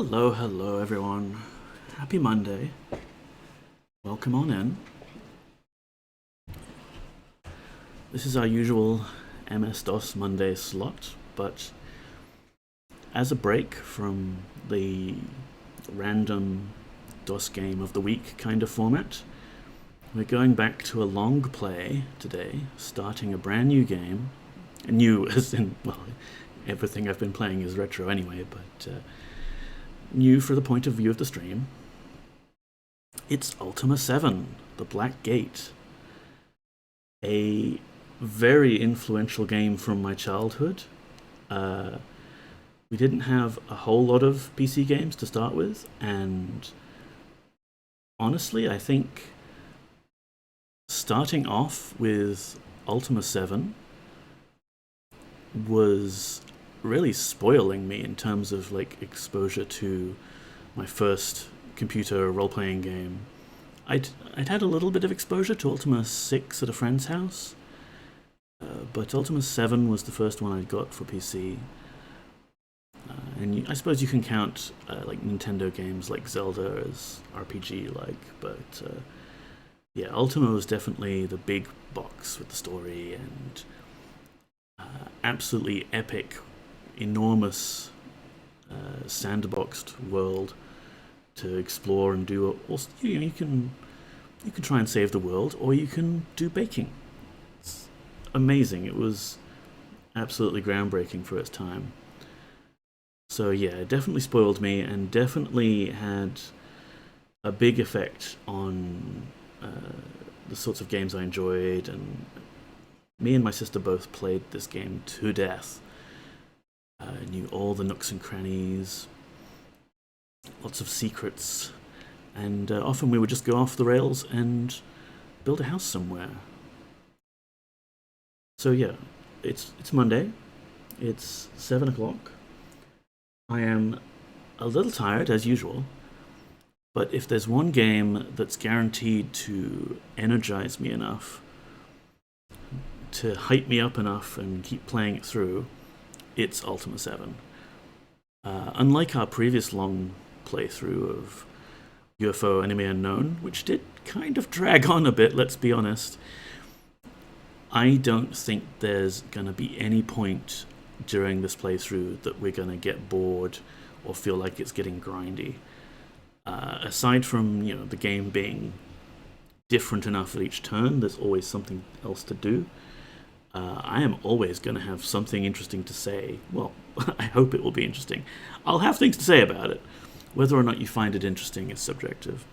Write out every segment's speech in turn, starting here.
Hello, hello everyone. Happy Monday. Welcome on in. This is our usual MS-DOS Monday slot, but as a break from the random DOS game of the week kind of format, we're going back to a long play today, starting a brand new game. New as in, well, everything I've been playing is retro anyway, but new for the point of view of the stream. It's Ultima VII, The Black Gate. A very influential game from my childhood. We didn't have a whole lot of PC games to start with, and honestly, I think starting off with Ultima VII was really spoiling me in terms of like exposure to my first computer role-playing game. I'd had a little bit of exposure to Ultima VI at a friend's house, but Ultima VII was the first one I got for PC. And I suppose you can count like Nintendo games like Zelda as RPG-like, but yeah, Ultima was definitely the big box with the story and absolutely epic, enormous sandboxed world to explore and do. Also, you can try and save the world, or you can do baking. It's amazing. It was absolutely groundbreaking for its time. So yeah, it definitely spoiled me, and definitely had a big effect on the sorts of games I enjoyed. And me and my sister both played this game to death. Knew all the nooks and crannies, lots of secrets, and often we would just go off the rails and build a house somewhere. So yeah, it's Monday. It's 7 o'clock. I am a little tired as usual, but if there's one game that's guaranteed to energize me enough, to hype me up enough and keep playing it through, it's Ultima VII. Unlike our previous long playthrough of UFO Enemy Unknown, which did kind of drag on a bit, let's be honest, I don't think there's going to be any point during this playthrough that we're going to get bored or feel like it's getting grindy. Aside from the game being different enough at each turn, there's always something else to do. I am always going to have something interesting to say. Well, I hope it will be interesting. I'll have things to say about it. Whether or not you find it interesting is subjective.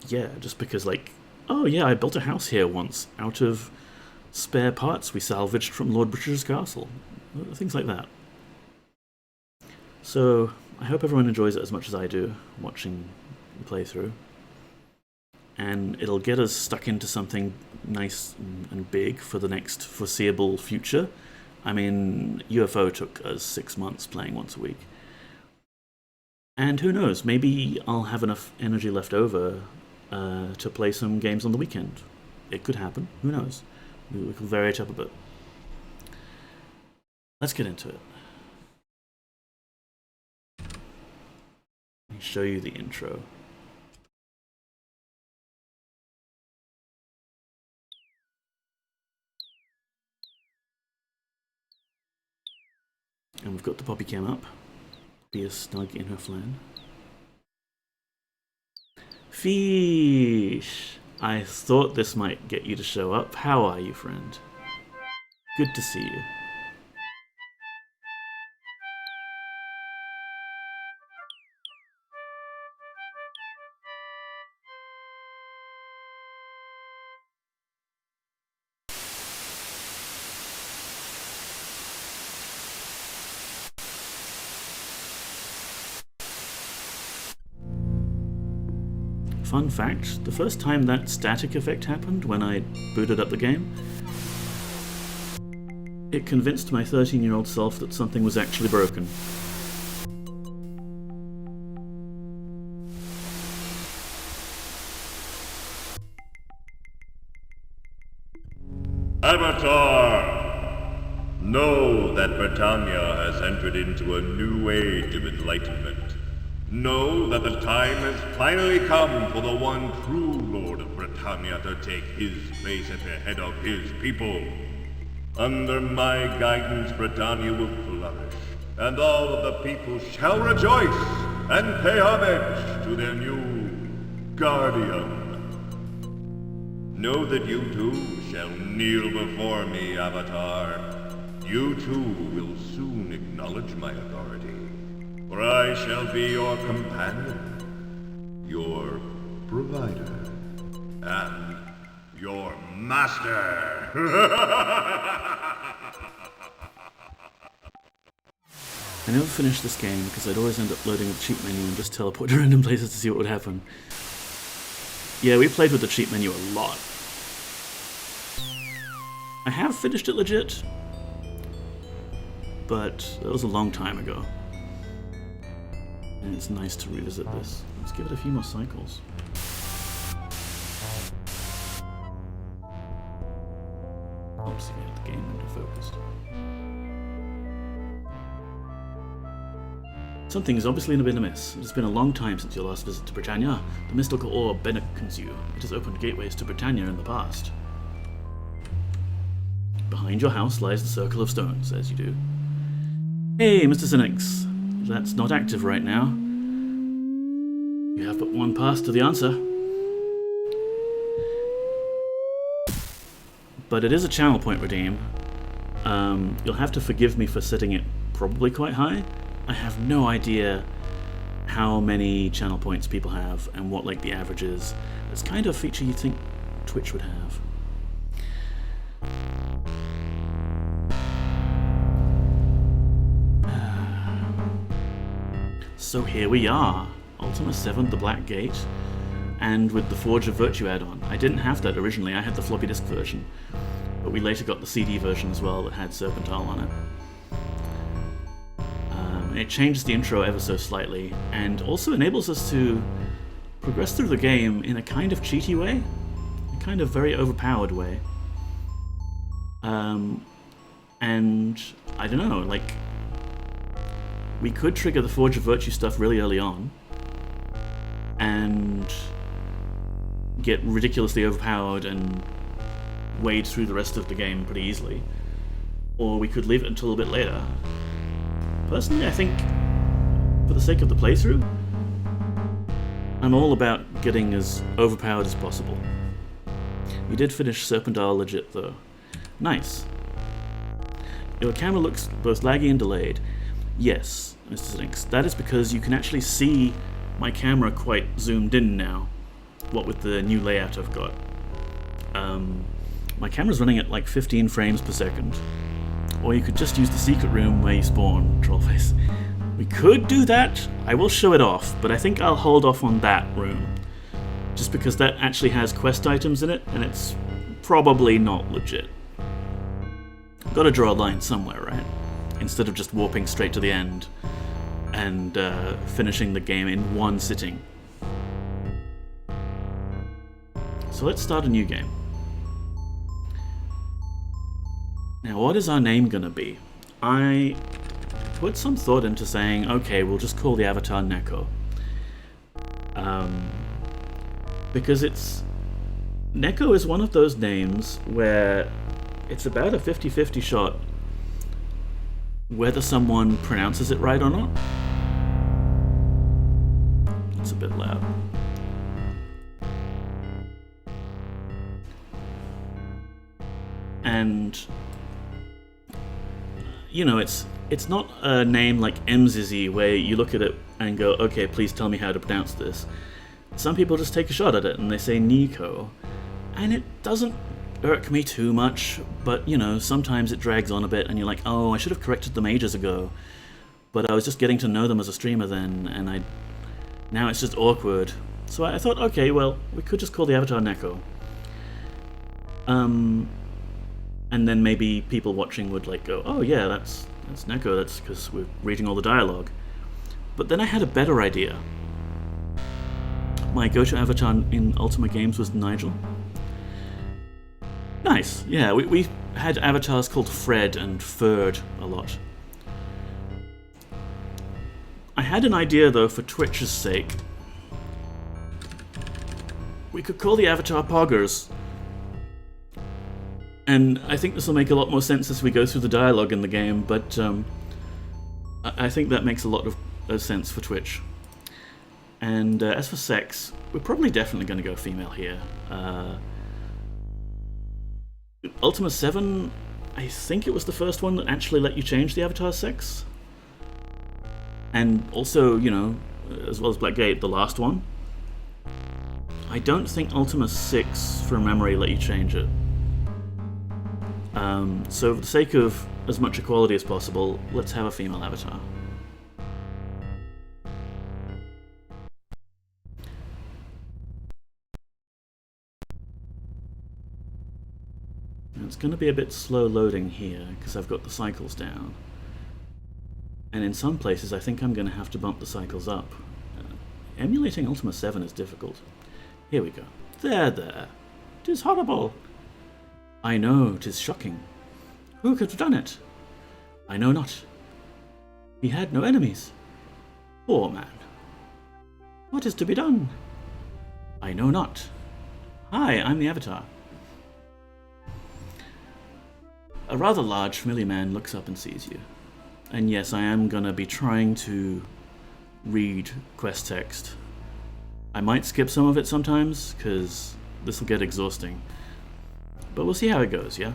Yeah, just because, like, oh yeah, I built a house here once out of spare parts we salvaged from Lord Butcher's castle. Things like that. So, I hope everyone enjoys it as much as I do, watching the playthrough. And it'll get us stuck into something nice and big for the next foreseeable future. I mean, UFO took us 6 months playing once a week. And who knows, maybe I'll have enough energy left over to play some games on the weekend. It could happen, who knows. We can vary it up a bit. Let's get into it. Let me show you the intro. And we've got the poppy cam up. Poppy is snug in her flan. Fish! I thought this might get you to show up. How are you, friend? Good to see you. Fun fact, the first time that static effect happened when I booted up the game, it convinced my 13-year-old self that something was actually broken. Avatar! Know that Britannia has entered into a new age of enlightenment. Know that the time has finally come for the one true Lord of Britannia to take his place at the head of his people. Under my guidance, Britannia will flourish, and all of the people shall rejoice and pay homage to their new guardian. Know that you too shall kneel before me, Avatar. You too will soon acknowledge my authority, for I shall be your companion, your provider, and your master. I never finished this game because I'd always end up loading the cheat menu and just teleport to random places to see what would happen. Yeah, we played with the cheat menu a lot. I have finished it legit, but that was a long time ago. And it's nice to revisit this. Let's give it a few more cycles. Oops, we had the game window focused. Something is obviously in a bit amiss. It has been a long time since your last visit to Britannia. The mystical orb beckons you. It has opened gateways to Britannia in the past. Behind your house lies the Circle of Stones, as you do. Hey, Mr. Cynics. That's not active right now. You have but one path to the answer. But it is a channel point redeem. You'll have to forgive me for setting it probably quite high. I have no idea how many channel points people have and what like the average is. It's kind of a feature you'd think Twitch would have. So here we are, Ultima VII, the Black Gate, and with the Forge of Virtue add-on. I didn't have that originally, I had the floppy disk version, but we later got the CD version as well that had Serpentile on it. It changes the intro ever so slightly, and also enables us to progress through the game in a kind of cheaty way, a kind of very overpowered way. And I don't know, like, we could trigger the Forge of Virtue stuff really early on, and get ridiculously overpowered and wade through the rest of the game pretty easily, or we could leave it until a bit later. Personally, I think, for the sake of the playthrough, I'm all about getting as overpowered as possible. We did finish Serpentile legit, though. Nice. Your camera looks both laggy and delayed. Yes, Mr. Zinx, that is because you can actually see my camera quite zoomed in now, what with the new layout I've got. My camera's running at like 15 frames per second. Or you could just use the secret room where you spawn, Trollface. We could do that, I will show it off, but I think I'll hold off on that room. Just because that actually has quest items in it, and it's probably not legit. Gotta draw a line somewhere, right? Instead of just warping straight to the end and finishing the game in one sitting. So let's start a new game. Now, what is our name gonna be? I put some thought into saying, okay, we'll just call the avatar Neko. Because Neko is one of those names where it's about a 50-50 shot whether someone pronounces it right or not. It's a bit loud. And you know, it's not a name like Mzizi where you look at it and go, okay, please tell me how to pronounce this. Some people just take a shot at it and they say Nico, and it doesn't irk me too much, but you know, sometimes it drags on a bit and you're like, oh, I should have corrected them ages ago, but I was just getting to know them as a streamer then, and now it's just awkward. So I thought, okay, well, we could just call the avatar Neko. And then maybe people watching would like go, oh yeah, that's Neko, that's because we're reading all the dialogue. But then I had a better idea. My go-to avatar in Ultima games was Nigel. Nice, yeah, we had avatars called Fred and Ferd a lot. I had an idea, though, for Twitch's sake. We could call the avatar Poggers. And I think this will make a lot more sense as we go through the dialogue in the game, but I think that makes a lot of sense for Twitch. And as for sex, we're probably definitely going to go female here. Ultima VII, I think it was the first one that actually let you change the avatar's sex. And also, you know, as well as Blackgate, the last one. I don't think Ultima 6, from memory, let you change it. So for the sake of as much equality as possible, let's have a female avatar. It's going to be a bit slow loading here, because I've got the cycles down. And in some places I think I'm going to have to bump the cycles up. Emulating Ultima 7 is difficult. Here we go. There. 'Tis horrible. I know, 'tis shocking. Who could have done it? I know not. He had no enemies. Poor man. What is to be done? I know not. Hi, I'm the Avatar. A rather large, familiar man looks up and sees you. And yes, I am gonna be trying to read quest text. I might skip some of it sometimes, because this will get exhausting. But we'll see how it goes, yeah?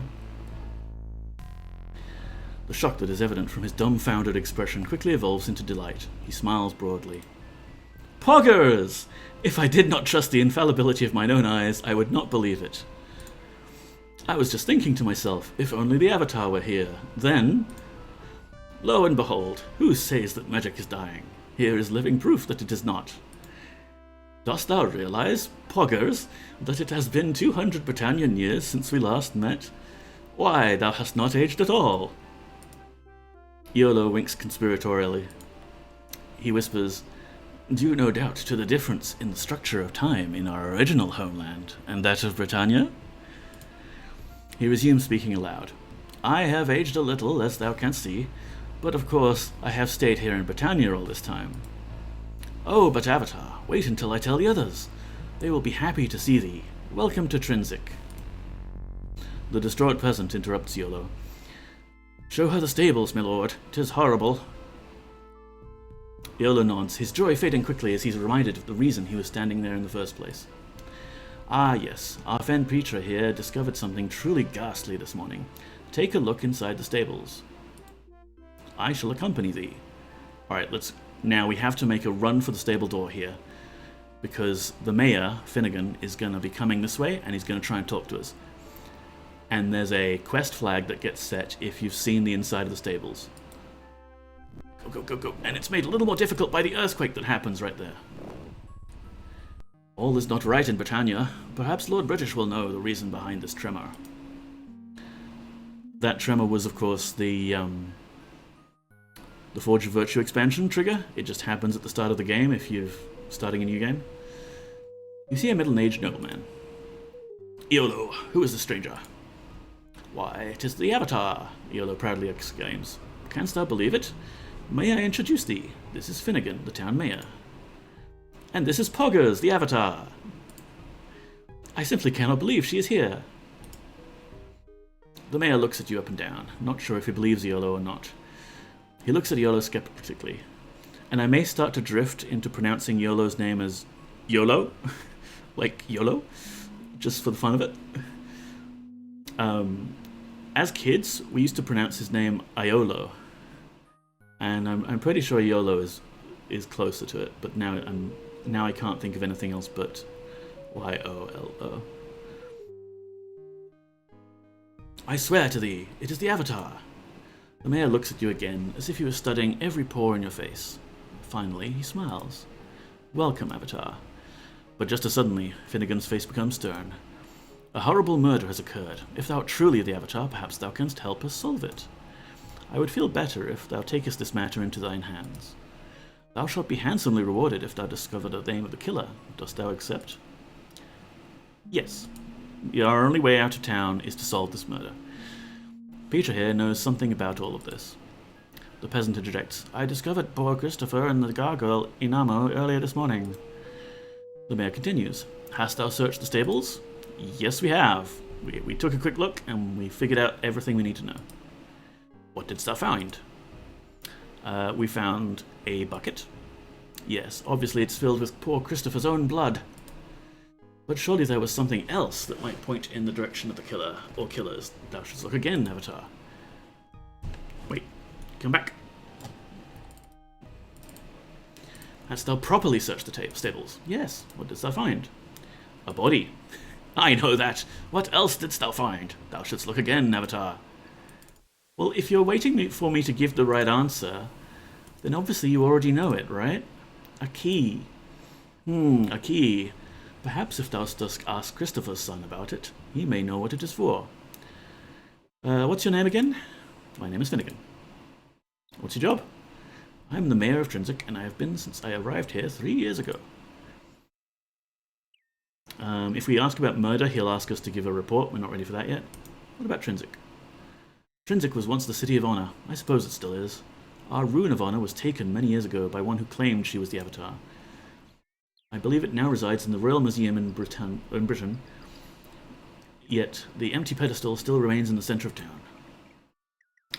The shock that is evident from his dumbfounded expression quickly evolves into delight. He smiles broadly. Poggers! If I did not trust the infallibility of mine own eyes, I would not believe it. I was just thinking to myself, if only the Avatar were here. Then, lo and behold, who says that magic is dying? Here is living proof that it is not. Dost thou realize, Poggers, that it has been 200 Britannian years since we last met? Why, thou hast not aged at all. Iolo winks conspiratorially. He whispers, due no doubt to the difference in the structure of time in our original homeland and that of Britannia. He resumes speaking aloud. I have aged a little, as thou canst see, but of course I have stayed here in Britannia all this time. Oh, but Avatar, wait until I tell the others. They will be happy to see thee. Welcome to Trinsic. The distraught peasant interrupts Iolo. Show her the stables, my lord. 'Tis horrible. Iolo nods, his joy fading quickly as he's reminded of the reason he was standing there in the first place. Ah, yes, our friend Petra here discovered something truly ghastly this morning. Take a look inside the stables. I shall accompany thee. Alright, now we have to make a run for the stable door here, because the mayor, Finnegan, is going to be coming this way, and he's going to try and talk to us. And there's a quest flag that gets set if you've seen the inside of the stables. Go. And it's made a little more difficult by the earthquake that happens right there. All is not right in Britannia. Perhaps Lord British will know the reason behind this tremor. That tremor was, of course, the Forge of Virtue expansion trigger. It just happens at the start of the game if you're starting a new game. You see a middle-aged nobleman. Iolo, who is the stranger? Why, it is the Avatar, Iolo proudly exclaims. Canst thou believe it? May I introduce thee? This is Finnegan, the town mayor. And this is Poggers, the Avatar. I simply cannot believe she is here. The mayor looks at you up and down, not sure if he believes Iolo or not. He looks at Iolo skeptically, and I may start to drift into pronouncing Iolo's name as YOLO, like YOLO, just for the fun of it. As kids, we used to pronounce his name Iolo, and I'm pretty sure YOLO is closer to it, but now I can't think of anything else but YOLO. I swear to thee, it is the Avatar. The mayor looks at you again, as if he was studying every pore in your face. Finally, he smiles. Welcome, Avatar. But just as suddenly, Finnegan's face becomes stern. A horrible murder has occurred. If thou art truly the Avatar, perhaps thou canst help us solve it. I would feel better if thou takest this matter into thine hands. Thou shalt be handsomely rewarded if thou discover the name of the killer. Dost thou accept? Yes. Our only way out of town is to solve this murder. Peter here knows something about all of this. The peasant interjects. I discovered poor Christopher and the gargoyle Inamo earlier this morning. The mayor continues. Hast thou searched the stables? Yes, we have. We took a quick look and we figured out everything we need to know. What didst thou find? We found a bucket. Yes, obviously it's filled with poor Christopher's own blood. But surely there was something else that might point in the direction of the killer, or killers. Thou shouldst look again, Avatar. Wait, come back. Hast thou properly searched the stables? Yes. What didst thou find? A body. I know that. What else didst thou find? Thou shouldst look again, Avatar. Well, if you're waiting for me to give the right answer, then obviously you already know it, right? A key. A key. Perhaps if thou dost ask Christopher's son about it, he may know what it is for. What's your name again? My name is Finnegan. What's your job? I'm the mayor of Trinsic, and I have been since I arrived here 3 years ago. If we ask about murder, he'll ask us to give a report. We're not ready for that yet. What about Trinsic? Trinsic was once the City of Honor. I suppose it still is. Our Rune of Honor was taken many years ago by one who claimed she was the Avatar. I believe it now resides in the Royal Museum in Britain, yet the empty pedestal still remains in the centre of town.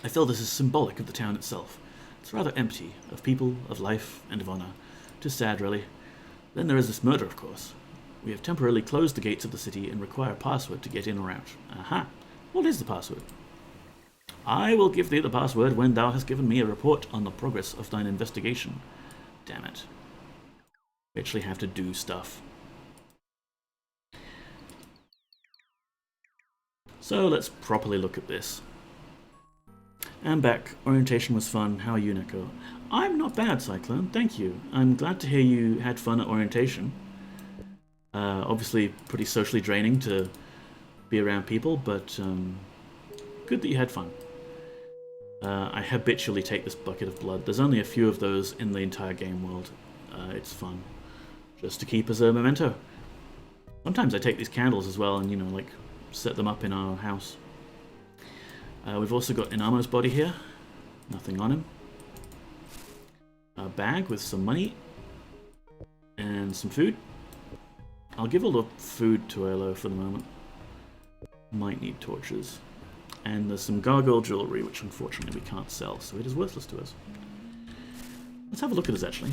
I feel this is symbolic of the town itself. It's rather empty, of people, of life, and of honor. It is sad, really. Then there is this murder, of course. We have temporarily closed the gates of the city and require a password to get in or out. Aha! What is the password? I will give thee the password when thou hast given me a report on the progress of thine investigation. Damn it. We actually have to do stuff. So let's properly look at this. I'm back. Orientation was fun. How are you, Neko? I'm not bad, Cyclone. Thank you. I'm glad to hear you had fun at orientation. Obviously pretty socially draining to be around people, but good that you had fun. I habitually take this bucket of blood. There's only a few of those in the entire game world. It's fun. Just to keep as a memento. Sometimes I take these candles as well and, you know, like, set them up in our house. We've also got Inamo's body here. Nothing on him. A bag with some money. And some food. I'll give all the food to Elo for the moment. Might need torches. And there's some gargoyle jewellery, which unfortunately we can't sell, so it is worthless to us. Let's have a look at this, actually.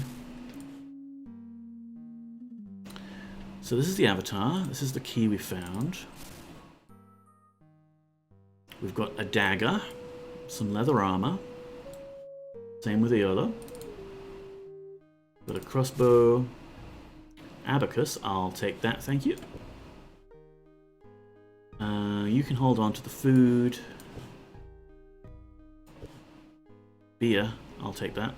So this is the Avatar. This is the key we found. We've got a dagger, some leather armor. Same with Eolo. Got a crossbow. Abacus, I'll take that, thank you. You can hold on to the food. Beer, I'll take that.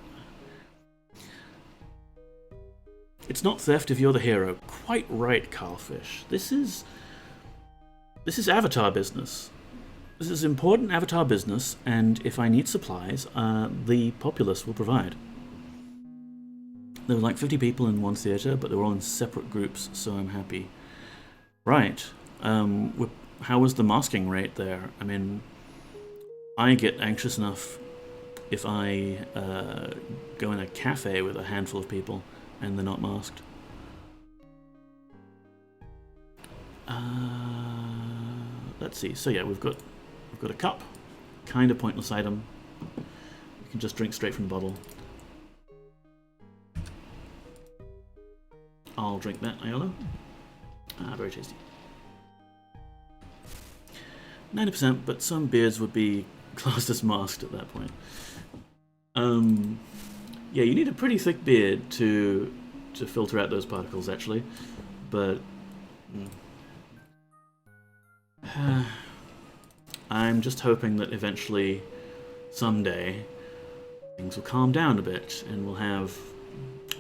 It's not theft if you're the hero. Quite right, Carlfish. This is Avatar business. This is important Avatar business, and if I need supplies, the populace will provide. There were like 50 people in one theatre, but they were all in separate groups, so I'm happy. Right. How was the masking rate there? I mean, I get anxious enough if I go in a cafe with a handful of people and they're not masked. Let's see. So yeah, we've got a cup, kind of pointless item. You can just drink straight from the bottle. I'll drink that, Iolo. Very tasty. 90%, but some beards would be classed as masked at that point. Yeah, you need a pretty thick beard to filter out those particles, actually. But I'm just hoping that eventually, someday, things will calm down a bit, and we'll have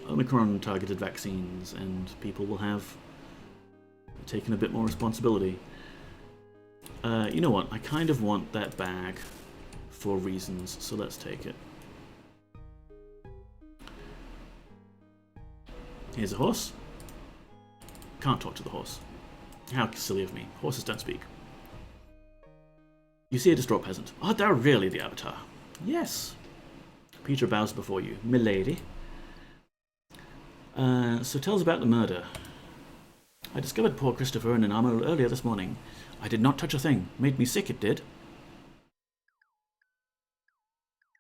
Omicron-targeted vaccines, and people will have taken a bit more responsibility. You know what? I kind of want that bag for reasons, so let's take it. Here's a horse. Can't talk to the horse. How silly of me. Horses don't speak. You see a distraught peasant. Art thou really the Avatar? Yes. Peter bows before you. Milady. So tell us about the murder. I discovered poor Christopher in an armor earlier this morning. I did not touch a thing. Made me sick, it did.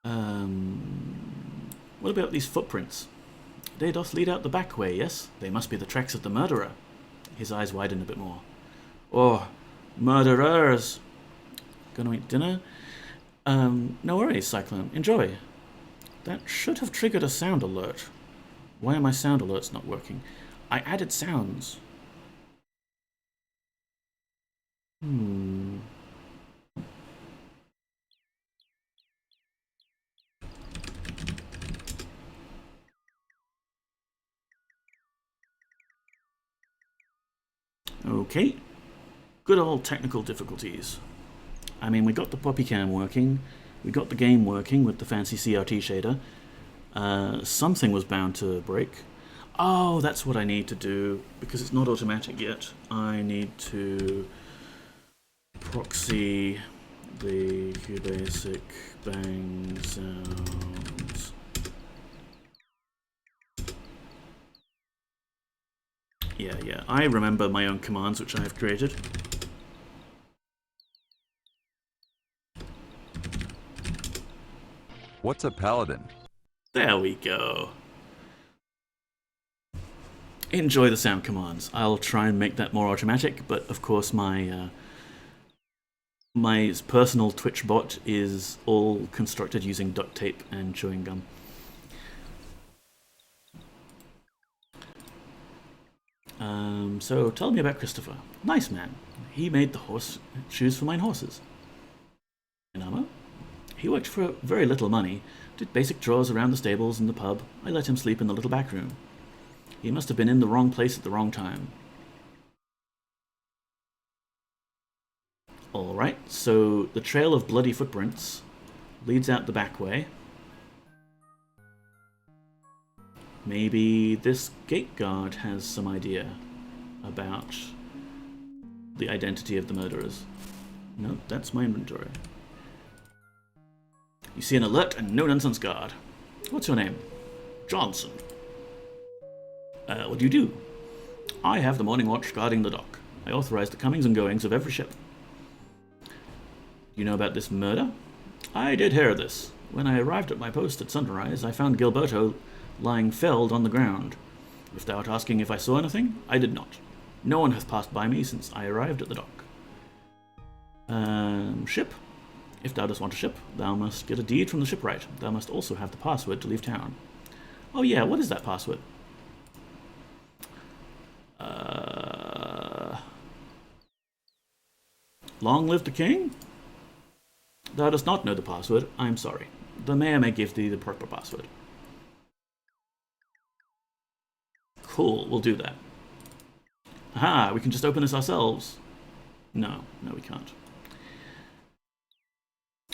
What about these footprints? They doth lead out the back way, yes? They must be the tracks of the murderer. His eyes widen a bit more. Oh, murderers! Gonna eat dinner? No worries, Cyclone. Enjoy. That should have triggered a sound alert. Why are my sound alerts not working? I added sounds. Okay. Good old technical difficulties. I mean, we got the puppy cam working. We got the game working with the fancy CRT shader. Something was bound to break. Oh, that's what I need to do. Because it's not automatic yet. I need to proxy the QBasic bang sounds. Yeah. I remember my own commands which I have created. What's a paladin? There we go. Enjoy the sound commands. I'll try and make that more automatic, but of course my my personal Twitch bot is all constructed using duct tape and chewing gum. So tell me about Christopher. Nice man. He made the horse shoes for mine horses. In armor? He worked for very little money, did basic chores around the stables and the pub. I let him sleep in the little back room. He must have been in the wrong place at the wrong time. Alright, so the trail of bloody footprints leads out the back way. Maybe this gate guard has some idea about the identity of the murderers. No, that's my inventory. You see an alert and no nonsense guard. What's your name? Johnson. What do you do? I have the morning watch guarding the dock. I authorize the comings and goings of every ship. You know about this murder? I did hear of this. When I arrived at my post at sunrise, I found Gilberto lying felled on the ground. If thou art asking if I saw anything, I did not. No one hath passed by me since I arrived at the dock. Ship? If thou dost want a ship, thou must get a deed from the shipwright. Thou must also have the password to leave town. Oh yeah, what is that password? Long live the king? Thou dost not know the password. I'm sorry. The mayor may give thee the proper password. Cool, we'll do that. Aha, we can just open this ourselves. No, we can't.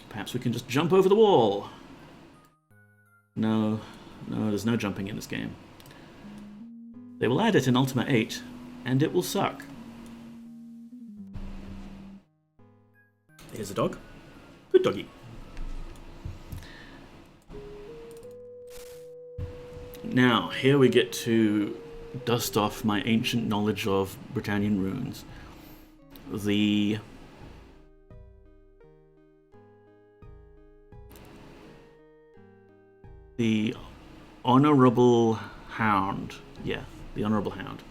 Perhaps we can just jump over the wall. No, there's no jumping in this game. They will add it in Ultima VIII, and it will suck. Here's a dog. Good doggy. Now, here we get to dust off my ancient knowledge of Britannian runes. The Honourable Hound. Yeah, the Honourable Hound.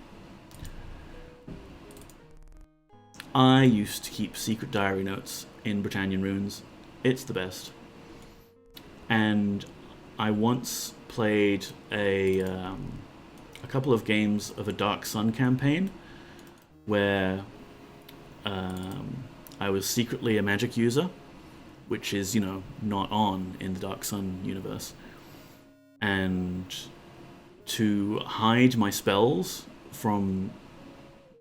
I used to keep secret diary notes in Britannian runes. It's the best. And I once played a couple of games of a Dark Sun campaign where I was secretly a magic user, which is, not on in the Dark Sun universe. And to hide my spells from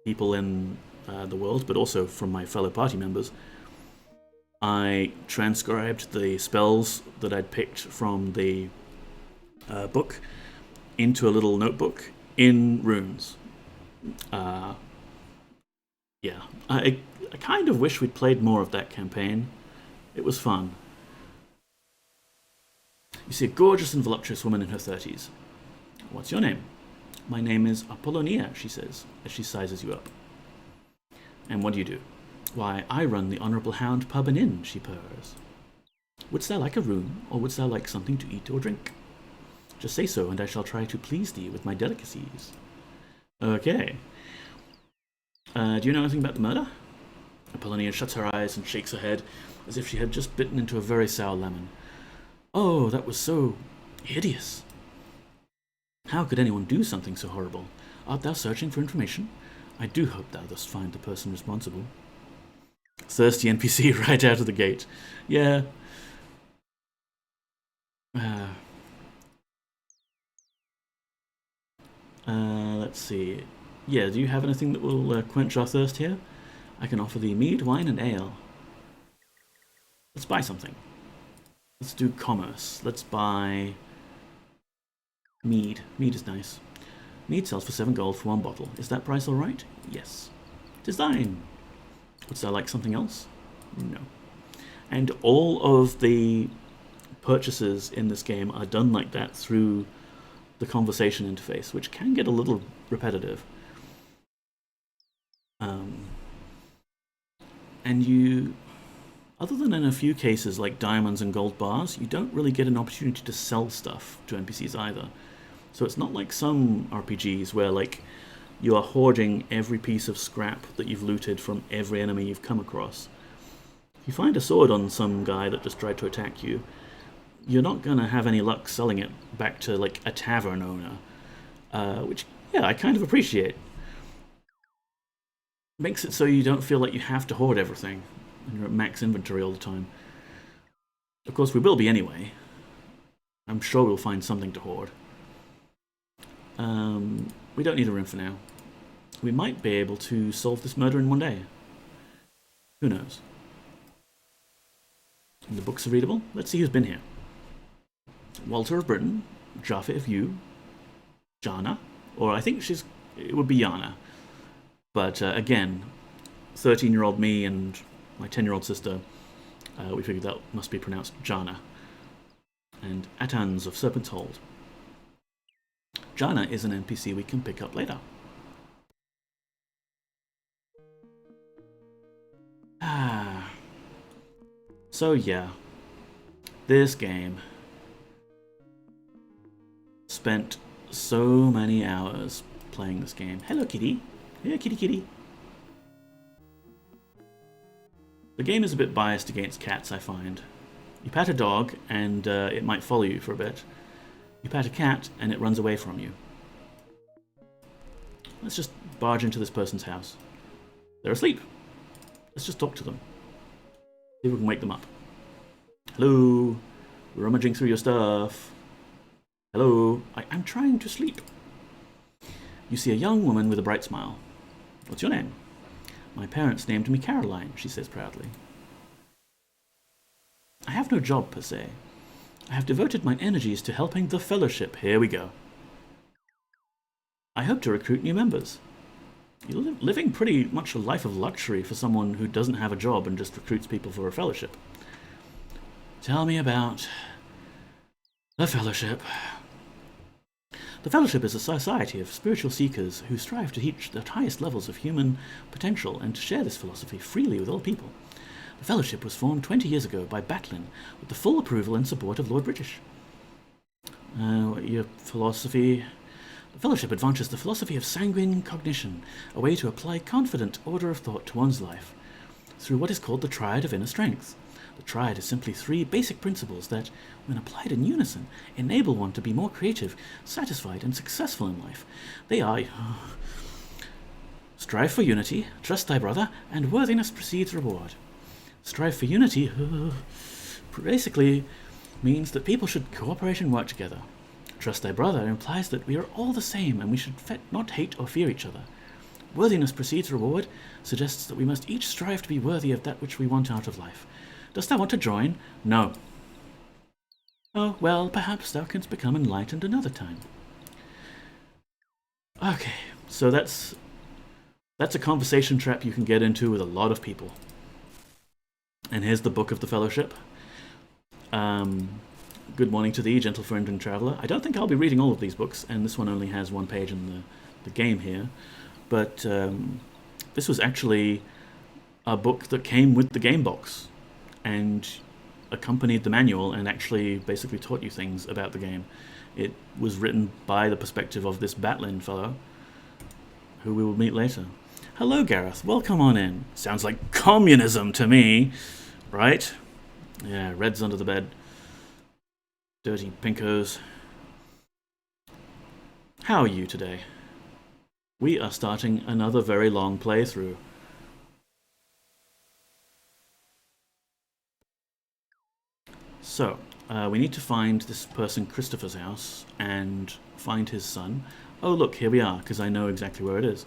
people in the world, but also from my fellow party members, I transcribed the spells that I'd picked from the book into a little notebook in runes. Yeah, I kind of wish we'd played more of that campaign. It was fun. You see a gorgeous and voluptuous woman in her 30s. What's your name? My name is Apollonia, she says, as she sizes you up. And what do? Why, I run the Honourable Hound Pub and Inn, she purrs. Wouldst thou like a room, or wouldst thou like something to eat or drink? Just say so, and I shall try to please thee with my delicacies. Okay. Do you know anything about the murder? Apollonia shuts her eyes and shakes her head, as if she had just bitten into a very sour lemon. Oh, that was so hideous. How could anyone do something so horrible? Art thou searching for information? I do hope thou dost find the person responsible. Thirsty NPC right out of the gate. Yeah. Let's see. Yeah, do you have anything that will quench our thirst here? I can offer thee mead, wine, and ale. Let's buy something. Let's do commerce. Let's buy mead. Mead is nice. Mead sells for 7 gold for 1 bottle. Is that price all right? Yes. 'Tis thine. Wouldst thou like something else? No. And all of the purchases in this game are done like that through the conversation interface, which can get a little repetitive. And you, other than in a few cases like diamonds and gold bars, you don't really get an opportunity to sell stuff to NPCs either. So it's not like some RPGs where like you are hoarding every piece of scrap that you've looted from every enemy you've come across. If you find a sword on some guy that just tried to attack you, you're not going to have any luck selling it back to like a tavern owner, which, yeah, I kind of appreciate. Makes it so you don't feel like you have to hoard everything and you're at max inventory all the time. Of course, we will be anyway. I'm sure we'll find something to hoard. We don't need a room for now. We might be able to solve this murder in one day. Who knows? And the books are readable. Let's see who's been here. Walter of Britain, Jaffa of Yew, Jana, or I think it would be Yana. But again, 13-year-old me and my 10-year-old sister, we figured that must be pronounced Jana. And Atans of Serpent's Hold. Jana is an NPC we can pick up later. So yeah, this game spent so many hours playing this game. Hello, kitty. Yeah, kitty, kitty. The game is a bit biased against cats, I find. You pat a dog, and it might follow you for a bit. You pat a cat, and it runs away from you. Let's just barge into this person's house. They're asleep. Let's just talk to them. See if we can wake them up. Hello? We're rummaging through your stuff. Hello? I'm trying to sleep. You see a young woman with a bright smile. What's your name? My parents named me Caroline, she says proudly. I have no job per se. I have devoted my energies to helping the Fellowship. Here we go. I hope to recruit new members. You're living pretty much a life of luxury for someone who doesn't have a job and just recruits people for a fellowship. Tell me about the Fellowship. The Fellowship is a society of spiritual seekers who strive to reach the highest levels of human potential and to share this philosophy freely with all people. The Fellowship was formed 20 years ago by Batlin with the full approval and support of Lord British. Your philosophy... The Fellowship advances the philosophy of sanguine cognition, a way to apply confident order of thought to one's life, through what is called the Triad of Inner Strength. The Triad is simply 3 basic principles that, when applied in unison, enable one to be more creative, satisfied, and successful in life. They are... Strive for unity, trust thy brother, and worthiness precedes reward. Strive for unity basically means that people should cooperate and work together. Trust thy brother implies that we are all the same and we should not hate or fear each other. Worthiness precedes reward suggests that we must each strive to be worthy of that which we want out of life. Dost thou want to join? No. Oh, well, perhaps thou canst become enlightened another time. Okay, so that's a conversation trap you can get into with a lot of people. And here's the Book of the Fellowship. Good morning to thee, gentle friend and traveller. I don't think I'll be reading all of these books, and this one only has one page in the game here. But this was actually a book that came with the game box and accompanied the manual and actually basically taught you things about the game. It was written by the perspective of this Batlin fellow, who we will meet later. Hello, Gareth. Welcome on in. Sounds like communism to me, right? Yeah, Red's under the bed. Dirty pinkos. How are you today? We are starting another very long playthrough. So, we need to find this person Christopher's house and find his son. Oh look, here we are, because I know exactly where it is.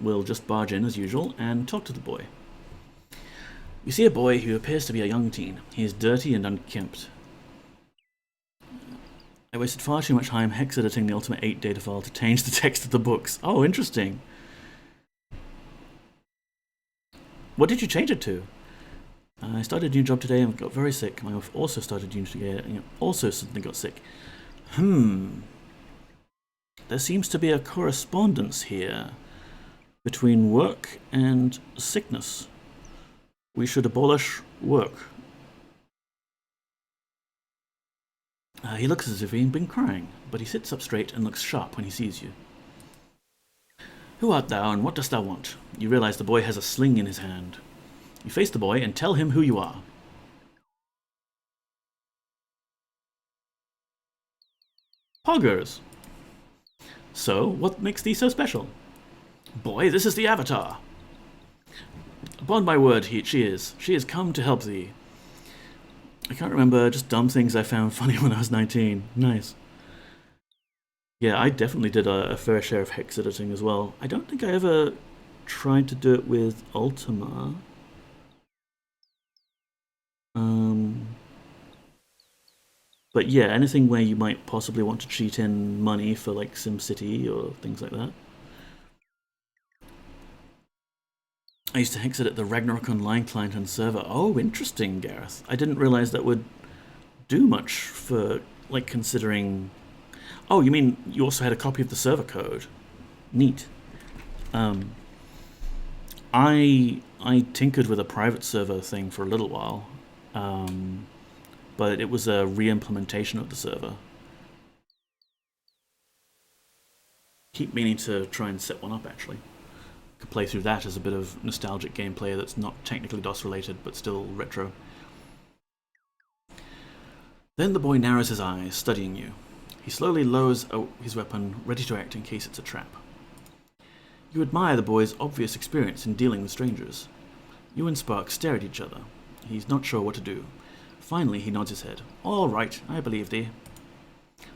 We'll just barge in as usual and talk to the boy. You see a boy who appears to be a young teen. He is dirty and unkempt. I wasted far too much time hex editing the Ultima VIII data file to change the text of the books. Oh, interesting. What did you change it to? I started a new job today and got very sick. My wife also started uni today and also suddenly got sick. There seems to be a correspondence here between work and sickness. We should abolish work. He looks as if he'd been crying, but he sits up straight and looks sharp when he sees you. Who art thou, and what dost thou want? You realize the boy has a sling in his hand. You face the boy and tell him who you are. Poggers. So, what makes thee so special? Boy, this is the Avatar. Upon my word, she is. She has come to help thee. I can't remember, just dumb things I found funny when I was 19. Nice. Yeah, I definitely did a fair share of hex editing as well. I don't think I ever tried to do it with Ultima. But yeah, anything where you might possibly want to cheat in money for like SimCity or things like that. I used to hex edit the Ragnarok Online client and server. Oh, interesting, Gareth. I didn't realize that would do much for, like, considering... Oh, you mean you also had a copy of the server code? Neat. I tinkered with a private server thing for a little while, but it was a re-implementation of the server. Keep meaning to try and set one up, actually. Could play through that as a bit of nostalgic gameplay that's not technically DOS related, but still retro. Then the boy narrows his eyes, studying you. He slowly lowers his weapon, ready to act in case it's a trap. You admire the boy's obvious experience in dealing with strangers. You and Spark stare at each other. He's not sure what to do. Finally, he nods his head. All right, I believe thee.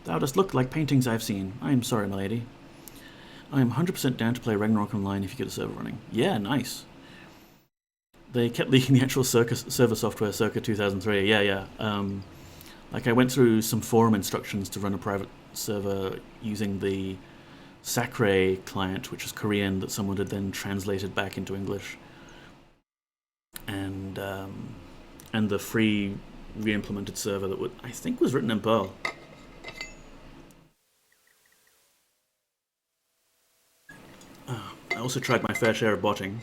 Thou dost look like paintings I've seen. I am sorry, my lady. I am 100% down to play Ragnarok Online if you get a server running. Yeah, nice. They kept leaking the actual server software circa 2003. Yeah. Like, I went through some forum instructions to run a private server using the Sacre client, which was Korean, that someone had then translated back into English. And the free re-implemented server that I think was written in Perl. I also tried my fair share of botting,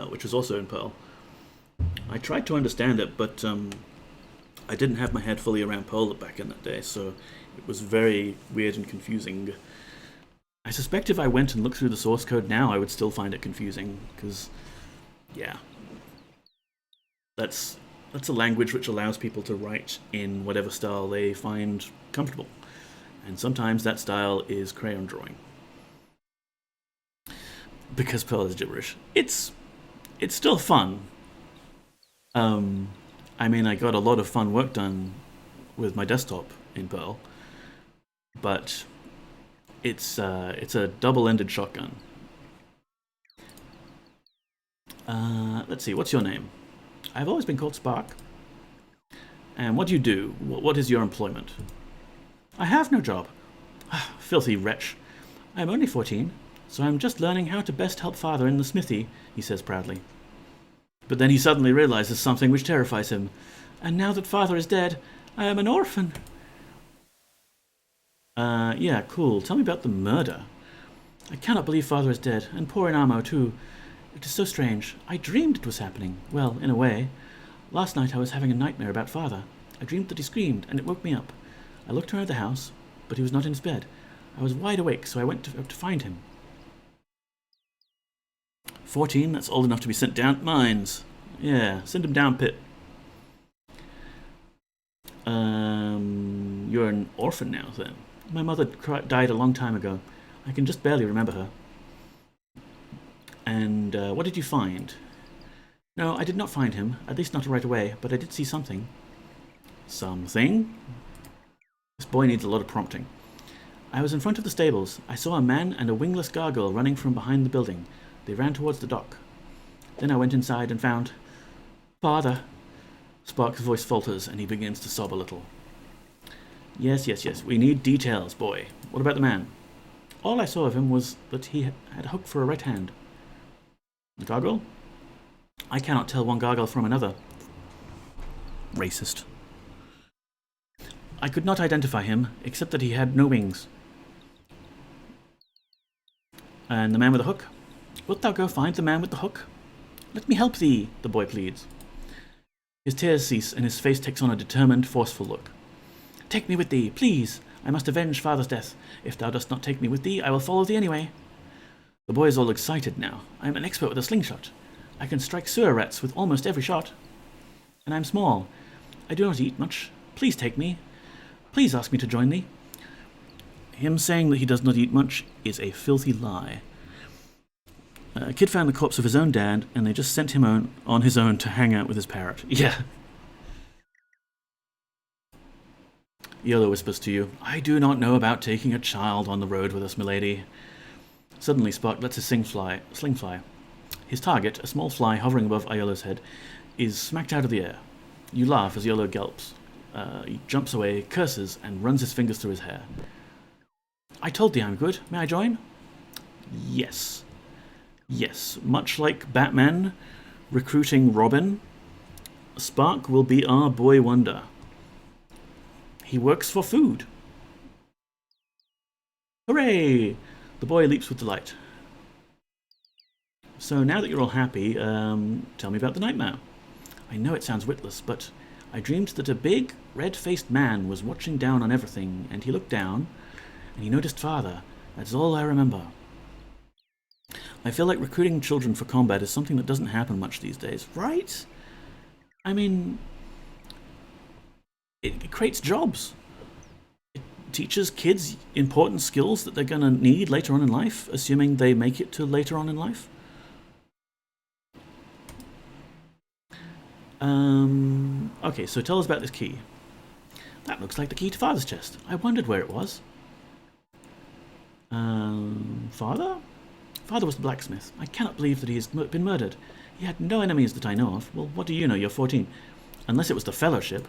which was also in Perl. I tried to understand it, but I didn't have my head fully around Perl back in that day, so it was very weird and confusing. I suspect if I went and looked through the source code now, I would still find it confusing, because, yeah. That's a language which allows people to write in whatever style they find comfortable. And sometimes that style is crayon drawing. Because Perl is gibberish. It's still fun. I mean, I got a lot of fun work done with my desktop in Perl, but it's a double-ended shotgun. Let's see, what's your name? I've always been called Spark. And what do you do? What is your employment? I have no job. Filthy wretch. I'm only 14. So I'm just learning how to best help father in the smithy, he says proudly. But then he suddenly realizes something which terrifies him. And now that father is dead, I am an orphan. Yeah, cool. Tell me about the murder. I cannot believe father is dead, and poor Inamo too. It is so strange. I dreamed it was happening. Well, in a way. Last night I was having a nightmare about father. I dreamed that he screamed, and it woke me up. I looked around the house, but he was not in his bed. I was wide awake, so I went to find him. 14, that's old enough to be sent down mines. Yeah, send him down pit. You're an orphan now, then. My mother died a long time ago. I can just barely remember her. And what did you find? No, I did not find him, at least not right away, but I did see something. Something? This boy needs a lot of prompting. I was in front of the stables. I saw a man and a wingless gargoyle running from behind the building. They ran towards the dock. Then I went inside and found... Father. Spark's voice falters and he begins to sob a little. Yes. We need details, boy. What about the man? All I saw of him was that he had a hook for a right hand. The gargoyle? I cannot tell one gargoyle from another. Racist. I could not identify him, except that he had no wings. And the man with the hook? Wilt thou go find the man with the hook? Let me help thee, the boy pleads. His tears cease, and his face takes on a determined, forceful look. Take me with thee, please. I must avenge father's death. If thou dost not take me with thee, I will follow thee anyway. The boy is all excited now. I am an expert with a slingshot. I can strike sewer rats with almost every shot. And I am small. I do not eat much. Please take me. Please ask me to join thee. Him saying that he does not eat much is a filthy lie. A kid found the corpse of his own dad, and they just sent him on his own to hang out with his parrot. Yeah. Yolo whispers to you, I do not know about taking a child on the road with us, milady. Suddenly Spark lets his sling fly. His target, a small fly hovering above Iolo's head, is smacked out of the air. You laugh as Iolo gulps. He jumps away, curses, and runs his fingers through his hair. I told thee I'm good. May I join? Yes. Yes, much like Batman recruiting Robin, Spark will be our boy wonder. He works for food. Hooray! The boy leaps with delight. So now that you're all happy, tell me about the nightmare. I know it sounds witless, but I dreamed that a big, red-faced man was watching down on everything, and he looked down, and he noticed father. That's all I remember. I feel like recruiting children for combat is something that doesn't happen much these days, right? I mean, it creates jobs. It teaches kids important skills that they're going to need later on in life, assuming they make it to later on in life. Okay, so tell us about this key. That looks like the key to Father's chest. I wondered where it was. Father? Father was the blacksmith. I cannot believe that he has been murdered. He had no enemies that I know of. Well, what do you know? You're 14. Unless it was the Fellowship.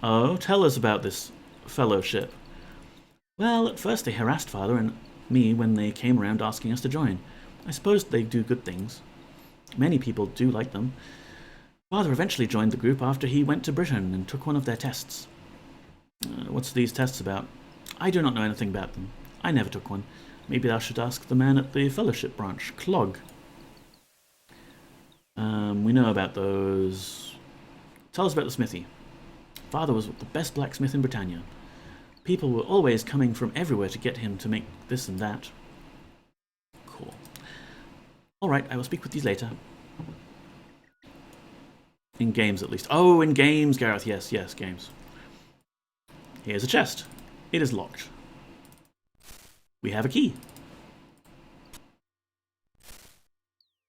Oh, tell us about this Fellowship. Well, at first they harassed Father and me when they came around asking us to join. I suppose they do good things. Many people do like them. Father eventually joined the group after he went to Britain and took one of their tests. What's these tests about? I do not know anything about them. I never took one. Maybe thou should ask the man at the Fellowship branch, Clog. We know about those. Tell us about the smithy. Father was the best blacksmith in Britannia. People were always coming from everywhere to get him to make this and that. Cool. Alright, I will speak with these later. In games, at least. Oh, in games, Gareth. Yes, games. Here's a chest. It is locked. We have a key.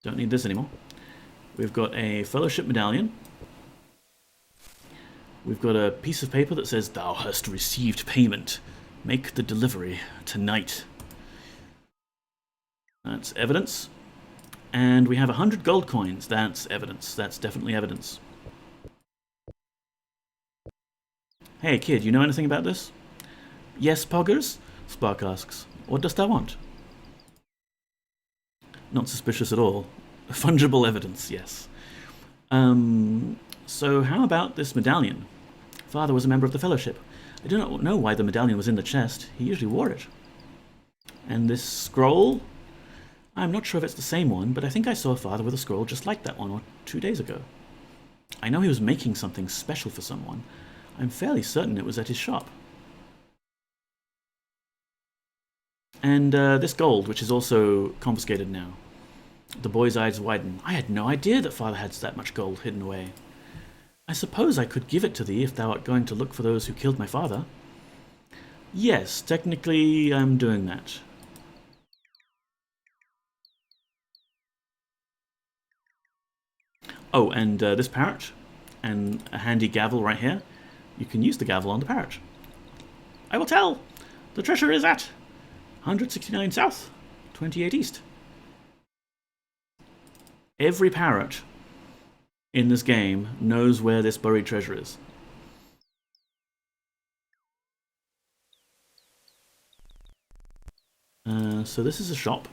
Don't need this anymore. We've got a Fellowship medallion. We've got a piece of paper that says, Thou hast received payment. Make the delivery tonight. That's evidence. And we have 100 gold coins. That's evidence. That's definitely evidence. Hey, kid, you know anything about this? Yes, Poggers? Spark asks. What dost thou want? Not suspicious at all. Fungible evidence, yes. So how about this medallion? Father was a member of the Fellowship. I do not know why the medallion was in the chest. He usually wore it. And this scroll? I'm not sure if it's the same one, but I think I saw Father with a scroll just like that one or 2 days ago. I know he was making something special for someone. I'm fairly certain it was at his shop. And this gold, which is also confiscated now. The boy's eyes widen. I had no idea that Father had that much gold hidden away. I suppose I could give it to thee if thou art going to look for those who killed my father. Yes, technically I'm doing that. Oh, and this parrot, and a handy gavel right here. You can use the gavel on the parrot. I will tell! The treasure is at 169 south, 28 east. Every parrot in this game knows where this buried treasure is. So this is a shop.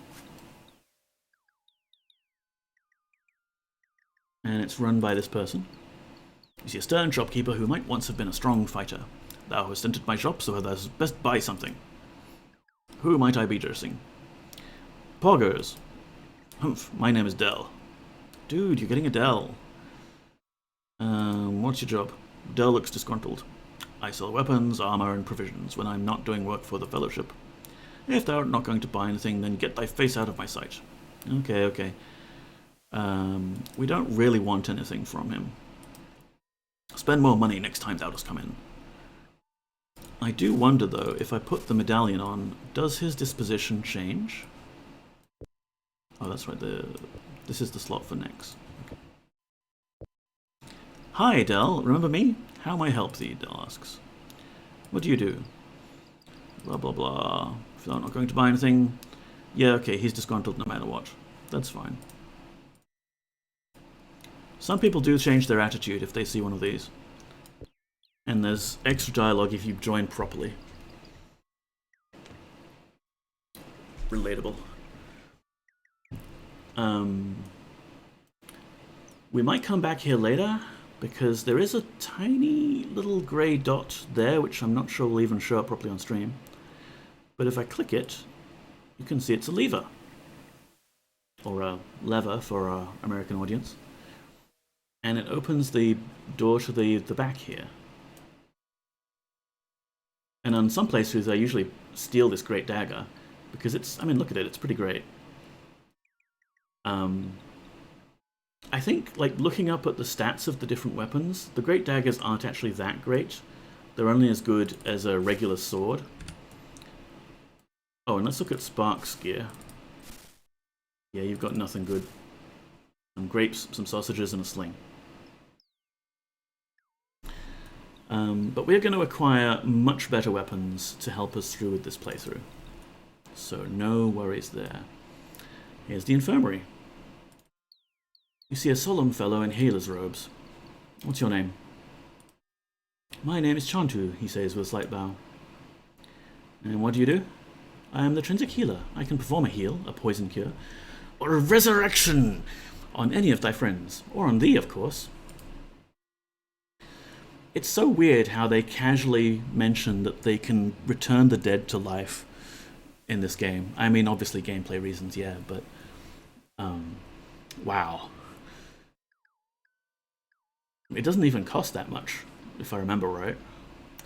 And it's run by this person. You see a stern shopkeeper who might once have been a strong fighter. Thou hast entered my shop, so thou hast best buy something. Who might I be addressing? Poggers. Humph, my name is Dell. Dude, you're getting a Dell. What's your job? Dell looks disgruntled. I sell weapons, armor, and provisions when I'm not doing work for the Fellowship. If thou art not going to buy anything, then get thy face out of my sight. Okay. We don't really want anything from him. Spend more money next time thou dost come in. I do wonder, though, if I put the medallion on, does his disposition change? Oh, that's right, this is the slot for next. Okay. Hi, Dell, remember me? How may I help thee, Dell asks. What do you do? Blah, blah, blah. If thou art not going to buy anything... Yeah, okay, he's disgruntled no matter what. That's fine. Some people do change their attitude if they see one of these. And there's extra dialogue if you join properly. Relatable. We might come back here later, because there is a tiny little grey dot there, which I'm not sure will even show up properly on stream. But if I click it, you can see it's a lever. Or a lever for our American audience. And it opens the door to the back here. And on some playthroughs I usually steal this great dagger, because it's, I mean, look at it, it's pretty great. I think, like, looking up at the stats of the different weapons, the great daggers aren't actually that great. They're only as good as a regular sword. Oh, and let's look at Spark's gear. Yeah, you've got nothing good. Some grapes, some sausages, and a sling. But we're going to acquire much better weapons to help us through with this playthrough. So no worries there. Here's the infirmary. You see a solemn fellow in healer's robes. What's your name? My name is Chantu, he says with a slight bow. And what do you do? I am the Trinsic Healer. I can perform a heal, a poison cure, or a resurrection on any of thy friends, or on thee, of course. It's so weird how they casually mention that they can return the dead to life in this game. I mean, obviously gameplay reasons, yeah, but wow. It doesn't even cost that much, if I remember right.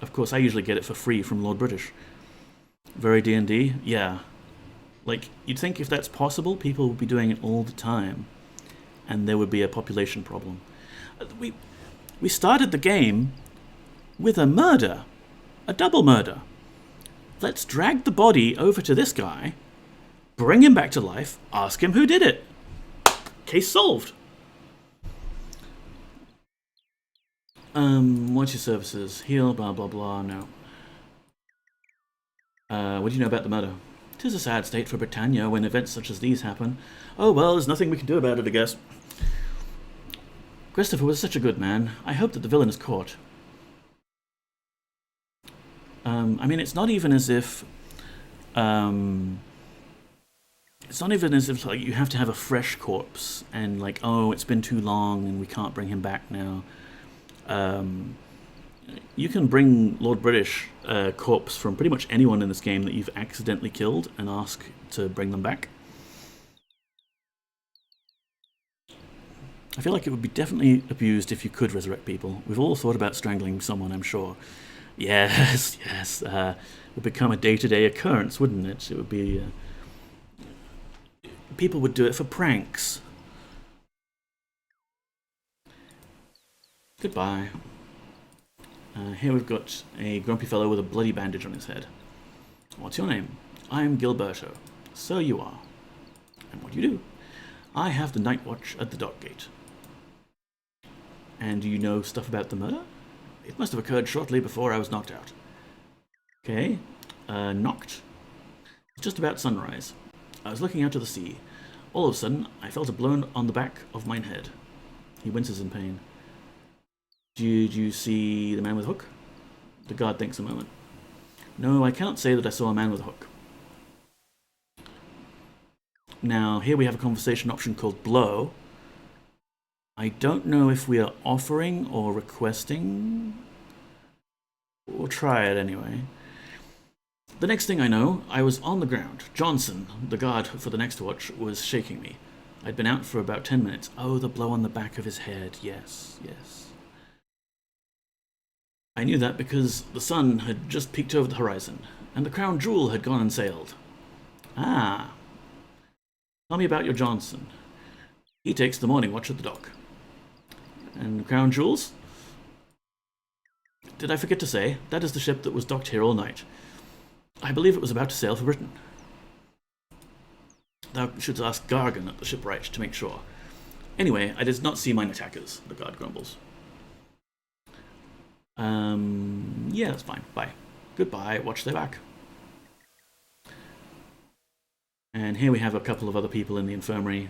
Of course, I usually get it for free from Lord British. Very D&D? Yeah. Like, you'd think if that's possible, people would be doing it all the time, and there would be a population problem. We started the game with a murder. A double murder. Let's drag the body over to this guy, bring him back to life, ask him who did it. Case solved. What's your services? Heal, blah, blah, blah, no. What do you know about the murder? 'Tis a sad state for Britannia when events such as these happen. Oh, well, there's nothing we can do about it, I guess. Christopher was such a good man. I hope that the villain is caught. I mean, it's not even as if It's not even as if like you have to have a fresh corpse and like, oh, it's been too long and we can't bring him back now. Um, you can bring Lord British corpse from pretty much anyone in this game that you've accidentally killed and ask to bring them back. I feel like it would be definitely abused if you could resurrect people. We've all thought about strangling someone, I'm sure. Yes, yes. It would become a day-to-day occurrence, wouldn't it? It would be... people would do it for pranks. Goodbye. Here we've got a grumpy fellow with a bloody bandage on his head. What's your name? I'm Gilberto. So you are. And what do you do? I have the night watch at the dock gate. And do you know stuff about the murder? It must have occurred shortly before I was knocked out. Okay. Knocked. It's just about sunrise. I was looking out to the sea. All of a sudden, I felt a blow on the back of mine head. He winces in pain. Did you see the man with a hook? The guard thinks a moment. No, I cannot say that I saw a man with a hook. Now, here we have a conversation option called blow. I don't know if we are offering or requesting. We'll try it anyway. The next thing I know, I was on the ground. Johnson, the guard for the next watch, was shaking me. I'd been out for about 10 minutes. Oh, the blow on the back of his head. Yes, yes. I knew that because the sun had just peeked over the horizon, and the crown jewel had gone and sailed. Ah. Tell me about your Johnson. He takes the morning watch at the dock. And crown jewels? Did I forget to say, that is the ship that was docked here all night. I believe it was about to sail for Britain. Thou shouldst ask Gargan at the shipwright to make sure. Anyway, I did not see mine attackers, the guard grumbles. Yeah, that's fine. Bye. Goodbye, watch their back. And here we have a couple of other people in the infirmary.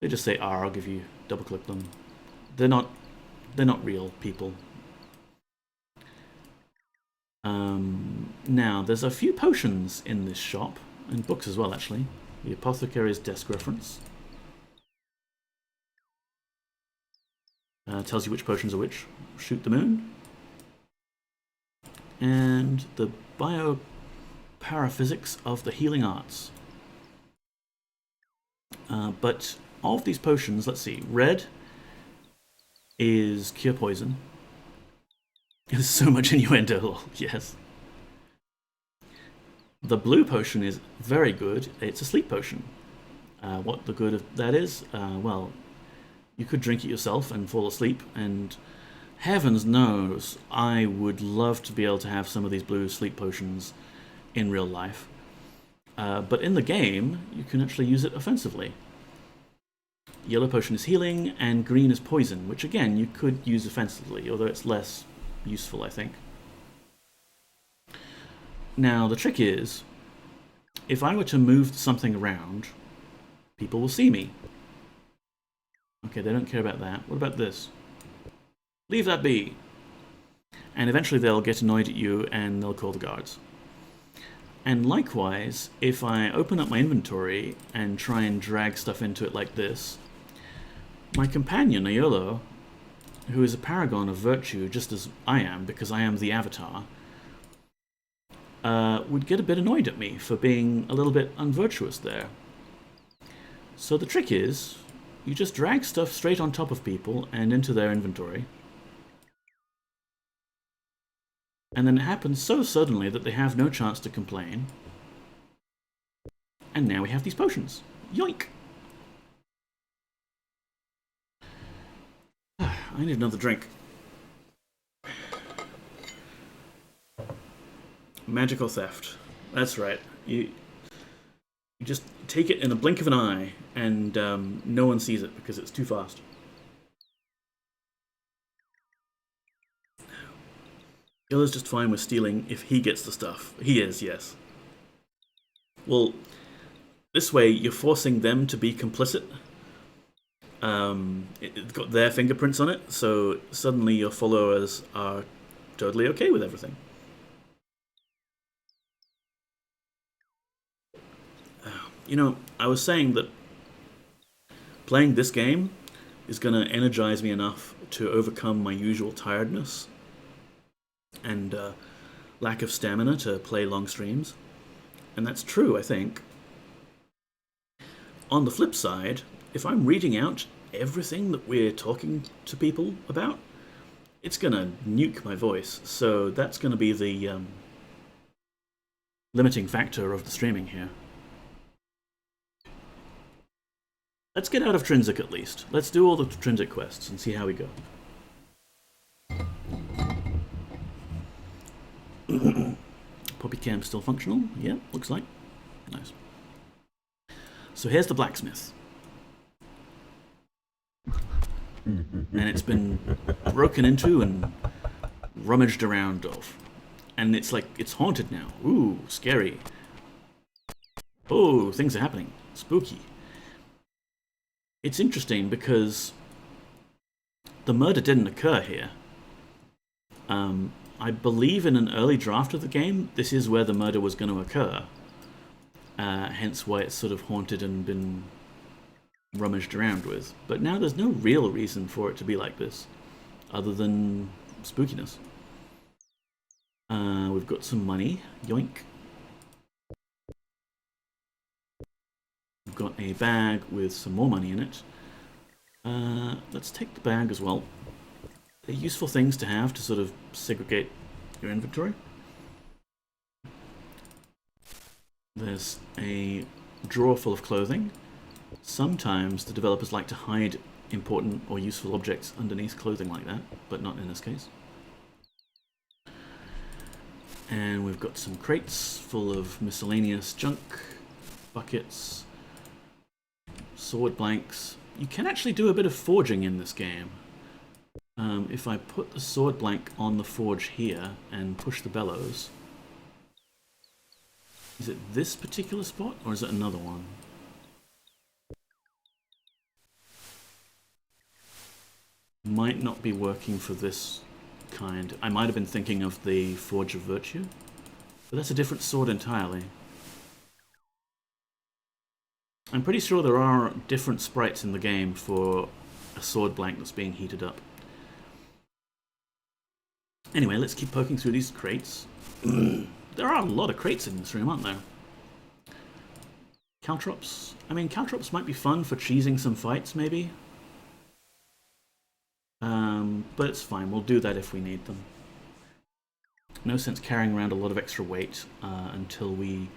They just say R, I'll give you, double click them. They're not real people. Now, there's a few potions in this shop, and books as well, actually. The apothecary's desk reference. Tells you which potions are which. Shoot the moon. And the bioparaphysics of the healing arts. But all of these potions, let's see. Red is cure poison. There's so much innuendo, yes. The blue potion is very good. It's a sleep potion. What the good of that is? Well, you could drink it yourself and fall asleep, and heavens knows I would love to be able to have some of these blue sleep potions in real life. But in the game, you can actually use it offensively. Yellow potion is healing, and green is poison, which again, you could use offensively, although it's less useful, I think. Now, the trick is, if I were to move something around, people will see me. Okay, they don't care about that. What about this? Leave that be. And eventually they'll get annoyed at you and they'll call the guards. And likewise, if I open up my inventory and try and drag stuff into it like this, my companion, Aiolo, who is a paragon of virtue just as I am, because I am the avatar, would get a bit annoyed at me for being a little bit unvirtuous there. So the trick is, you just drag stuff straight on top of people and into their inventory. And then it happens so suddenly that they have no chance to complain. And now we have these potions. Yoink! I need another drink. Magical theft. That's right. You just take it in a blink of an eye, and no one sees it because it's too fast. Iller's just fine with stealing if he gets the stuff. He is, yes. Well, this way you're forcing them to be complicit. It's got their fingerprints on it, so suddenly your followers are totally okay with everything. I was saying that playing this game is going to energize me enough to overcome my usual tiredness and lack of stamina to play long streams. And that's true, I think. On the flip side, if I'm reading out everything that we're talking to people about, it's going to nuke my voice. So that's going to be the limiting factor of the streaming here. Let's get out of Trinsic at least. Let's do all the Trinsic quests and see how we go. Poppycam still functional? Yeah, looks like. Nice. So here's the blacksmith. And it's been broken into and rummaged around of. And it's like, it's haunted now. Ooh, scary. Oh, things are happening. Spooky. It's interesting because the murder didn't occur here. I believe in an early draft of the game, this is where the murder was going to occur. Hence why it's sort of haunted and been rummaged around with. But now there's no real reason for it to be like this, other than spookiness. We've got some money. Yoink. We've got a bag with some more money in it. Let's take the bag as well. They're useful things to have to sort of segregate your inventory. There's a drawer full of clothing. Sometimes the developers like to hide important or useful objects underneath clothing like that, but not in this case. And we've got some crates full of miscellaneous junk, buckets, sword blanks. You can actually do a bit of forging in this game. If I put the sword blank on the forge here and push the bellows, is it this particular spot or is it another one? Might not be working for this kind. I might have been thinking of the Forge of Virtue, but that's a different sword entirely. I'm pretty sure there are different sprites in the game for a sword blank that's being heated up. Anyway, let's keep poking through these crates. There are a lot of crates in this room, aren't there? Caltrops. I mean, caltrops might be fun for cheesing some fights, maybe. But it's fine, we'll do that if we need them. No sense carrying around a lot of extra weight until we...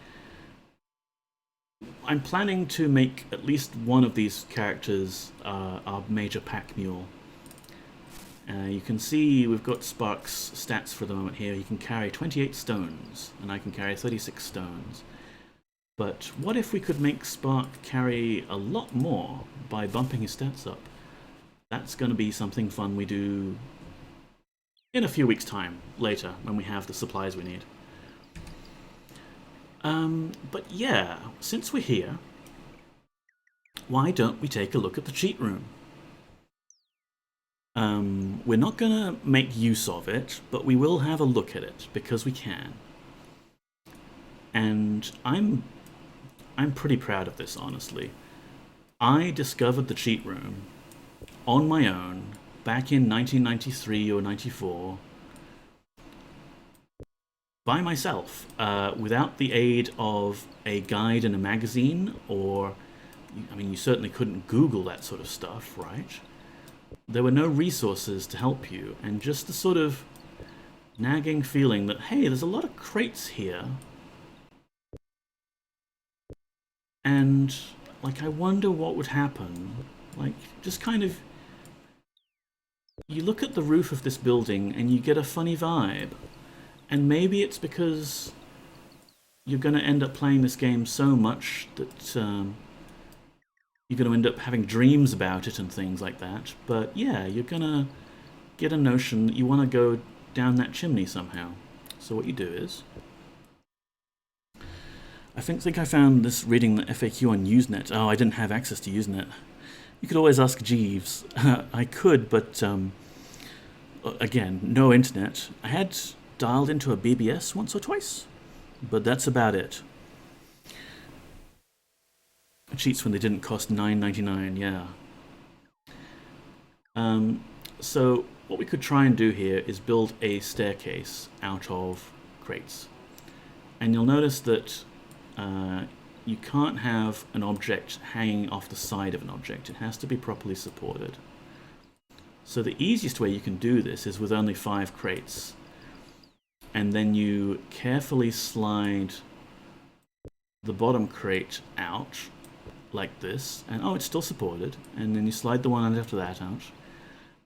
I'm planning to make at least one of these characters our major pack mule. You can see we've got Spark's stats for the moment here. He can carry 28 stones, and I can carry 36 stones. But what if we could make Spark carry a lot more by bumping his stats up? That's going to be something fun we do in a few weeks' time, later, when we have the supplies we need. But yeah, since we're here, why don't we take a look at the cheat room? We're not going to make use of it, but we will have a look at it, because we can. And I'm pretty proud of this, honestly. I discovered the cheat room on my own back in 1993 or 94 by myself, without the aid of a guide in a magazine, or, I mean, you certainly couldn't Google that sort of stuff, right? There were no resources to help you, and just the sort of nagging feeling that, hey, there's a lot of crates here, and, like, I wonder what would happen. Like, just kind of, you look at the roof of this building and you get a funny vibe. And maybe it's because you're going to end up playing this game so much that you're going to end up having dreams about it and things like that. But yeah, you're going to get a notion that you want to go down that chimney somehow. So what you do is... I think I found this reading the FAQ on Usenet. Oh, I didn't have access to Usenet. You could always ask Jeeves. I could, but again, no internet. I had dialed into a BBS once or twice, but that's about it. Cheats when they didn't cost $9.99, yeah. So what we could try and do here is build a staircase out of crates. And you'll notice that you can't have an object hanging off the side of an object. It has to be properly supported. So the easiest way you can do this is with only 5 crates. And then you carefully slide the bottom crate out like this. And oh, it's still supported. And then you slide the one after that out.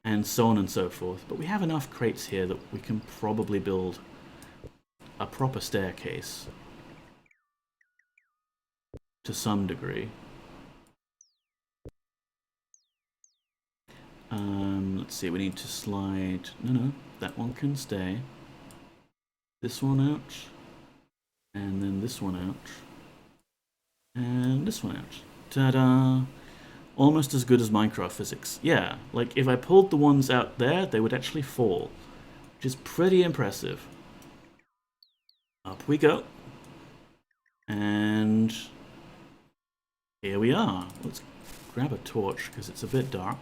And so on and so forth. But we have enough crates here that we can probably build a proper staircase to some degree. Let's see, we need to slide... No, that one can stay. This one out. And then this one out. And this one out. Ta-da! Almost as good as Minecraft physics. Yeah, like if I pulled the ones out there, they would actually fall. Which is pretty impressive. Up we go. And here we are. Let's grab a torch because it's a bit dark.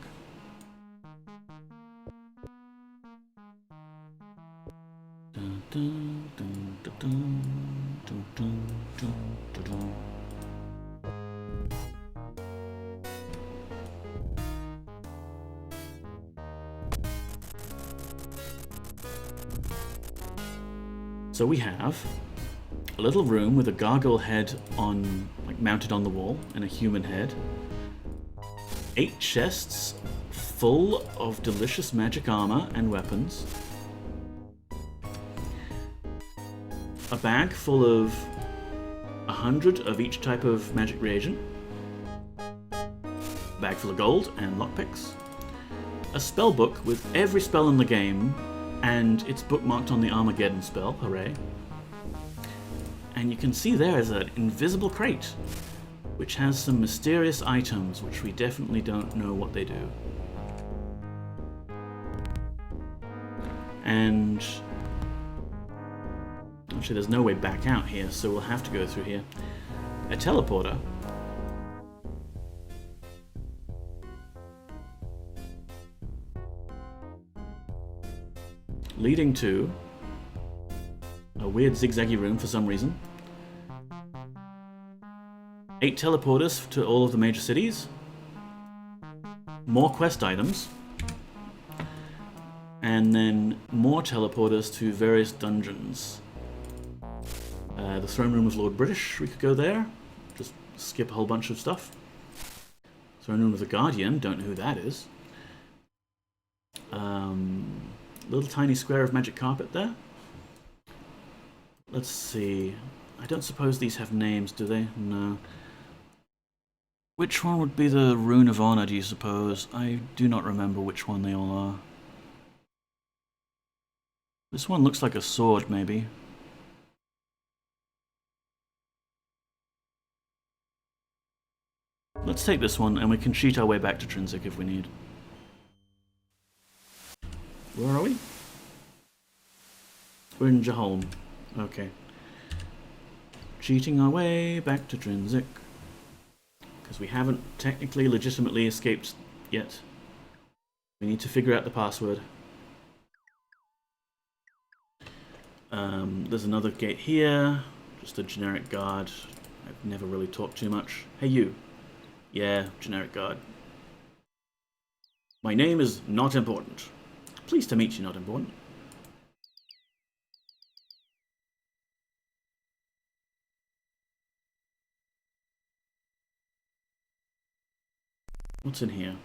Dun, dun, dun, dun, dun, dun, dun, dun, dun. So we have a little room with a gargoyle head on, like mounted on the wall, and a human head. 8 chests full of delicious magic armor and weapons. A bag full of 100 of each type of magic reagent. A bag full of gold and lockpicks. A spell book with every spell in the game, and it's bookmarked on the Armageddon spell, hooray. And you can see there is an invisible crate, which has some mysterious items, which we definitely don't know what they do. And actually there's no way back out here, so we'll have to go through here. A teleporter. Leading to a weird zigzaggy room for some reason. 8 teleporters to all of the major cities. More quest items. And then more teleporters to various dungeons. The throne room of Lord British, we could go there. Just skip a whole bunch of stuff. Throne room of the Guardian, don't know who that is. Little tiny square of magic carpet there. Let's see. I don't suppose these have names, do they? No. Which one would be the Rune of Honor, do you suppose? I do not remember which one they all are. This one looks like a sword, maybe. Let's take this one, and we can cheat our way back to Trinsic if we need. Where are we? We're in Jaholm. Okay. Cheating our way back to Trinsic. Because we haven't technically, legitimately escaped yet. We need to figure out the password. There's another gate here. Just a generic guard. I've never really talked too much. Hey you. Yeah, generic guard. My name is not important. Pleased to meet you, not important. What's in here?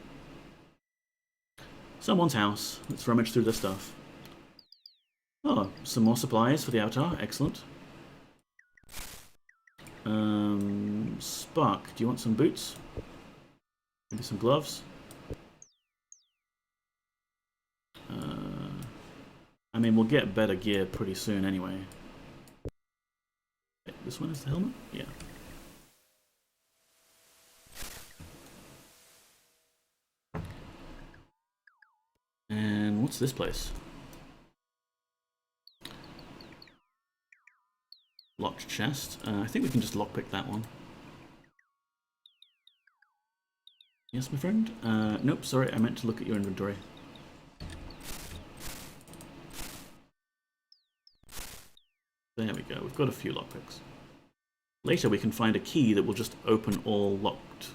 Someone's house. Let's rummage through the stuff. Oh, some more supplies for the Avatar. Excellent. Spark, do you want some boots? Maybe some gloves? I mean, we'll get better gear pretty soon anyway. Wait, this one is the helmet? Yeah. And what's this place? Locked chest. I think we can just lockpick that one. Yes, my friend? Nope, sorry, I meant to look at your inventory. There we go, we've got a few lockpicks. Later we can find a key that will just open all locked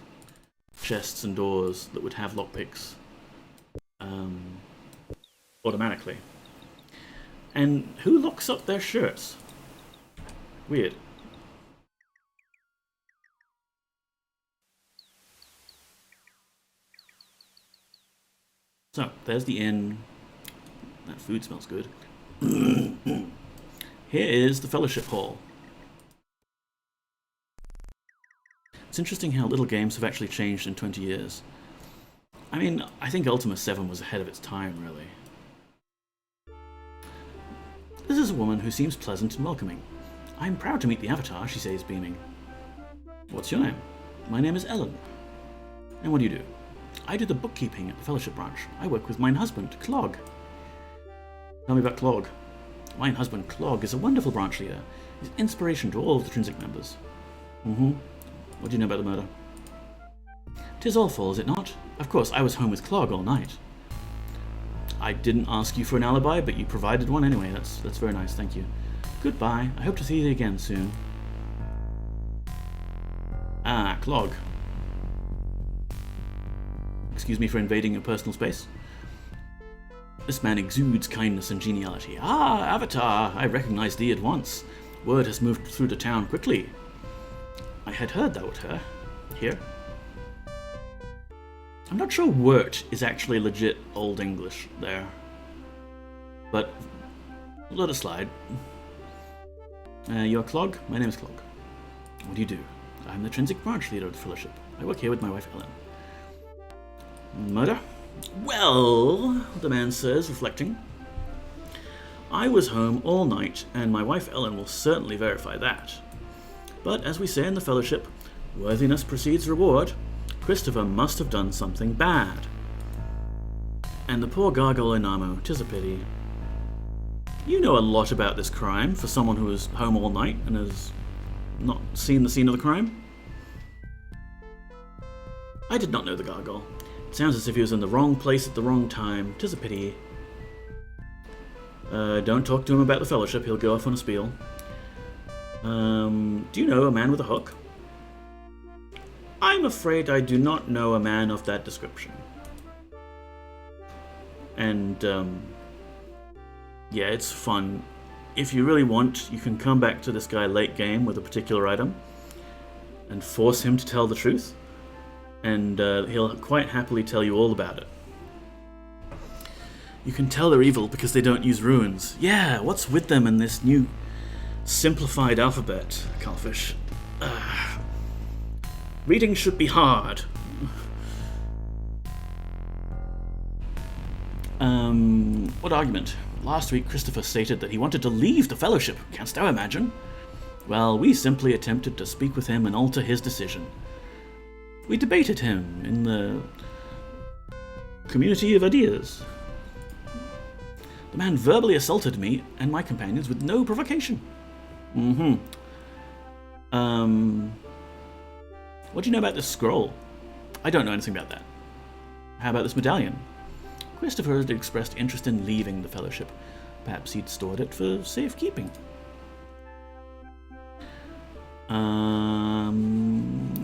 chests and doors that would have lockpicks automatically. And who locks up their shirts? Weird. So, there's the inn. That food smells good. Here is the Fellowship Hall. It's interesting how little games have actually changed in 20 years. I mean, I think Ultima VII was ahead of its time, really. This is a woman who seems pleasant and welcoming. I'm proud to meet the Avatar, she says, beaming. What's your name? My name is Ellen. And what do you do? I do the bookkeeping at the Fellowship branch. I work with mine husband, Clog. Tell me about Clog. Mine husband, Clog, is a wonderful branch leader. He's inspiration to all of the Trinsic members. What do you know about the murder? 'Tis awful, is it not? Of course, I was home with Clog all night. I didn't ask you for an alibi, but you provided one anyway. That's very nice, thank you. Goodbye. I hope to see you again soon. Ah, Clog. Excuse me for invading your personal space. This man exudes kindness and geniality. Ah, Avatar! I recognize thee at once. Word has moved through the town quickly. I had heard thou wert here. I'm not sure wort is actually legit Old English there. But let it slide. You're Clog? My name is Clog. What do you do? I'm the Trinsic branch leader of the Fellowship. I work here with my wife Ellen. Murder? Well, the man says, reflecting. I was home all night, and my wife Ellen will certainly verify that. But as we say in the Fellowship, worthiness precedes reward. Christopher must have done something bad. And the poor gargoyle Inamo, 'tis a pity. You know a lot about this crime for someone who was home all night and has not seen the scene of the crime. I did not know the gargoyle. It sounds as if he was in the wrong place at the wrong time. 'Tis a pity. Don't talk to him about the Fellowship, he'll go off on a spiel. Do you know a man with a hook? I'm afraid I do not know a man of that description. And, yeah, it's fun. If you really want, you can come back to this guy late game with a particular item and force him to tell the truth, and he'll quite happily tell you all about it. You can tell they're evil because they don't use runes. Yeah, what's with them in this new simplified alphabet, Calfish? Reading should be hard. What argument? Last week Christopher stated that he wanted to leave the Fellowship. Canst thou imagine? Well, we simply attempted to speak with him and alter his decision. We debated him in the community of ideas. The man verbally assaulted me and my companions with no provocation. What do you know about this scroll? I don't know anything about that. How about this medallion? Christopher had expressed interest in leaving the Fellowship. Perhaps he'd stored it for safekeeping.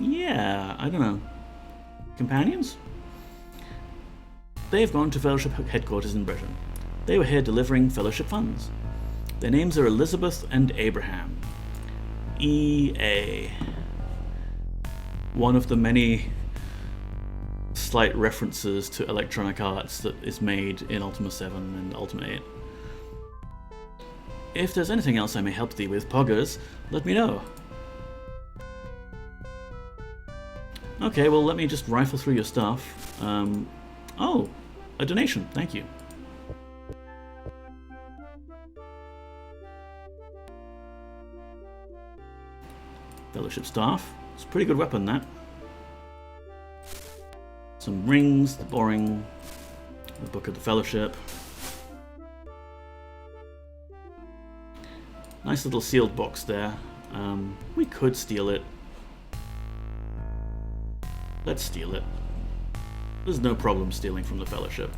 Yeah, I don't know. Companions? They have gone to Fellowship headquarters in Britain. They were here delivering Fellowship funds. Their names are Elizabeth and Abraham. EA. One of the many slight references to Electronic Arts that is made in Ultima VII and Ultima VIII. If there's anything else I may help thee with, Poggers, let me know. Okay, well let me just rifle through your stuff. Oh, a donation, thank you. Fellowship staff, it's a pretty good weapon that. Some rings, the boring, the Book of the Fellowship. Nice little sealed box there. We could steal it. Let's steal it. There's no problem stealing from the Fellowship.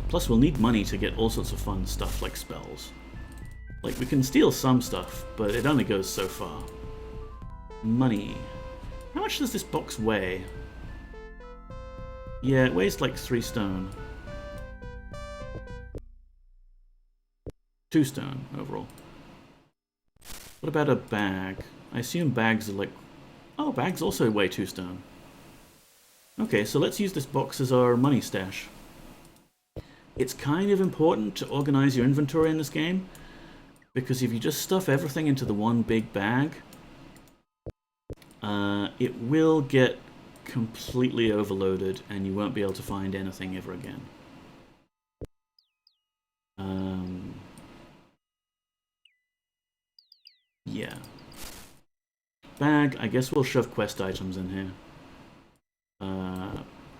Plus, we'll need money to get all sorts of fun stuff like spells. Like, we can steal some stuff, but it only goes so far. Money. How much does this box weigh? Yeah, it weighs like 3 stone. 2 stone overall. What about a bag? I assume bags are like... Oh, bags also weigh 2 stone. Okay, so let's use this box as our money stash. It's kind of important to organize your inventory in this game, because if you just stuff everything into the one big bag, it will get completely overloaded and you won't be able to find anything ever again. Yeah. Bag, I guess we'll shove quest items in here.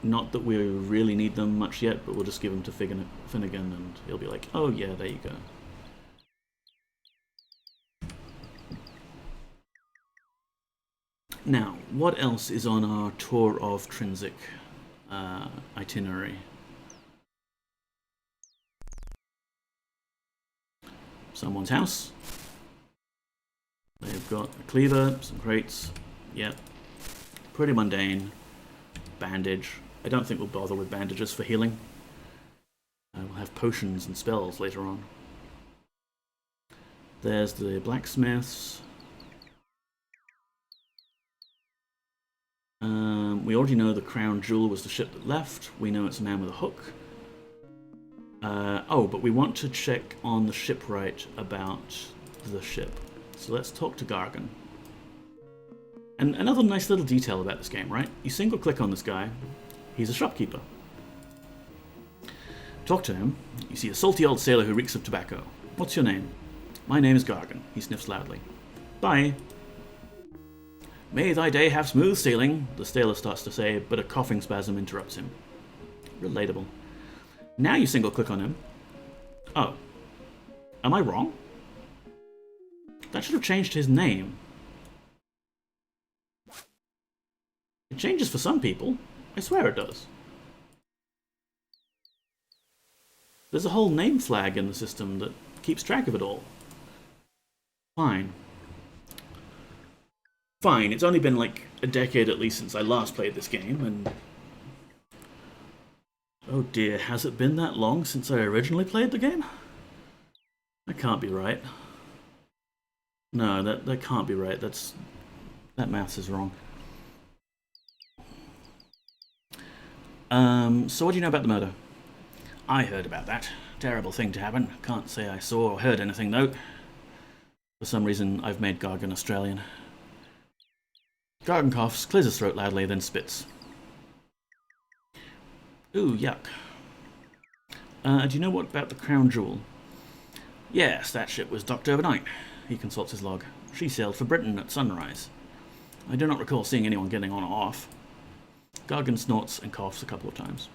Not that we really need them much yet, but we'll just give them to Finnegan and he'll be like, oh yeah, there you go. Now, what else is on our tour of Trinsic itinerary? Someone's house. They've got a cleaver, some crates. Yep. Pretty mundane. Bandage. I don't think we'll bother with bandages for healing. We'll have potions and spells later on. There's the blacksmiths. We already know the crown jewel was the ship that left. We know it's a man with a hook. Oh, but we want to check on the shipwright about the ship. So let's talk to Gargan. And another nice little detail about this game, right? You single click on this guy. He's a shopkeeper. Talk to him. You see a salty old sailor who reeks of tobacco. What's your name? My name is Gargan. He sniffs loudly. Bye. May thy day have smooth sailing, the sailor starts to say, but a coughing spasm interrupts him. Relatable. Now you single click on him. Oh. Am I wrong? That should have changed his name. It changes for some people. I swear it does. There's a whole name flag in the system that keeps track of it all. Fine. Fine, it's only been like a decade at least since I last played this game, and... Oh dear, has it been that long since I originally played the game? That can't be right. No, that can't be right. That maths is wrong. So what do you know about the murder? I heard about that. Terrible thing to happen. Can't say I saw or heard anything, though. For some reason, I've made Gargan Australian. Gargan coughs, clears his throat loudly, then spits. Ooh, yuck. Do you know what about the crown jewel? Yes, that ship was docked overnight. He consults his log. She sailed for Britain at sunrise. I do not recall seeing anyone getting on or off. Gargan snorts and coughs a couple of times.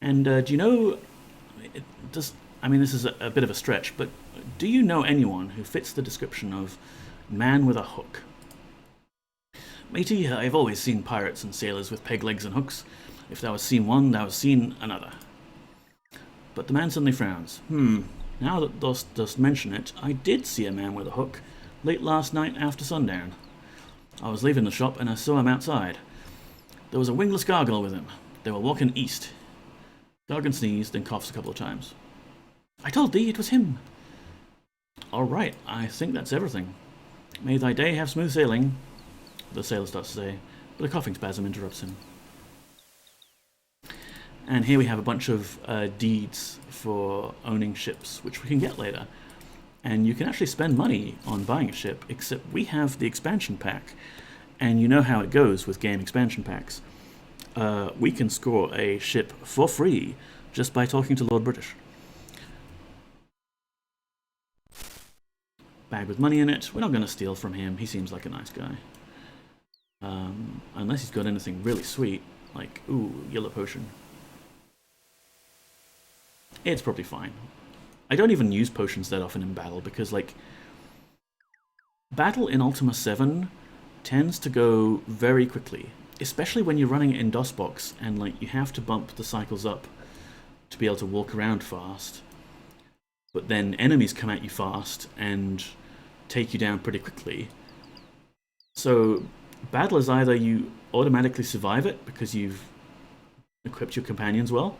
And do you know... I mean, this is a bit of a stretch, but do you know anyone who fits the description of man with a hook? Matey, I've always seen pirates and sailors with peg legs and hooks. If thou hast seen one, thou hast seen another. But the man suddenly frowns. Now that thou dost mention it, I did see a man with a hook late last night after sundown. I was leaving the shop and I saw him outside. There was a wingless gargoyle with him. They were walking east. Gargan sneezed and coughs a couple of times. I told thee it was him. All right, I think that's everything. May thy day have smooth sailing, the sailor starts to say, but a coughing spasm interrupts him. And here we have a bunch of deeds for owning ships, which we can get later. And you can actually spend money on buying a ship, except we have the expansion pack. And you know how it goes with game expansion packs. We can score a ship for free just by talking to Lord British. Bag with money in it. We're not going to steal from him. He seems like a nice guy. Unless he's got anything really sweet, like, ooh, yellow potion. It's probably fine. I don't even use potions that often in battle because, like, Battle in Ultima 7 tends to go very quickly, especially when you're running it in DOSBox and like you have to bump the cycles up to be able to walk around fast. But then enemies come at you fast and take you down pretty quickly. So battle is either you automatically survive it because you've equipped your companions well,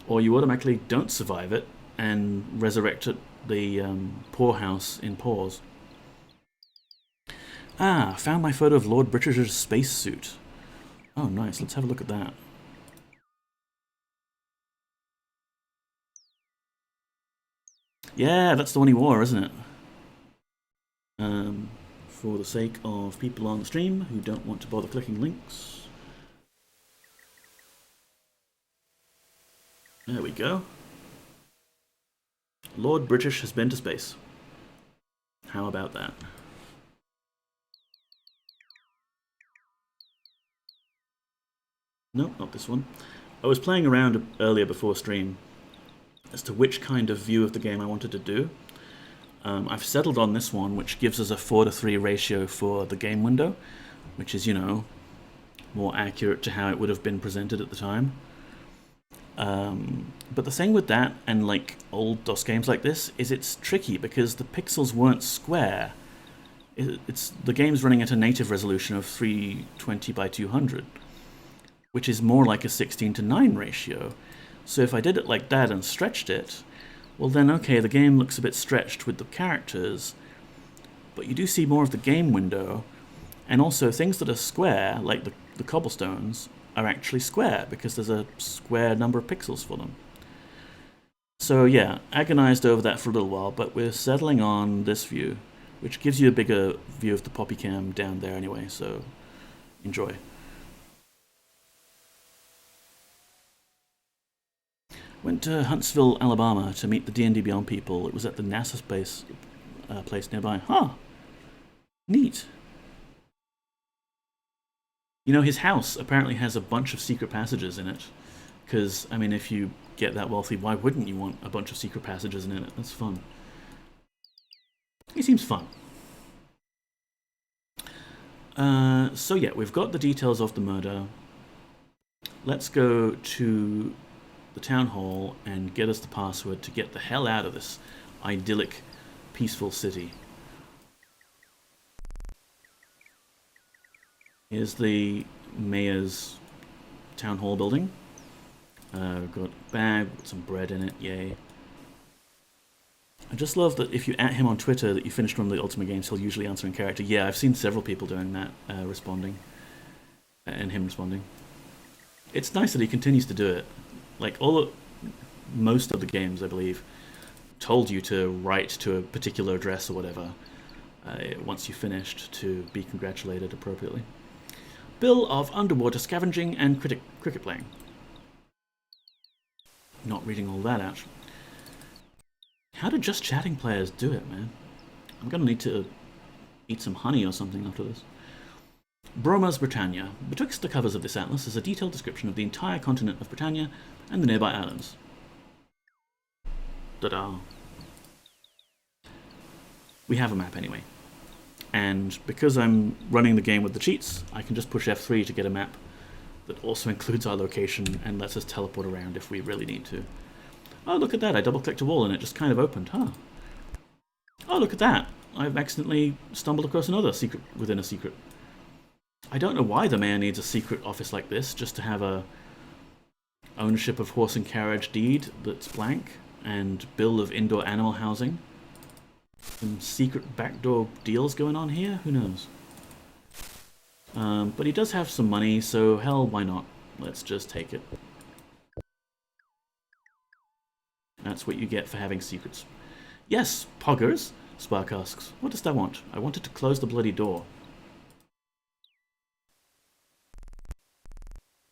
or you automatically don't survive it and resurrect at the poorhouse in Pause. Ah, found my photo of Lord British's spacesuit. Oh, nice. Let's have a look at that. Yeah, that's the one he wore, isn't it? For the sake of people on the stream who don't want to bother clicking links. There we go. Lord British has been to space. How about that? No, not this one. I was playing around earlier before stream as to which kind of view of the game I wanted to do. I've settled on this one, which gives us a 4:3 ratio for the game window, which is, you know, more accurate to how it would have been presented at the time. But the thing with that, and like old DOS games like this, is it's tricky because the pixels weren't square. It's the game's running at a native resolution of 320 by 200, which is more like a 16:9 ratio. So if I did it like that and stretched it, well then okay, the game looks a bit stretched with the characters, but you do see more of the game window, and also things that are square, like the cobblestones, are actually square because there's a square number of pixels for them. So yeah, agonized over that for a little while, but we're settling on this view, which gives you a bigger view of the poppy cam down there anyway, so enjoy. Went to Huntsville, Alabama to meet the D&D Beyond people. It was at the NASA space place nearby. Huh. Neat. You know, his house apparently has a bunch of secret passages in it. Because, I mean, if you get that wealthy, why wouldn't you want a bunch of secret passages in it? That's fun. He seems fun. So yeah, we've got the details of the murder. Let's go to the town hall and get us the password to get the hell out of this idyllic, peaceful city. Here's the mayor's town hall building. We've got a bag with some bread in it, yay. I just love that if you at him on Twitter that you finished one of the Ultima games, he'll usually answer in character. Yeah, I've seen several people doing that, responding. And him responding. It's nice that he continues to do it. Like, most of the games, I believe, told you to write to a particular address or whatever once you finished to be congratulated appropriately. Bill of underwater scavenging and cricket playing. Not reading all that out. How do just chatting players do it, man? I'm gonna need to eat some honey or something after this. Broma's Britannia. Betwixt the covers of this atlas is a detailed description of the entire continent of Britannia and the nearby islands. Ta-da. We have a map anyway. And because I'm running the game with the cheats, I can just push F3 to get a map that also includes our location and lets us teleport around if we really need to. Oh, look at that, I double-clicked a wall and it just kind of opened, huh? Oh, look at that, I've accidentally stumbled across another secret within a secret. I don't know why the mayor needs a secret office like this, just to have a ownership of horse and carriage deed that's blank, and bill of indoor animal housing. Some secret backdoor deals going on here? Who knows? But he does have some money, so hell, why not? Let's just take it. That's what you get for having secrets. Yes, poggers, Spark asks. What does that want? I wanted to close the bloody door.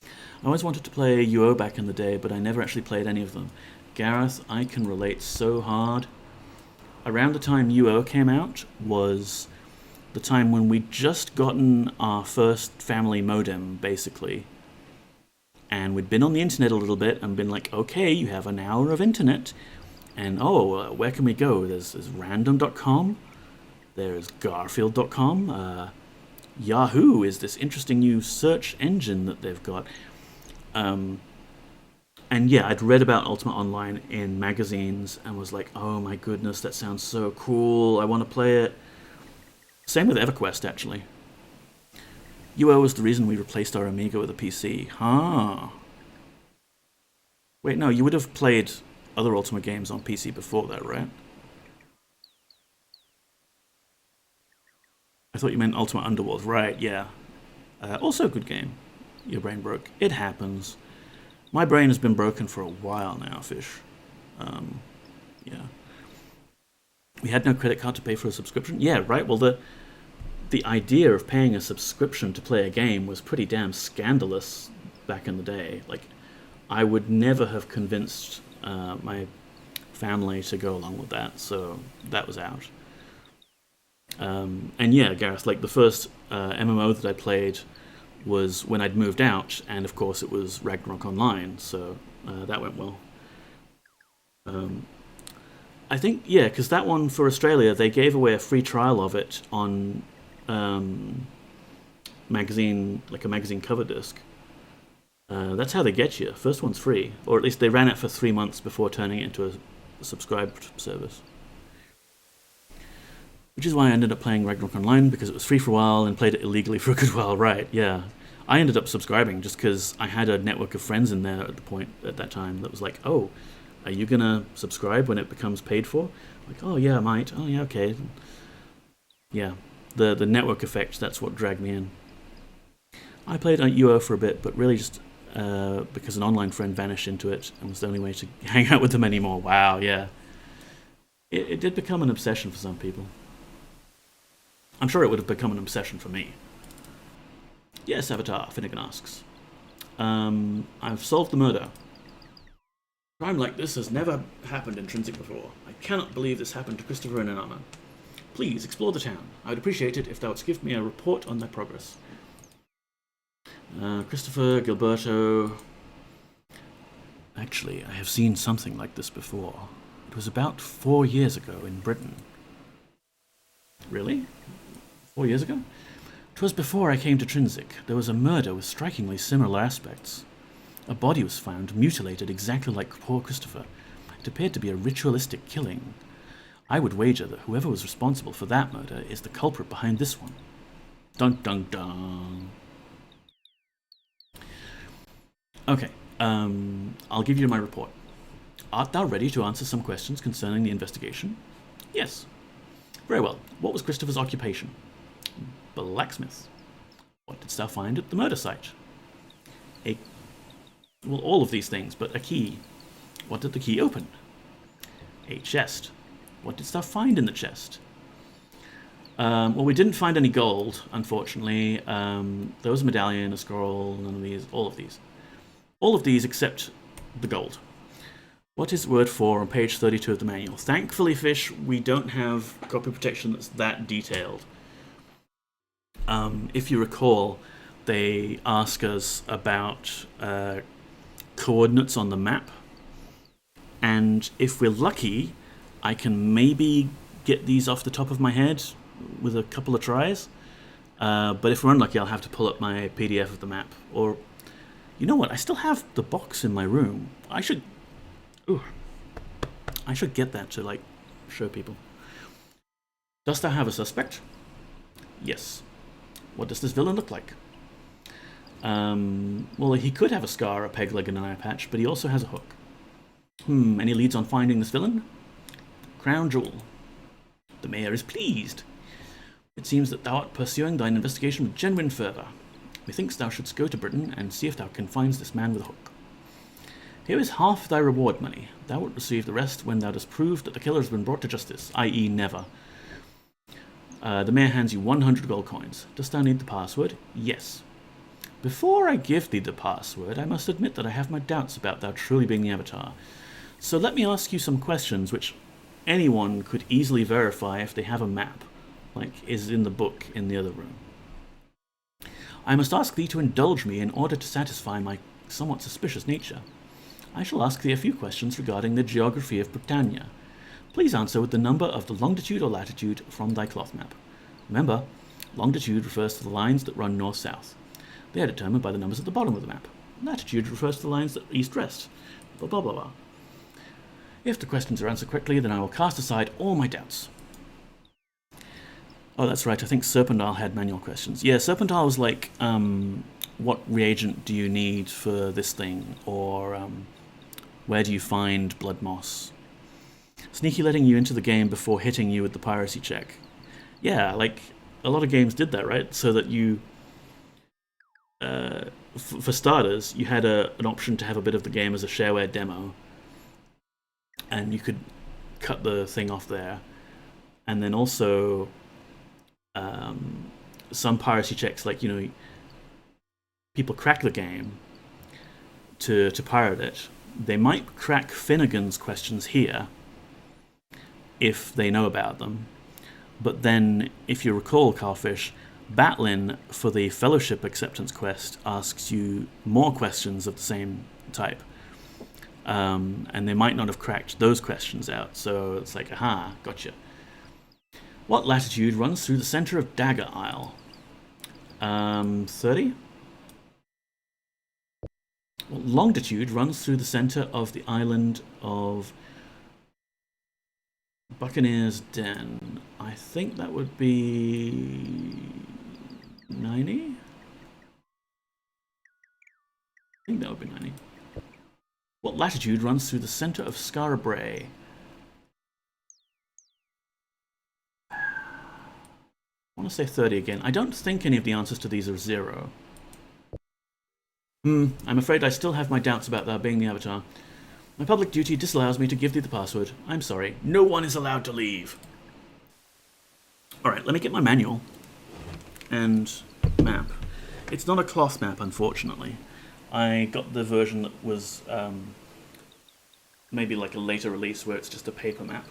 I always wanted to play UO back in the day, but I never actually played any of them. Gareth, I can relate so hard. Around the time UO came out was the time when we'd just gotten our first family modem, basically. And we'd been on the internet a little bit and been like, okay, you have an hour of internet. And where can we go? There's random.com. There's Garfield.com. Yahoo is this interesting new search engine that they've got. And yeah, I'd read about Ultima Online in magazines and was like, oh my goodness, that sounds so cool. I want to play it. Same with EverQuest, actually. UO was the reason we replaced our Amiga with a PC. Huh. Wait, no, you would have played other Ultima games on PC before that, right? I thought you meant Ultima Underworld. Right, yeah. Also a good game. Your brain broke. It happens. My brain has been broken for a while now, Fish. Yeah. We had no credit card to pay for a subscription? Yeah, right. Well, the idea of paying a subscription to play a game was pretty damn scandalous back in the day. Like, I would never have convinced my family to go along with that, so that was out. And yeah, Gareth, like the first MMO that I played was when I'd moved out, and of course it was Ragnarok Online, so that went well. I think, yeah, because that one for Australia, they gave away a free trial of it on magazine, like a magazine cover disc. That's how they get you. First one's free, or at least they ran it for 3 months before turning it into a subscribed service. Which is why I ended up playing Ragnarok Online, because it was free for a while and played it illegally for a good while. Right, yeah. I ended up subscribing just because I had a network of friends in there at that time that was like, oh, are you going to subscribe when it becomes paid for? Like, oh yeah, I might. Oh yeah, okay. Yeah, the network effect, that's what dragged me in. I played on UO for a bit, but really just because an online friend vanished into it and was the only way to hang out with them anymore. Wow, yeah. It did become an obsession for some people. I'm sure it would have become an obsession for me. Yes, Avatar, Finnegan asks. I've solved the murder. A crime like this has never happened in Trinsic before. I cannot believe this happened to Christopher and Anama. Please explore the town. I would appreciate it if thou wouldst give me a report on their progress. Christopher, Gilberto... Actually, I have seen something like this before. It was about 4 years ago in Britain. Really? 4 years ago? 'Twas before I came to Trinsic. There was a murder with strikingly similar aspects. A body was found, mutilated exactly like poor Christopher. It appeared to be a ritualistic killing. I would wager that whoever was responsible for that murder is the culprit behind this one. Dun dun dun. Okay, I'll give you my report. Art thou ready to answer some questions concerning the investigation? Yes. Very well. What was Christopher's occupation? Blacksmith. What didst thou find at the murder site? Well, all of these things, but a key. What did the key open? A chest. What didst thou find in the chest? Well, we didn't find any gold, unfortunately. There was a medallion, a scroll, none of these, all of these. All of these except the gold. What is word 4 on page 32 of the manual? Thankfully, Fish, we don't have copy protection that's that detailed. If you recall, they ask us about coordinates on the map. And if we're lucky, I can maybe get these off the top of my head with a couple of tries. But if we're unlucky, I'll have to pull up my PDF of the map. Or, you know what? I still have the box in my room. I should get that to, show people. Dost thou have a suspect? Yes. What does this villain look like? Well, he could have a scar, a peg leg, and an eye patch, but he also has a hook. Any leads on finding this villain? Crown jewel. The mayor is pleased. It seems that thou art pursuing thine investigation with genuine fervour. Methinks thou shouldst go to Britain and see if thou can find this man with a hook. Here is half thy reward money. Thou wilt receive the rest when thou dost prove that the killer has been brought to justice, i.e. never. The mayor hands you 100 gold coins. Dost thou need the password? Yes. Before I give thee the password, I must admit that I have my doubts about thou truly being the Avatar. So let me ask you some questions which anyone could easily verify if they have a map, like is in the book in the other room. I must ask thee to indulge me in order to satisfy my somewhat suspicious nature. I shall ask thee a few questions regarding the geography of Britannia. Please answer with the number of the longitude or latitude from thy cloth map. Remember, longitude refers to the lines that run north-south. They are determined by the numbers at the bottom of the map. Latitude refers to the lines that east-west. Blah, blah, blah, blah. If the questions are answered correctly, then I will cast aside all my doubts. Oh, that's right. I think Serpentile had manual questions. Yeah, Serpentile was like, what reagent do you need for this thing? Or where do you find blood moss? Sneaky letting you into the game before hitting you with the piracy check. Yeah, like, a lot of games did that, right? So that you... for starters, you had an option to have a bit of the game as a shareware demo. And you could cut the thing off there. And then also... some piracy checks, like, people crack the game to pirate it. They might crack Finnegan's questions here if they know about them. But then, if you recall, Carfish, Batlin for the Fellowship Acceptance quest asks you more questions of the same type. And they might not have cracked those questions out, so it's like, aha, gotcha. What latitude runs through the center of Dagger Isle? 30? Well, longitude runs through the center of the island of Buccaneer's Den. I think that would be 90? I think that would be 90. What latitude runs through the center of Skara Brae? I want to say 30 again. I don't think any of the answers to these are 0. I'm afraid I still have my doubts about that being the Avatar. My public duty disallows me to give thee the password. I'm sorry. No one is allowed to leave. Alright, let me get my manual and map. It's not a cloth map, unfortunately. I got the version that was maybe like a later release where it's just a paper map.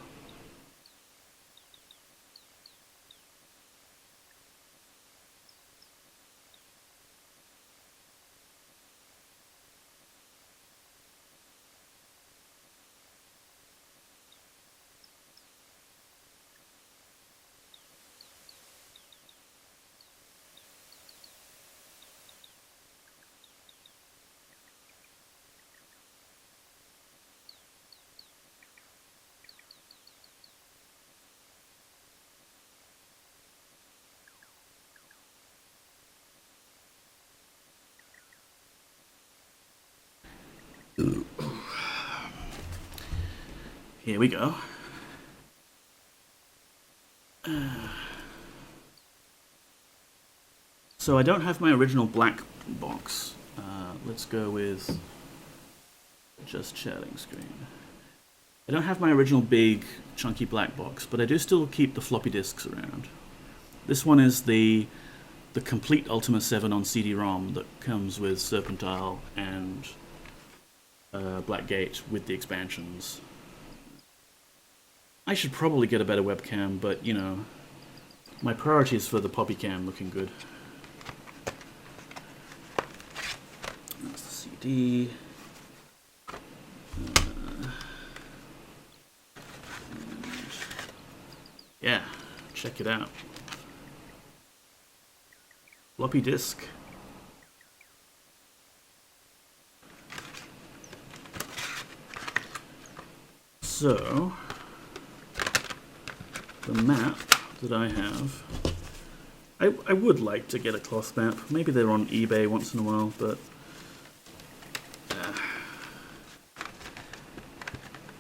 Here we go. So I don't have my original black box. Let's go with just chatting screen. I don't have my original big chunky black box, but I do still keep the floppy disks around. This one is the complete Ultima VII on CD-ROM that comes with Serpentile and Blackgate with the expansions. I should probably get a better webcam, but, my priority is for the Poppycam looking good. That's the CD. Yeah, check it out. Floppy disk. So... the map that I have, I would like to get a cloth map. Maybe they're on eBay once in a while, but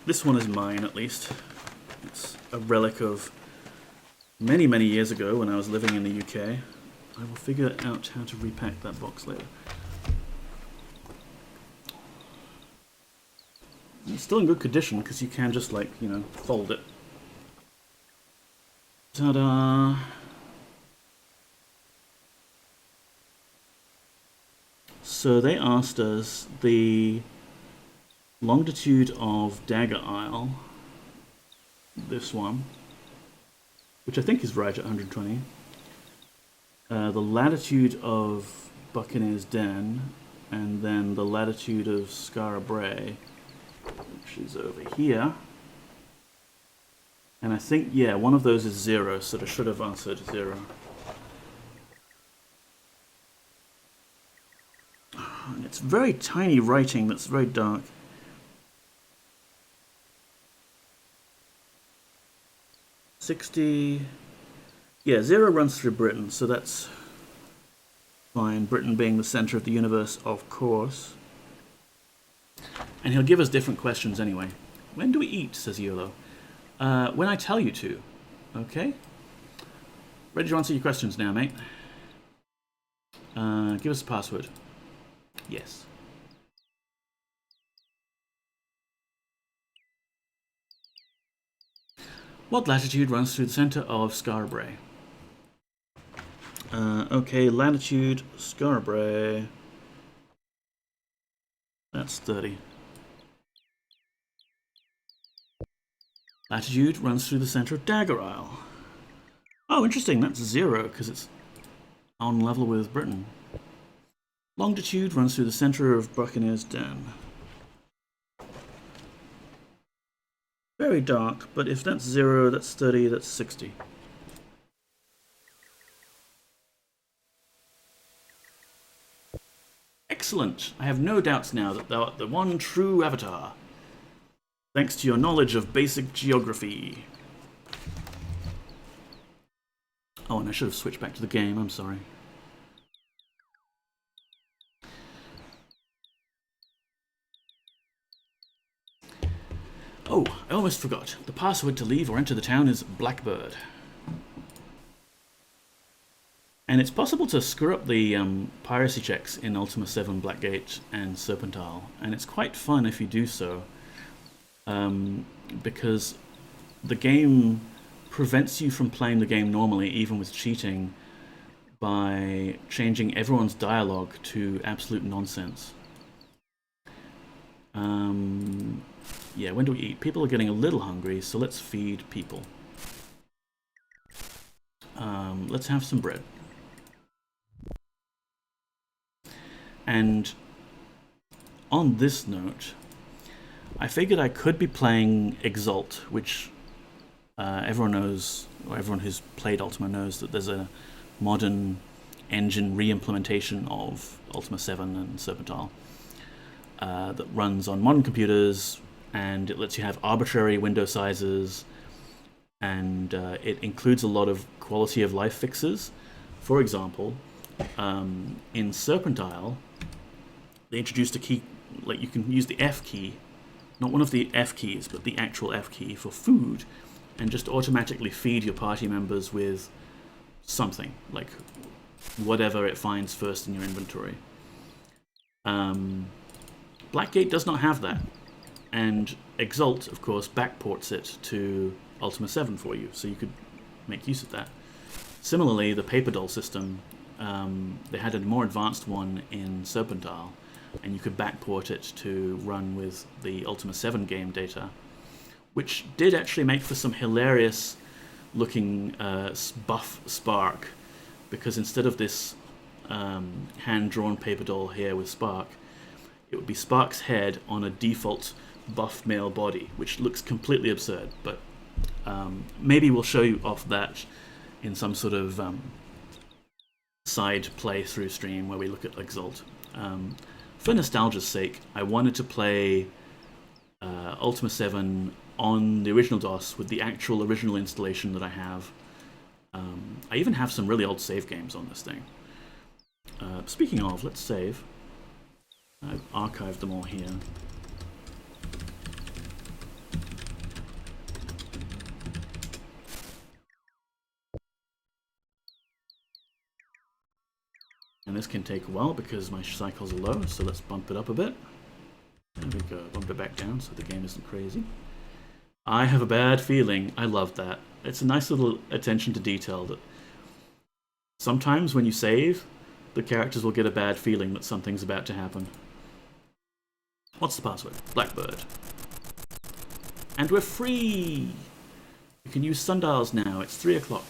this one is mine at least. It's a relic of many, many years ago when I was living in the UK. I will figure out how to repack that box later. It's still in good condition because you can just fold it. Ta-da! So they asked us the longitude of Dagger Isle, this one, which I think is right at 120. The latitude of Buccaneer's Den, and then the latitude of Skara Brae, which is over here. And I think, yeah, one of those is 0, so I should have answered 0. And it's very tiny writing that's very dark. $60. Yeah, 0 runs through Britain, so that's fine. Britain being the center of the universe, of course. And he'll give us different questions anyway. When do we eat, says Yolo. When I tell you to. Okay. Ready to answer your questions now, mate. Give us a password. Yes. What latitude runs through the center of Scarborough? Okay, latitude, Scarborough. That's 30. Latitude runs through the center of Dagger Isle. Oh, interesting, that's 0, because it's on level with Britain. Longitude runs through the center of Buccaneer's Den. Very dark, but if that's 0, that's 30, that's 60. Excellent! I have no doubts now that thou art the one true avatar. Thanks to your knowledge of basic geography. Oh, and I should have switched back to the game, I'm sorry. Oh, I almost forgot. The password to leave or enter the town is Blackbird. And it's possible to screw up the piracy checks in Ultima VII, Blackgate, and Serpentile. And it's quite fun if you do so. Because the game prevents you from playing the game normally, even with cheating, by changing everyone's dialogue to absolute nonsense. Yeah, when do we eat? People are getting a little hungry, so let's feed people. Let's have some bread. And on this note, I figured I could be playing Exalt, which everyone knows, or everyone who's played Ultima knows that there's a modern engine re-implementation of Ultima VII and Serpentile that runs on modern computers, and it lets you have arbitrary window sizes, and it includes a lot of quality of life fixes. For example, in Serpentile, they introduced a key, like you can use the F key, not one of the F keys, but the actual F key for food, and just automatically feed your party members with something, like whatever it finds first in your inventory. Blackgate does not have that, and Exalt, of course, backports it to Ultima VII for you, so you could make use of that. Similarly, the paper doll system, they had a more advanced one in Serpentile, and you could backport it to run with the Ultima VII game data, which did actually make for some hilarious looking buff Spark, because instead of this hand-drawn paper doll here with Spark, it would be Spark's head on a default buff male body, which looks completely absurd, but maybe we'll show you off that in some sort of side playthrough stream where we look at Exalt. For nostalgia's sake, I wanted to play Ultima 7 on the original DOS with the actual original installation that I have. I even have some really old save games on this thing. Speaking of, let's save. I've archived them all here. And this can take a while because my cycles are low, so let's bump it up a bit. There we go, bump it back down so the game isn't crazy. I have a bad feeling. I love that. It's a nice little attention to detail that sometimes when you save, the characters will get a bad feeling that something's about to happen. What's the password? Blackbird. And we're free! You can use sundials now. It's 3 o'clock.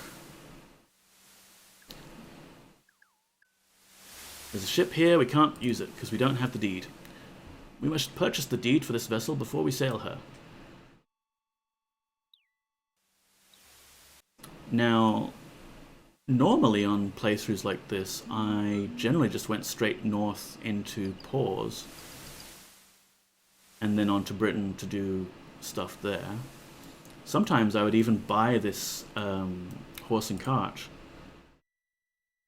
There's a ship here. We can't use it because we don't have the deed. We must purchase the deed for this vessel before we sail her. Now, normally on playthroughs like this, I generally just went straight north into Pause, and then on to Britain to do stuff there. Sometimes I would even buy this horse and cart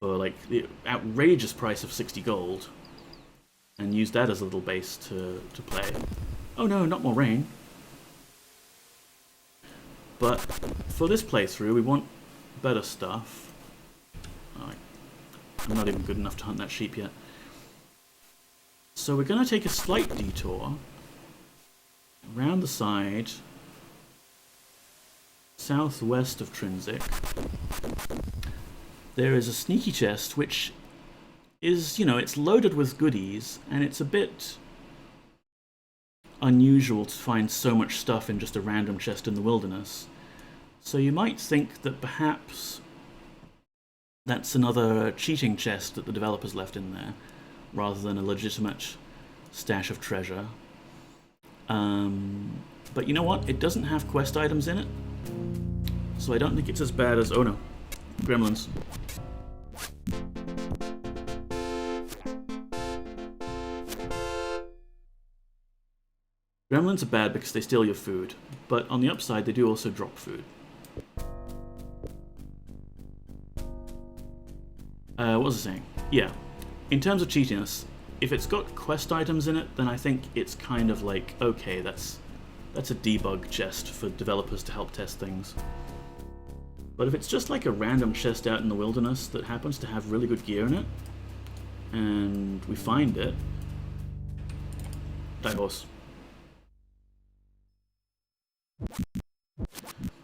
for like the outrageous price of 60 gold and use that as a little base to play. Oh no, not more rain. But for this playthrough, we want better stuff. Oh, I'm not even good enough to hunt that sheep yet. So we're going to take a slight detour around the side, southwest of Trinsic. There is a sneaky chest which is, it's loaded with goodies, and it's a bit unusual to find so much stuff in just a random chest in the wilderness. So you might think that perhaps that's another cheating chest that the developers left in there, rather than a legitimate stash of treasure. But you know what? It doesn't have quest items in it, so I don't think it's as bad as... Oh no, gremlins. Gremlins are bad because they steal your food, but on the upside they do also drop food. What was I saying? Yeah, in terms of cheatiness, if it's got quest items in it, then I think it's kind of like, okay, that's a debug chest for developers to help test things. But if it's just like a random chest out in the wilderness that happens to have really good gear in it, and we find it... Die horse.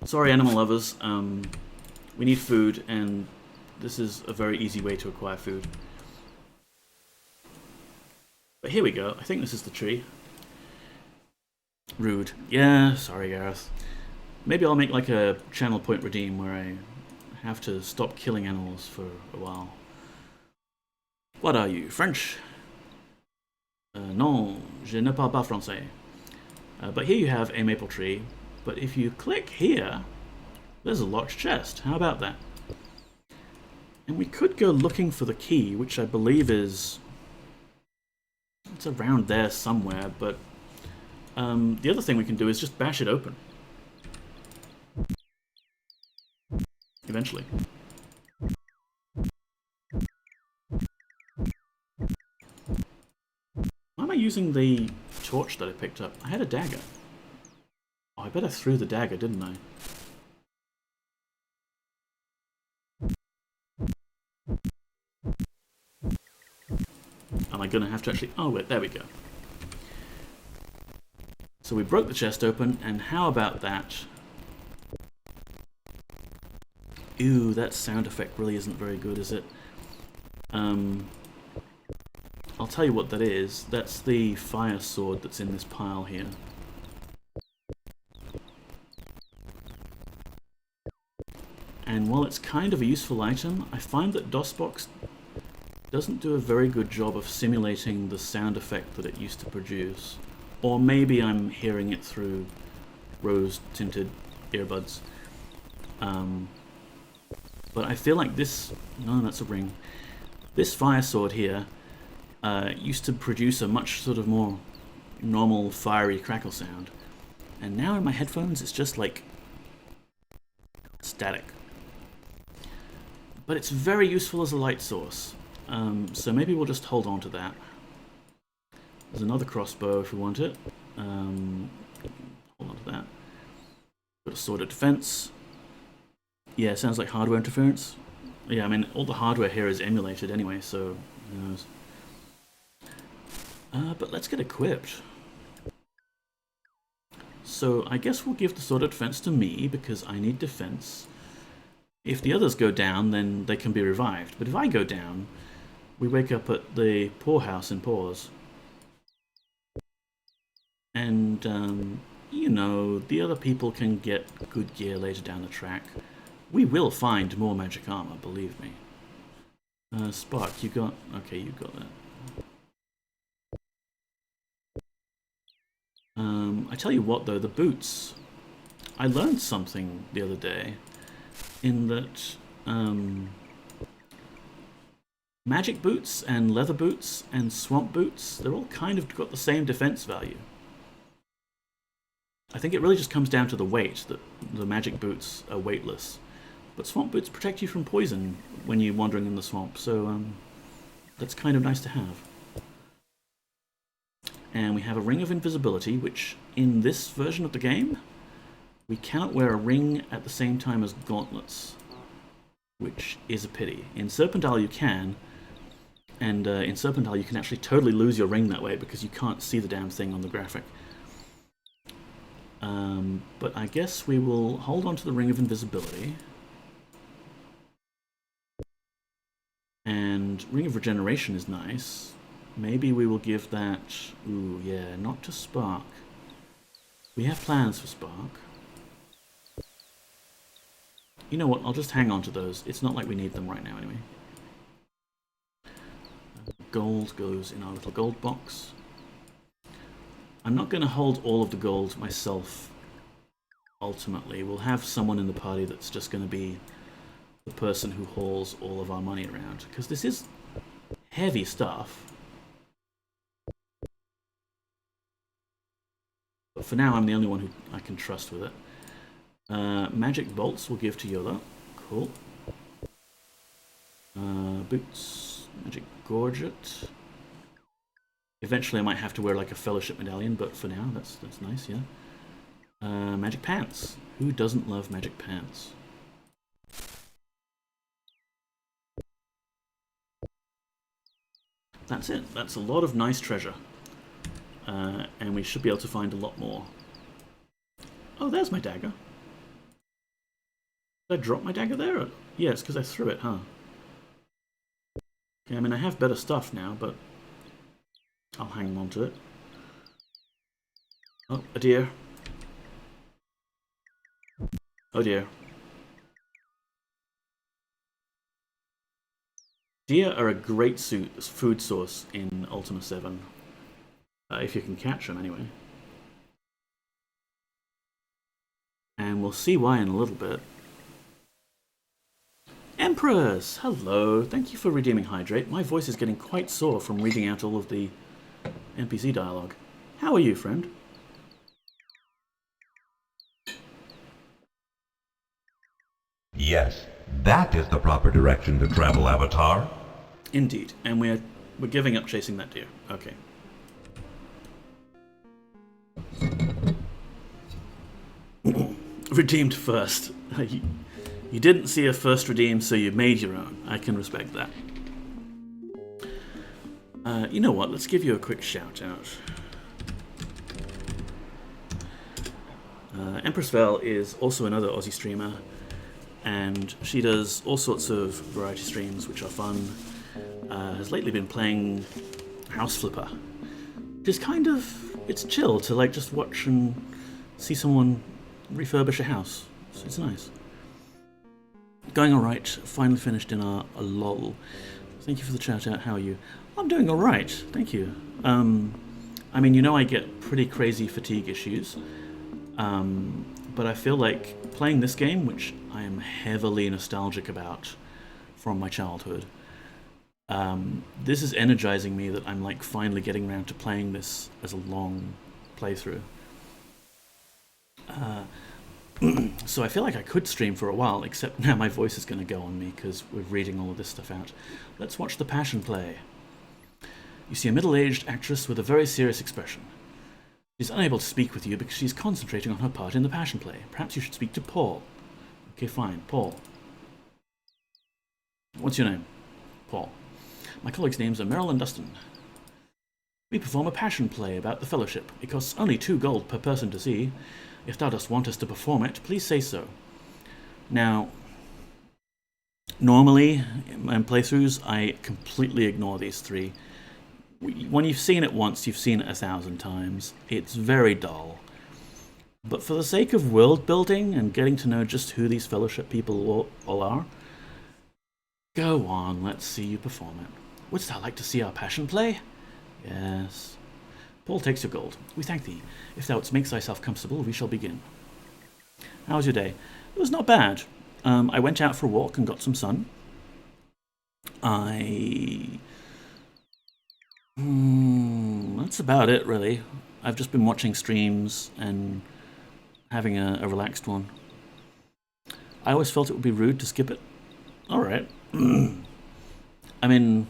Sorry, animal lovers. We need food, and this is a very easy way to acquire food. But here we go. I think this is the tree. Rude. Yeah, sorry, Gareth. Maybe I'll make like a channel point redeem where I have to stop killing animals for a while. What are you, French? Non, je ne parle pas français. But here you have a maple tree. But if you click here, there's a locked chest. How about that? And we could go looking for the key, which I believe is... It's around there somewhere, but the other thing we can do is just bash it open. Eventually. Why am I using the torch that I picked up? I had a dagger. Oh, I better threw the dagger, didn't I? Am I going to have to actually... Oh, wait, there we go. So we broke the chest open, and how about that? Ew, that sound effect really isn't very good, is it? I'll tell you what that is. That's the fire sword that's in this pile here. And while it's kind of a useful item, I find that DOSBox doesn't do a very good job of simulating the sound effect that it used to produce. Or maybe I'm hearing it through rose-tinted earbuds. But I feel like this... No, that's a ring. This fire sword here used to produce a much sort of more normal fiery crackle sound. And now in my headphones it's just like static. But it's very useful as a light source. So maybe we'll just hold on to that. There's another crossbow if we want it. Hold on to that. Got a sword of defense. Yeah, sounds like hardware interference. Yeah, I mean, all the hardware here is emulated anyway, so who knows. But let's get equipped. So I guess we'll give the sword of defense to me, because I need defense. If the others go down, then they can be revived. But if I go down, we wake up at the poorhouse in Pause. And, you know, the other people can get good gear later down the track. We will find more magic armor, believe me. Spark, you got... Okay, you got that. I tell you what, though, the boots. I learned something the other day. in that magic boots and leather boots and swamp boots, they're all kind of got the same defense value. I think it really just comes down to the weight, that the magic boots are weightless. But swamp boots protect you from poison when you're wandering in the swamp, so that's kind of nice to have. And we have a ring of invisibility, which in this version of the game, we cannot wear a ring at the same time as gauntlets, which is a pity. In Serpentile you can, and in Serpentile you can actually totally lose your ring that way because you can't see the damn thing on the graphic. But I guess we will hold on to the ring of invisibility. And ring of regeneration is nice. Maybe we will give that... Ooh, yeah, not to Spark. We have plans for Spark. You know what, I'll just hang on to those. It's not like we need them right now anyway. Gold goes in our little gold box. I'm not going to hold all of the gold myself, ultimately. We'll have someone in the party that's just going to be the person who hauls all of our money around, because this is heavy stuff. But for now, I'm the only one who I can trust with it. Magic bolts we'll give to Yola. Cool. Boots. Magic gorget. Eventually I might have to wear like a fellowship medallion, but for now that's nice, yeah. Magic pants. Who doesn't love magic pants? That's it. That's a lot of nice treasure. And we should be able to find a lot more. Oh, there's my dagger. Did I drop my dagger there? Yes, because I threw it, huh? Okay, I mean, I have better stuff now, but I'll hang on to it. Oh, a deer. Oh dear. Deer are a great food source in Ultima VII. If you can catch them, anyway. And we'll see why in a little bit. Emperors! Hello! Thank you for redeeming Hydrate. My voice is getting quite sore from reading out all of the NPC dialogue. How are you, friend? Yes, that is the proper direction to travel, Avatar. Indeed, and we're giving up chasing that deer. Okay. Redeemed first. You didn't see a first redeem, so you made your own. I can respect that. You know what? Let's give you a quick shout out. Empress Vel is also another Aussie streamer, and she does all sorts of variety streams which are fun. Has lately been playing House Flipper. Just kind of, it's chill to like just watch and see someone refurbish a house. So it's nice. Going alright, finally finished in a lull. Thank you for the shout out, how are you? I'm doing alright, thank you. I mean, you know I get pretty crazy fatigue issues, but I feel like playing this game, which I am heavily nostalgic about from my childhood, this is energizing me that I'm like finally getting around to playing this as a long playthrough. So I feel like I could stream for a while, except now my voice is going to go on me because we're reading all of this stuff out. Let's watch the Passion play. You see a middle-aged actress with a very serious expression. She's unable to speak with you because she's concentrating on her part in the Passion play. Perhaps you should speak to Paul. Okay, fine. Paul. What's your name? Paul. My colleagues' names are Merrill and Dustin. We perform a Passion play about the Fellowship. It costs only 2 gold per person to see. If thou dost want us to perform it, please say so. Now, normally, in my playthroughs, I completely ignore these 3. When you've seen it once, you've seen it 1,000 times. It's very dull. But for the sake of world building and getting to know just who these Fellowship people all are, go on, let's see you perform it. Wouldst thou like to see our Passion play? Yes. Paul takes your gold. We thank thee. If thou makes thyself comfortable, we shall begin. How was your day? It was not bad. I went out for a walk and got some sun. That's about it, really. I've just been watching streams and having a relaxed one. I always felt it would be rude to skip it. Alright. I mean,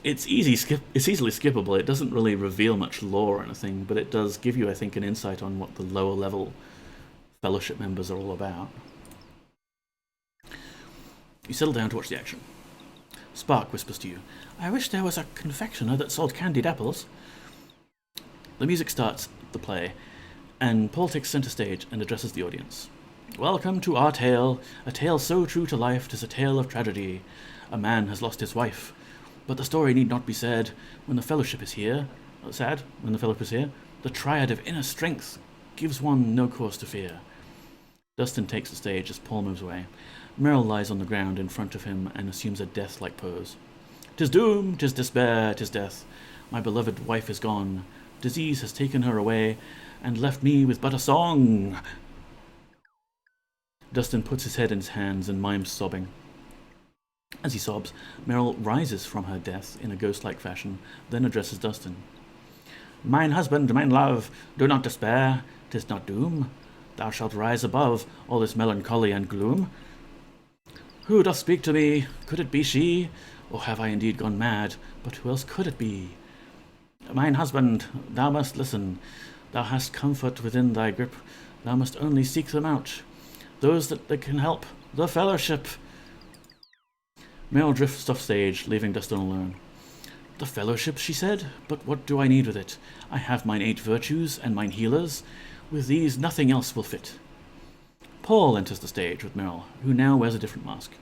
it's easily skippable. It doesn't really reveal much lore or anything, but it does give you, I think, an insight on what the lower level Fellowship members are all about. You settle down to watch the action. Spark whispers to you, "I wish there was a confectioner that sold candied apples." The music starts the play, and Paul takes center stage and addresses the audience. "Welcome to our tale, a tale so true to life 'tis a tale of tragedy. A man has lost his wife, but the story need not be sad when the fellowship is here. The triad of inner strength gives one no cause to fear." Dustin takes the stage as Paul moves away. Meryl lies on the ground in front of him and assumes a death-like pose. "'Tis doom, 'tis despair, 'tis death. My beloved wife is gone. Disease has taken her away and left me with but a song." Dustin puts his head in his hands and mimes sobbing. As he sobs, Meryl rises from her death in a ghost-like fashion, then addresses Dustin. "Mine husband, mine love, do not despair, 'tis not doom. Thou shalt rise above all this melancholy and gloom. Who doth speak to me? Could it be she? Or have I indeed gone mad? But who else could it be? Mine husband, thou must listen. Thou hast comfort within thy grip. Thou must only seek them out. Those that can help, the fellowship." Meryl drifts off stage, leaving Dustin alone. "The fellowship," she said, "but what do I need with it? I have mine 8 virtues and mine healers. With these nothing else will fit." Paul enters the stage with Meryl, who now wears a different mask.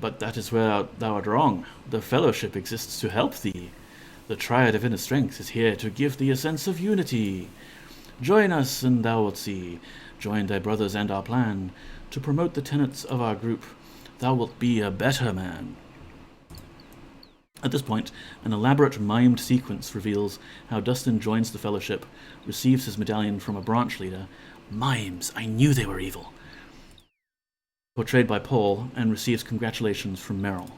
"But that is where thou art wrong. The fellowship exists to help thee. The triad of inner strength is here to give thee a sense of unity. Join us and thou wilt see. Join thy brothers and our plan. To promote the tenets of our group, thou wilt be a better man." At this point, an elaborate mimed sequence reveals how Dustin joins the fellowship, receives his medallion from a branch leader. Mimes, I knew they were evil. Portrayed by Paul, and receives congratulations from Meryl.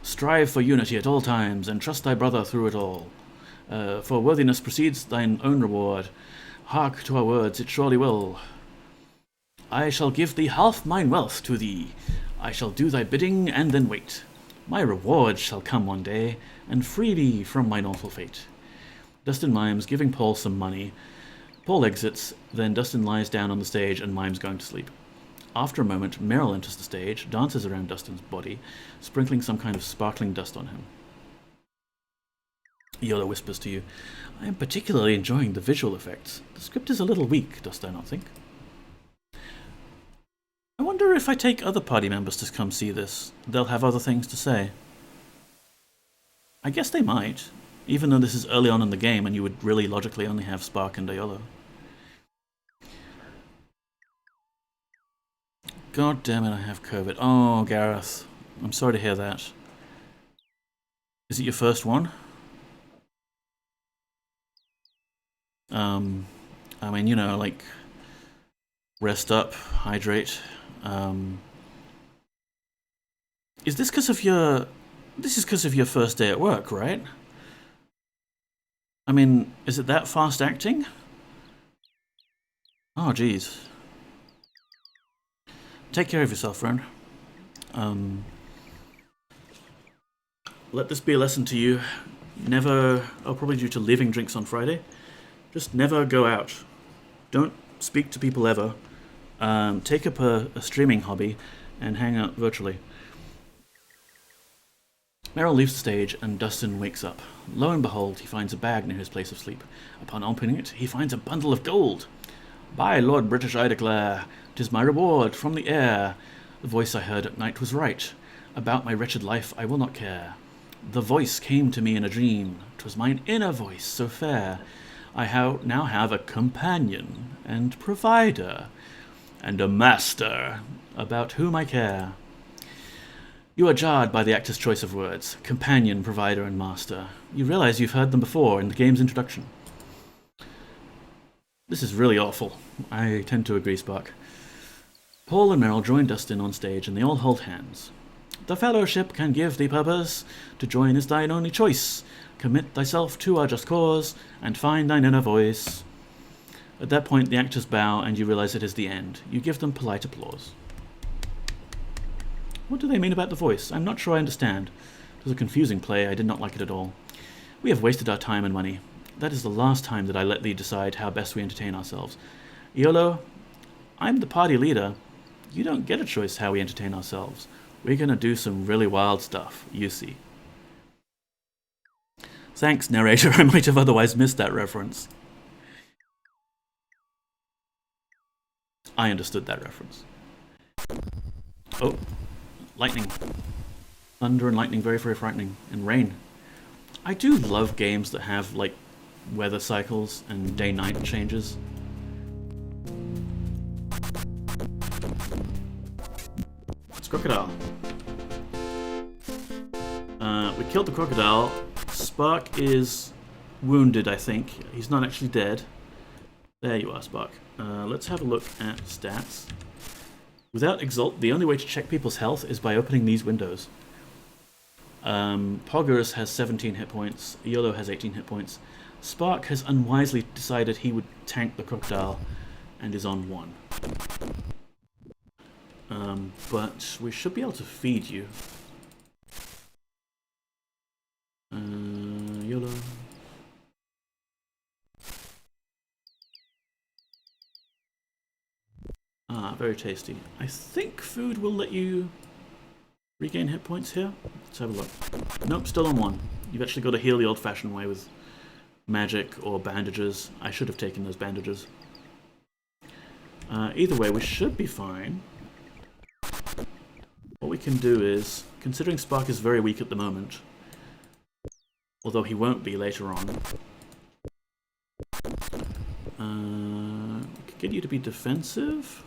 "Strive for unity at all times, and trust thy brother through it all. For worthiness precedes thine own reward. Hark to our words, it surely will. I shall give thee half mine wealth to thee. I shall do thy bidding and then wait. My reward shall come one day, and free me from mine awful fate." Dustin mimes, giving Paul some money. Paul exits, then Dustin lies down on the stage and mimes going to sleep. After a moment, Meryl enters the stage, dances around Dustin's body, sprinkling some kind of sparkling dust on him. Yoda whispers to you, "I am particularly enjoying the visual effects. The script is a little weak, dost thou not think? I wonder if I take other party members to come see this, they'll have other things to say." I guess they might, even though this is early on in the game and you would really logically only have Spark and Ayolo. God damn it, I have COVID. Oh, Gareth, I'm sorry to hear that. Is it your first one? I mean, you know, like, rest up, hydrate. Is this because of your... This is because of your first day at work, right? I mean, is it that fast acting? Oh, geez. Take care of yourself, friend. Let this be a lesson to you. Never... Oh, probably due to leaving drinks on Friday. Just never go out. Don't speak to people ever. Take up a streaming hobby and hang out virtually. Meryl leaves the stage and Dustin wakes up. Lo and behold, he finds a bag near his place of sleep. Upon opening it, he finds a bundle of gold. "By Lord British, I declare, 'tis my reward from the air. The voice I heard at night was right. About my wretched life I will not care. The voice came to me in a dream. 'Twas mine inner voice so fair. I now have a companion and provider, and a master about whom I care." You are jarred by the actor's choice of words, companion, provider, and master. You realize you've heard them before in the game's introduction. This is really awful. I tend to agree, Spark. Paul and Merrill join Dustin on stage, and they all hold hands. The fellowship can give thee purpose, to join is thine only choice. Commit thyself to our just cause, and find thine inner voice. At that point, the actors bow, and you realize it is the end. You give them polite applause. What do they mean about the voice? I'm not sure I understand. It was a confusing play. I did not like it at all. We have wasted our time and money. That is the last time that I let thee decide how best we entertain ourselves. Iolo, I'm the party leader. You don't get a choice how we entertain ourselves. We're going to do some really wild stuff, you see. Thanks, narrator. I might have otherwise missed that reference. I understood that reference. Oh, lightning. Thunder and lightning, very, very frightening. And rain. I do love games that have, like, weather cycles and day-night changes. It's crocodile. We killed the crocodile. Spark is wounded, I think. He's not actually dead. There you are, Spark. Let's have a look at stats. Without Exalt, the only way to check people's health is by opening these windows. Poggers has 17 hit points. Iolo has 18 hit points. Spark has unwisely decided he would tank the crocodile and is on 1. But we should be able to feed you. Iolo. Ah, very tasty. I think food will let you regain hit points here. Let's have a look. Nope, still on 1. You've actually got to heal the old-fashioned way with magic or bandages. I should have taken those bandages. Either way, we should be fine. What we can do is, considering Spark is very weak at the moment, although he won't be later on, we could get you to be defensive.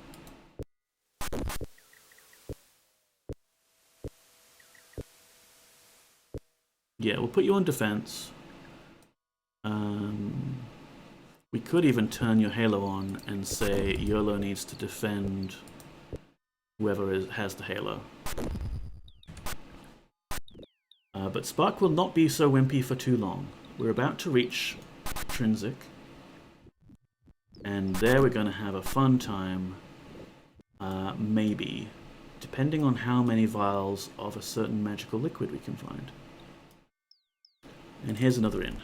Yeah, we'll put you on defense. We could even turn your halo on and say Iolo needs to defend whoever has the halo. But Spark will not be so wimpy for too long. We're about to reach Trinsic, and there we're going to have a fun time, maybe, depending on how many vials of a certain magical liquid we can find. And here's another inn.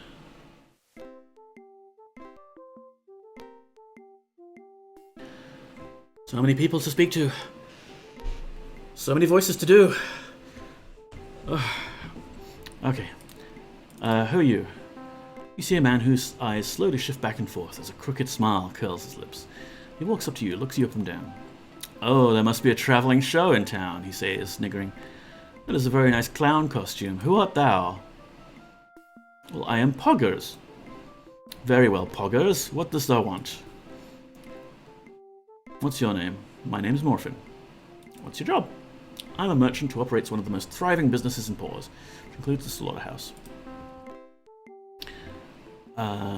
So many people to speak to. So many voices to do. Ugh. Okay. Who are you? You see a man whose eyes slowly shift back and forth as a crooked smile curls his lips. He walks up to you, looks you up and down. Oh, there must be a travelling show in town, he says, sniggering. That is a very nice clown costume. Who art thou? Well, I am Poggers. Very well, Poggers. What dost thou want? What's your name? My name's Morphin. What's your job? I'm a merchant who operates one of the most thriving businesses in Paws, which includes the slaughterhouse.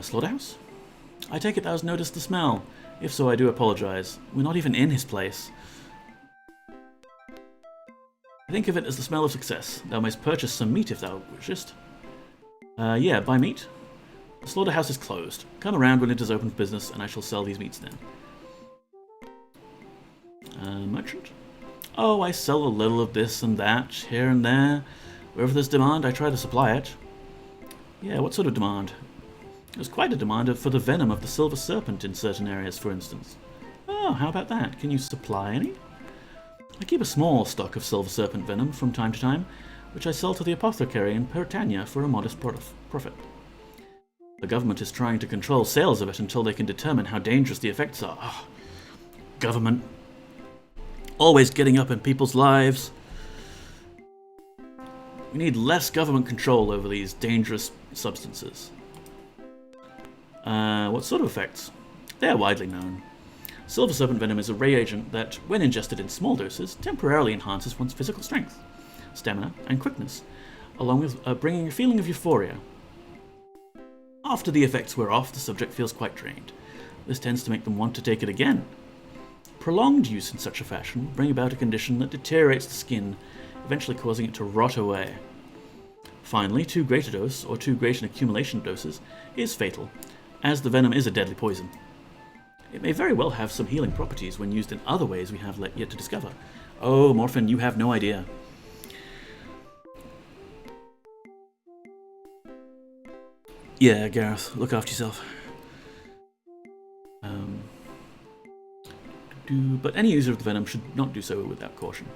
Slaughterhouse? I take it thou hast noticed the smell. If so, I do apologize. We're not even in his place. Think of it as the smell of success. Thou mayst purchase some meat if thou wishest. Yeah, buy meat. The slaughterhouse is closed. Come around when it is open for business, and I shall sell these meats then. Merchant? Oh, I sell a little of this and that, here and there. Wherever there's demand, I try to supply it. Yeah, what sort of demand? There's quite a demand for the venom of the silver serpent in certain areas, for instance. Oh, how about that? Can you supply any? I keep a small stock of silver serpent venom from time to time, which I sell to the apothecary in Peritania for a modest profit. The government is trying to control sales of it until they can determine how dangerous the effects are. Oh, government. Always getting up in people's lives. We need less government control over these dangerous substances. What sort of effects? They are widely known. Silver serpent venom is a reagent that, when ingested in small doses, temporarily enhances one's physical strength, stamina, and quickness, along with bringing a feeling of euphoria. After the effects wear off, the subject feels quite drained. This tends to make them want to take it again. Prolonged use in such a fashion will bring about a condition that deteriorates the skin, eventually causing it to rot away. Finally, too great a dose, or too great an accumulation of doses, is fatal, as the venom is a deadly poison. It may very well have some healing properties when used in other ways we have yet to discover. Oh, Morphin, you have no idea. Yeah, Gareth, look after yourself. But any user of the venom should not do so without caution.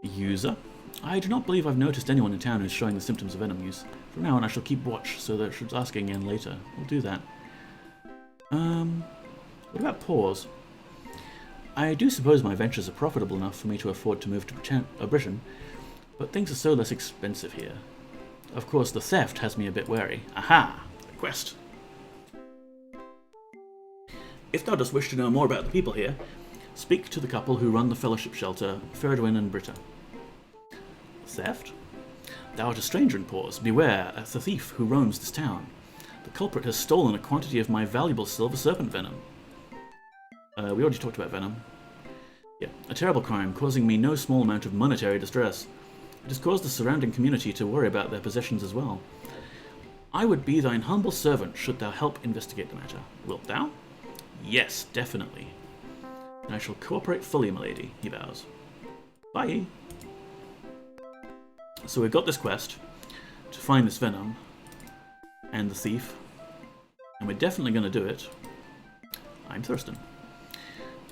User? I do not believe I've noticed anyone in town who's showing the symptoms of venom use. From now on I shall keep watch, so that should ask again later. We'll do that. What about pause? I do suppose my ventures are profitable enough for me to afford to move to Britain, but things are so less expensive here. Of course, the theft has me a bit wary. Aha! A quest. If thou dost wish to know more about the people here, speak to the couple who run the fellowship shelter, Feridwin and Britta. Theft? Thou art a stranger in Pause. Beware, as the thief who roams this town. The culprit has stolen a quantity of my valuable silver serpent venom. We already talked about venom. Yeah, a terrible crime, causing me no small amount of monetary distress. It has caused the surrounding community to worry about their possessions as well. I would be thine humble servant should thou help investigate the matter. Wilt thou? Yes, definitely. And I shall cooperate fully, milady, he vows. Bye. So we've got this quest to find this venom and the thief, and we're definitely going to do it. I'm Thurston.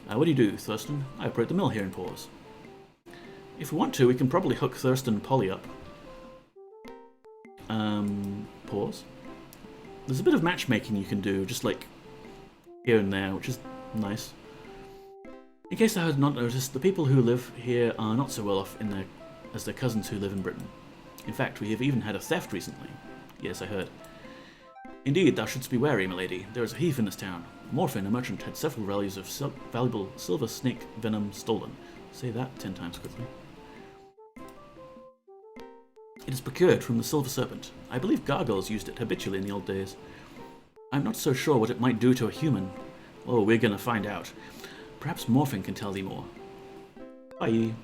What do you do, Thurston? I operate the mill here in Pause. If we want to, we can probably hook Thurston and Polly up. Pause. There's a bit of matchmaking you can do, just like here and there, which is nice. In case I had not noticed, the people who live here are not so well off as their cousins who live in Britain. In fact, we have even had a theft recently. Yes, I heard. Indeed, thou shouldst be wary, milady. There is a thief in this town. Morphin, a merchant, had several relics of valuable silver snake venom stolen. Say that 10 times quickly. It is procured from the silver serpent. I believe gargoyles used it habitually in the old days. I'm not so sure what it might do to a human. Oh, we're gonna find out. Perhaps Morphin can tell thee more. Bye.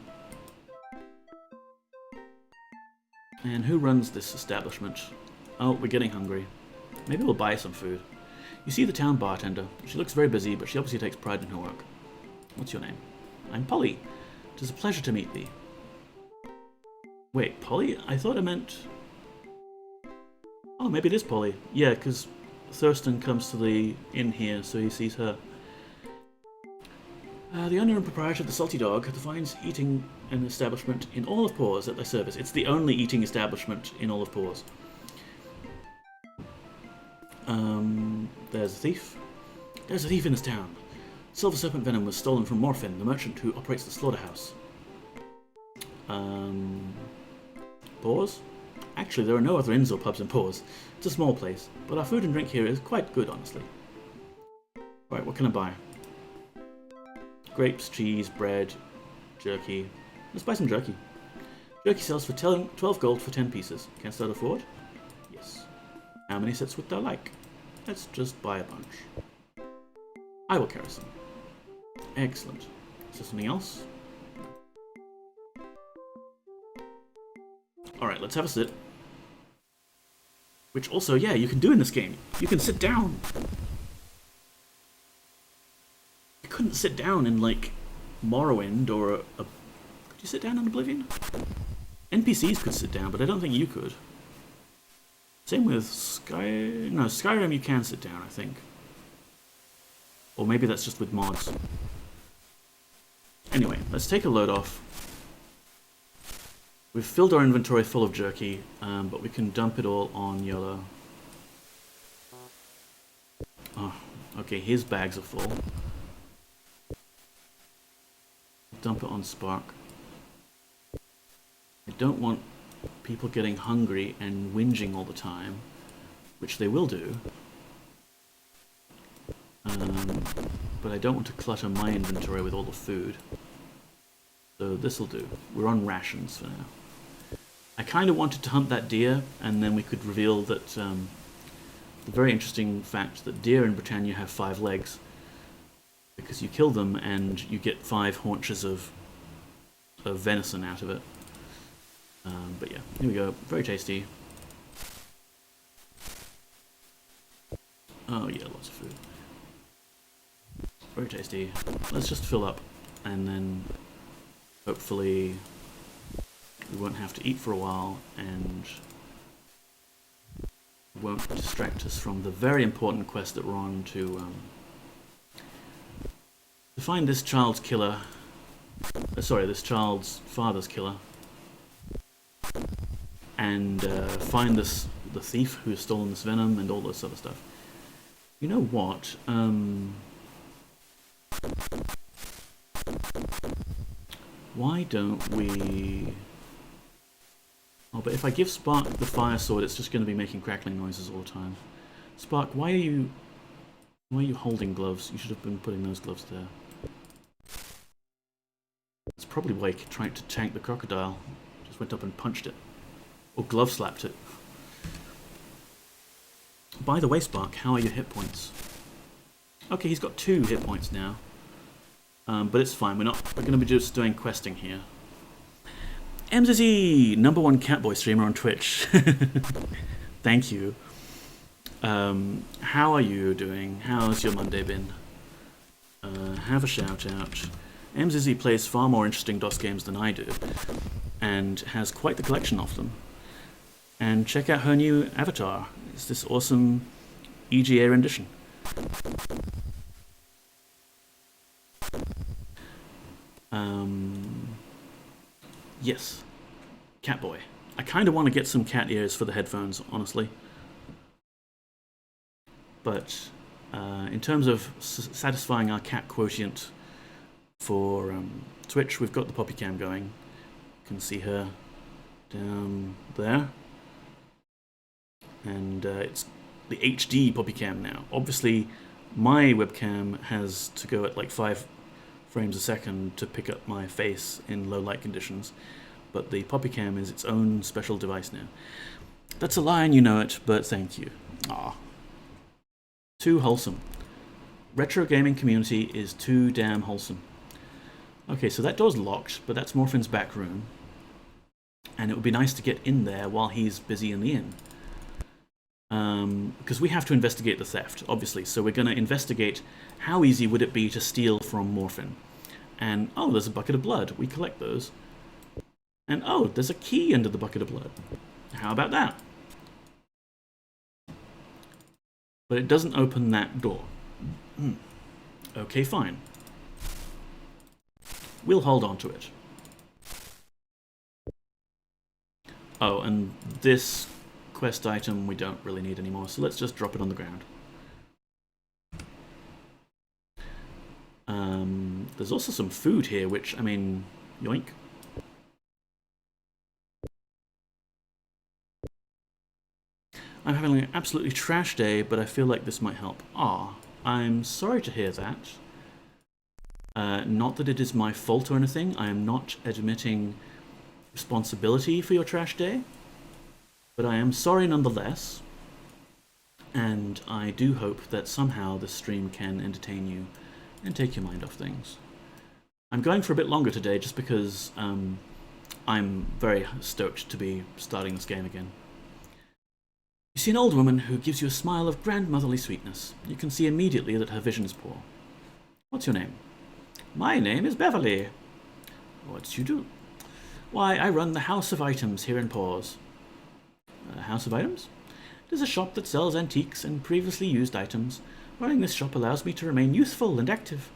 And who runs this establishment? Oh, we're getting hungry. Maybe we'll buy some food. You see the town bartender. She looks very busy, but she obviously takes pride in her work. What's your name? I'm Polly. It is a pleasure to meet thee. Wait, Polly? I thought I meant... Oh, maybe it is Polly. Yeah, because Thurston comes to the inn here, so he sees her. The owner and proprietor of the Salty Dog defines eating an establishment in all of Pause at their service. It's the only eating establishment in all of Pause. There's a thief. There's a thief in this town. Silver serpent venom was stolen from Morphin, the merchant who operates the slaughterhouse. Pause? Actually, there are no other inns or pubs in Pause. It's a small place, but our food and drink here is quite good, honestly. Right, what can I buy? Grapes, cheese, bread, jerky. Let's buy some jerky. Jerky sells for 12 gold for 10 pieces. Canst thou afford? Yes. How many sets would thou like? Let's just buy a bunch. I will carry some. Excellent. Is there something else? Alright, let's have a sit. Which also, yeah, you can do in this game. You can sit down. You couldn't sit down in, like, Morrowind or a... Could you sit down in Oblivion? NPCs could sit down, but I don't think you could. Same with No, Skyrim you can sit down, I think. Or maybe that's just with mods. Anyway, let's take a load off. We've filled our inventory full of jerky, but we can dump it all on YOLO. Oh, okay, his bags are full. Dump it on Spark. I don't want people getting hungry and whinging all the time, which they will do. But I don't want to clutter my inventory with all the food. So this'll do. We're on rations for now. I kind of wanted to hunt that deer, and then we could reveal that the very interesting fact that deer in Britannia have 5 legs. because you kill them and you get 5 haunches of venison out of it. But yeah, here we go. Very tasty. Oh yeah, lots of food. Very tasty. Let's just fill up, and then hopefully we won't have to eat for a while, and won't distract us from the very important quest that we're on to find this child's killer. Sorry, this child's father's killer, and find the thief who's stolen this venom and all this other stuff. You know what? Why don't we... Oh, but if I give Spark the fire sword, it's just going to be making crackling noises all the time. Spark, why are you holding gloves? You should have been putting those gloves there. It's probably why he tried to tank the crocodile. Just went up and punched it. Or glove slapped it. By the way, Spark, how are your hit points? Okay, he's got 2 hit points now. But it's fine, we're going to be just doing questing here. MZZ, #1 Catboy streamer on Twitch. Thank you. How are you doing? How's your Monday been? Have a shout out. MZZ plays far more interesting DOS games than I do, and has quite the collection of them. And check out her new avatar. It's this awesome EGA rendition. Yes, Catboy. I kind of want to get some cat ears for the headphones, honestly. But in terms of satisfying our cat quotient for Twitch, we've got the Poppy Cam going. You can see her down there. And it's the HD Poppy Cam now. Obviously, my webcam has to go at like 5 frames a second to pick up my face in low light conditions, but the Poppy Cam is its own special device now. That's a lie and you know it, but thank you. Aw. Too wholesome. Retro gaming community is too damn wholesome. Okay, so that door's locked, but that's Morphin's back room. And it would be nice to get in there while he's busy in the inn. Because we have to investigate the theft, obviously. So we're going to investigate how easy would it be to steal from Morphin. And, oh, there's a bucket of blood. We collect those. And, oh, there's a key under the bucket of blood. How about that? But it doesn't open that door. Okay, fine. We'll hold on to it. Oh, and this quest item we don't really need anymore, so let's just drop it on the ground. There's also some food here, which, I mean, yoink. I'm having an absolutely trash day, but I feel like this might help. Ah, I'm sorry to hear that. Not that it is my fault or anything. I am not admitting responsibility for your trash day. But I am sorry nonetheless, and I do hope that somehow this stream can entertain you and take your mind off things. I'm going for a bit longer today just because I'm very stoked to be starting this game again. You see an old woman who gives you a smile of grandmotherly sweetness. You can see immediately that her vision is poor. What's your name? My name is Beverly. What do you do? Why, I run the House of Items here in Paws. House of Items? It is a shop that sells antiques and previously used items. Running this shop allows me to remain youthful and active.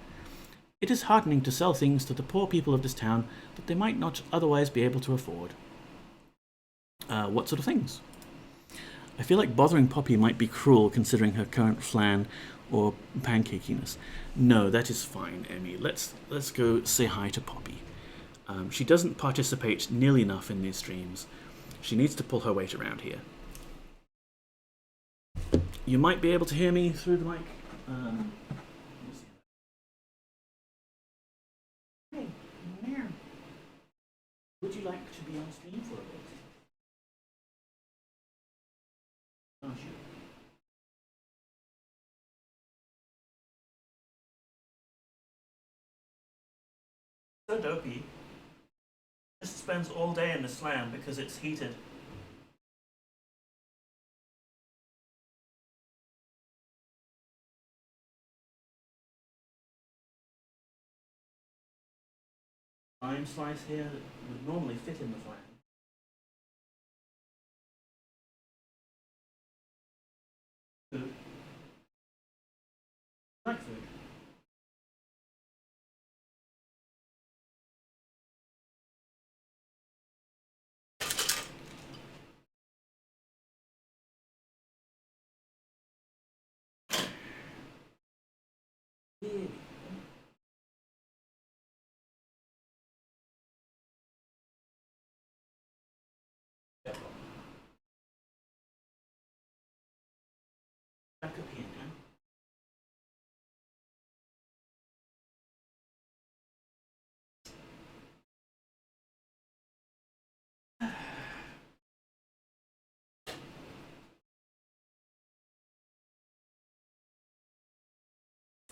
It is heartening to sell things to the poor people of this town that they might not otherwise be able to afford. What sort of things? I feel like bothering Poppy might be cruel considering her current flan or pancakiness. No, that is fine, Emmy. Let's go say hi to Poppy. She doesn't participate nearly enough in these streams. She needs to pull her weight around here. You might be able to hear me through the mic. Hey, Mary. Would you like to be on stream for a bit? Oh, sure. So dopey. Just spends all day in the slam because it's heated. Lime slice here that would normally fit in the flan. Food. Like food. Yeah. Back up here now.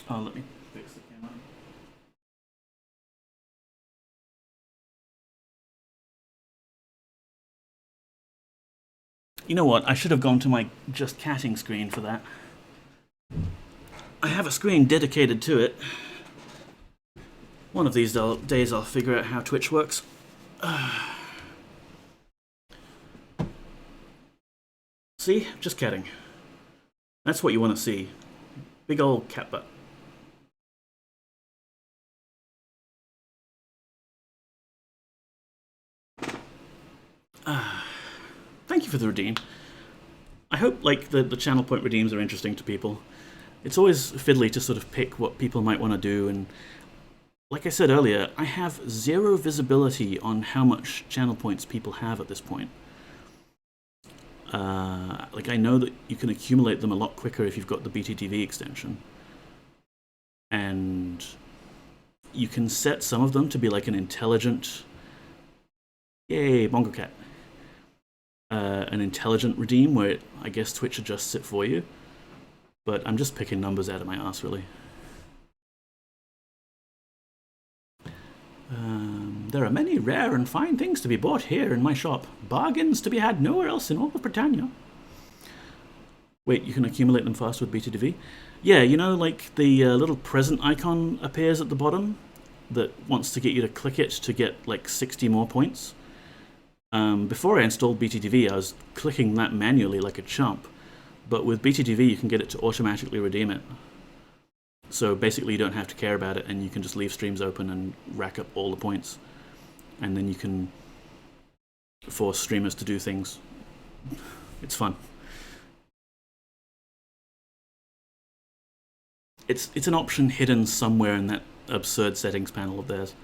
Oh, let me fix the camera. You know what? I should have gone to my just catting screen for that. I have a screen dedicated to it. One of these days I'll figure out how Twitch works. See? Just catting. That's what you want to see. Big old cat butt. Thank you for the redeem. I hope like the channel point redeems are interesting to people. It's always fiddly to sort of pick what people might want to do, and like I said earlier, I have zero visibility on how much channel points people have at this point. Like I know that you can accumulate them a lot quicker if you've got the BTTV extension. And you can set some of them to be like an intelligent... Yay, Bongo Cat. An intelligent redeem where I guess Twitch adjusts it for you. But I'm just picking numbers out of my ass, really. There are many rare and fine things to be bought here in my shop. Bargains to be had nowhere else in all of Britannia. Wait, you can accumulate them fast with BTTV? Yeah, you know, like the little present icon appears at the bottom that wants to get you to click it to get like 60 more points. Before I installed BTTV, I was clicking that manually like a chump. But with BTTV, you can get it to automatically redeem it. So basically, you don't have to care about it, and you can just leave streams open and rack up all the points. And then you can force streamers to do things. It's fun. It's an option hidden somewhere in that absurd settings panel of theirs.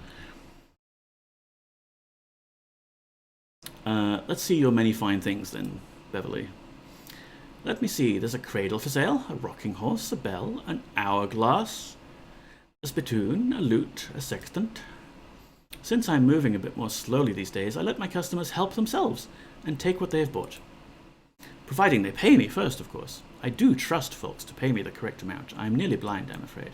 Let's see your many fine things then, Beverly. Let me see, there's a cradle for sale, a rocking horse, a bell, an hourglass, a spittoon, a lute, a sextant. Since I'm moving a bit more slowly these days, I let my customers help themselves and take what they have bought. Providing they pay me first, of course. I do trust folks to pay me the correct amount. I'm nearly blind, I'm afraid.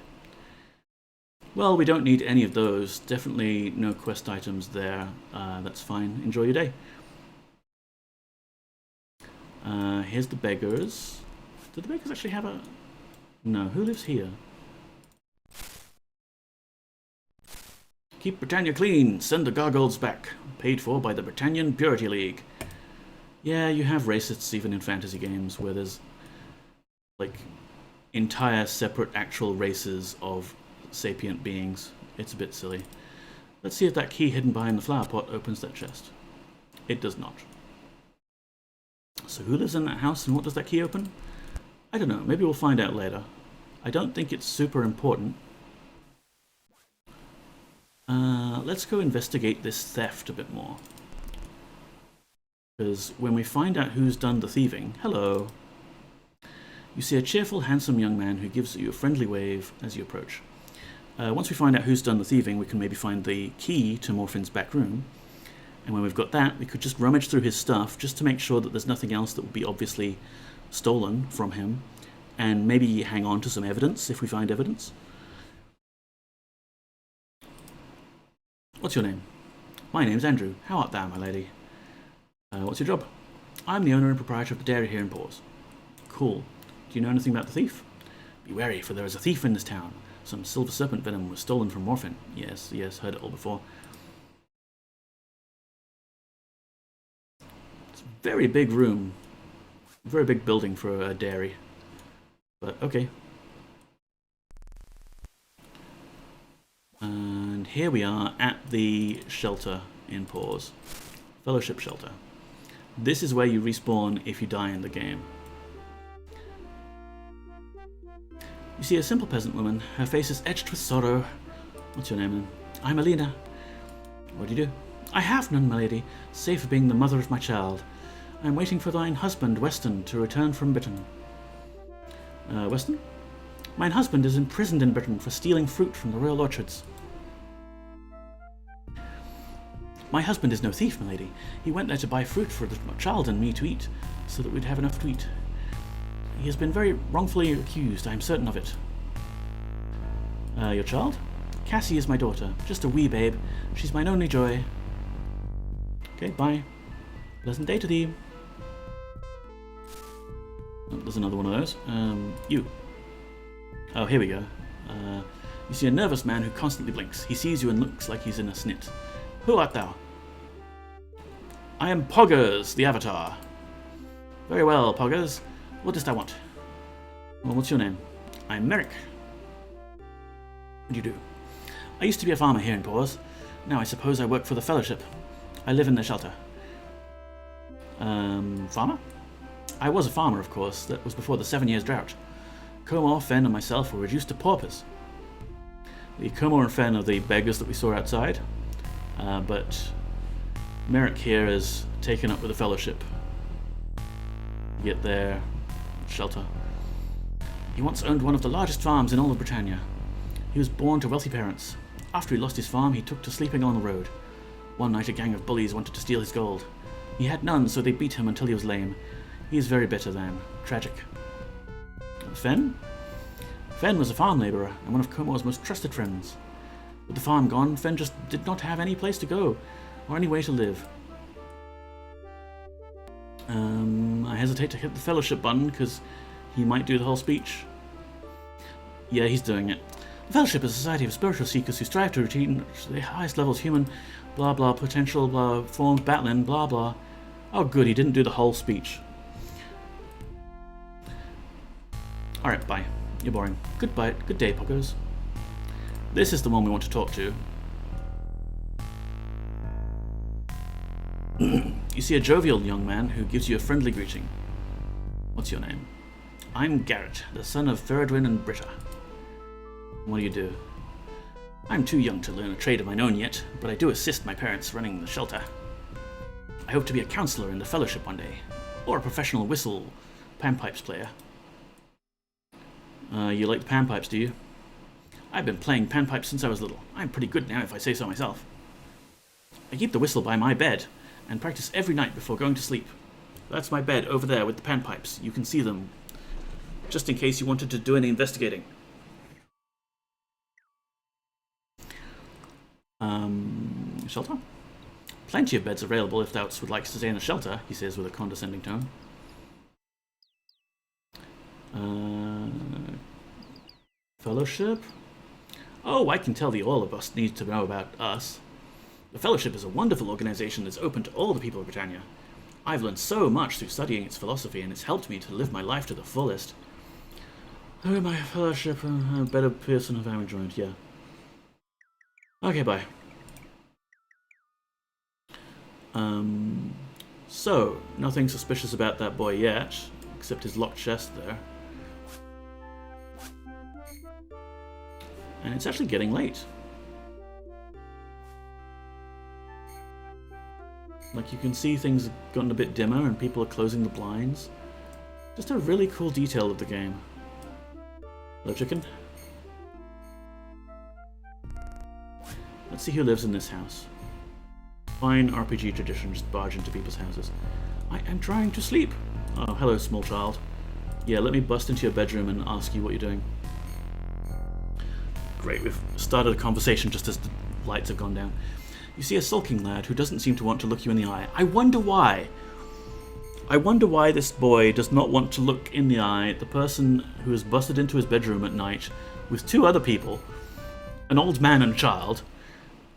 Well, we don't need any of those. Definitely no quest items there. That's fine. Enjoy your day. Here's the beggars. Do the beggars actually have a... No, who lives here? Keep Britannia clean. Send the gargoyles back. Paid for by the Britannian Purity League. Yeah, you have racists even in fantasy games where there's like entire separate actual races of sapient beings. It's a bit silly. Let's see if that key hidden behind the flower pot opens that chest. It does not. So who lives in that house and what does that key open? I don't know. Maybe we'll find out later. I don't think it's super important. Let's go investigate this theft a bit more. Because when we find out who's done the thieving... Hello. You see a cheerful, handsome young man who gives you a friendly wave as you approach. Once we find out who's done the thieving, we can maybe find the key to Morphin's back room. And when we've got that, we could just rummage through his stuff just to make sure that there's nothing else that would be obviously stolen from him. And maybe hang on to some evidence if we find evidence. What's your name? My name's Andrew. How art thou, my lady? What's your job? I'm the owner and proprietor of the dairy here in Paws. Cool. Do you know anything about the thief? Be wary, for there is a thief in this town. Some silver serpent venom was stolen from Morphin. Yes, heard it all before. It's a very big room. Very big building for a dairy. But, okay. And here we are at the shelter in Paws. Fellowship shelter. This is where you respawn if you die in the game. You see a simple peasant woman. Her face is etched with sorrow. What's your name then? I'm Alina. What do you do? I have none, my lady, save for being the mother of my child. I am waiting for thine husband, Weston, to return from Britain. Weston? Mine husband is imprisoned in Britain for stealing fruit from the royal orchards. My husband is no thief, my lady. He went there to buy fruit for the child and me to eat, so that we'd have enough to eat. He has been very wrongfully accused, I am certain of it. Your child? Cassie is my daughter, just a wee babe. She's mine only joy. Okay, bye. Pleasant day to thee. Oh, there's another one of those. You. Oh, here we go. You see a nervous man who constantly blinks. He sees you and looks like he's in a snit. Who art thou? I am Poggers, the Avatar. Very well, Poggers. What dost thou want? Well, what's your name? I'm Merrick. What do you do? I used to be a farmer here in Paws. Now I suppose I work for the Fellowship. I live in the shelter. Farmer? I was a farmer, of course. That was before the 7 years drought. Comor, Fen, and myself were reduced to paupers. The Comor and Fen are the beggars that we saw outside, but Merrick here is taken up with the Fellowship. Get their shelter. He once owned one of the largest farms in all of Britannia. He was born to wealthy parents. After he lost his farm, he took to sleeping along the road. One night a gang of bullies wanted to steal his gold. He had none, so they beat him until he was lame. He is very bitter then. Tragic. Fen? Fen was a farm labourer and one of Comor's most trusted friends. With the farm gone, Fen just did not have any place to go, or any way to live. I hesitate to hit the Fellowship button, because he might do the whole speech. Yeah, he's doing it. The Fellowship is a society of spiritual seekers who strive to reach the highest levels of human, blah blah, potential, blah, forms, battling, blah blah. Oh good, he didn't do the whole speech. Alright, bye. You're boring. Goodbye. Good day, Poggers. This is the one we want to talk to. You see a jovial young man who gives you a friendly greeting. What's your name? I'm Garrett, the son of Feridwin and Britta. What do you do? I'm too young to learn a trade of my own yet, but I do assist my parents running the shelter. I hope to be a counsellor in the Fellowship one day, or a professional whistle panpipes player. You like the panpipes, do you? I've been playing panpipes since I was little. I'm pretty good now, if I say so myself. I keep the whistle by my bed, and practice every night before going to sleep. That's my bed over there with the panpipes. You can see them, just in case you wanted to do any investigating. Shelter? Plenty of beds available if thou would like to stay in a shelter, he says with a condescending tone. Fellowship? Oh, I can tell thee all of us need to know about us. The Fellowship is a wonderful organization that's open to all the people of Britannia. I've learned so much through studying its philosophy, and it's helped me to live my life to the fullest. Oh, my Fellowship, a better person if I'm joined, yeah. Okay, bye. So, nothing suspicious about that boy yet, except his locked chest there. And it's actually getting late. Like, you can see things have gotten a bit dimmer and people are closing the blinds. Just a really cool detail of the game. Hello, chicken. Let's see who lives in this house. Fine RPG tradition, just barge into people's houses. I am trying to sleep. Oh, hello, small child. Yeah, let me bust into your bedroom and ask you what you're doing. Great, we've started a conversation just as the lights have gone down. You see a sulking lad who doesn't seem to want to look you in the eye. I wonder why. I wonder why this boy does not want to look in the eye the person who has busted into his bedroom at night with two other people, an old man and a child,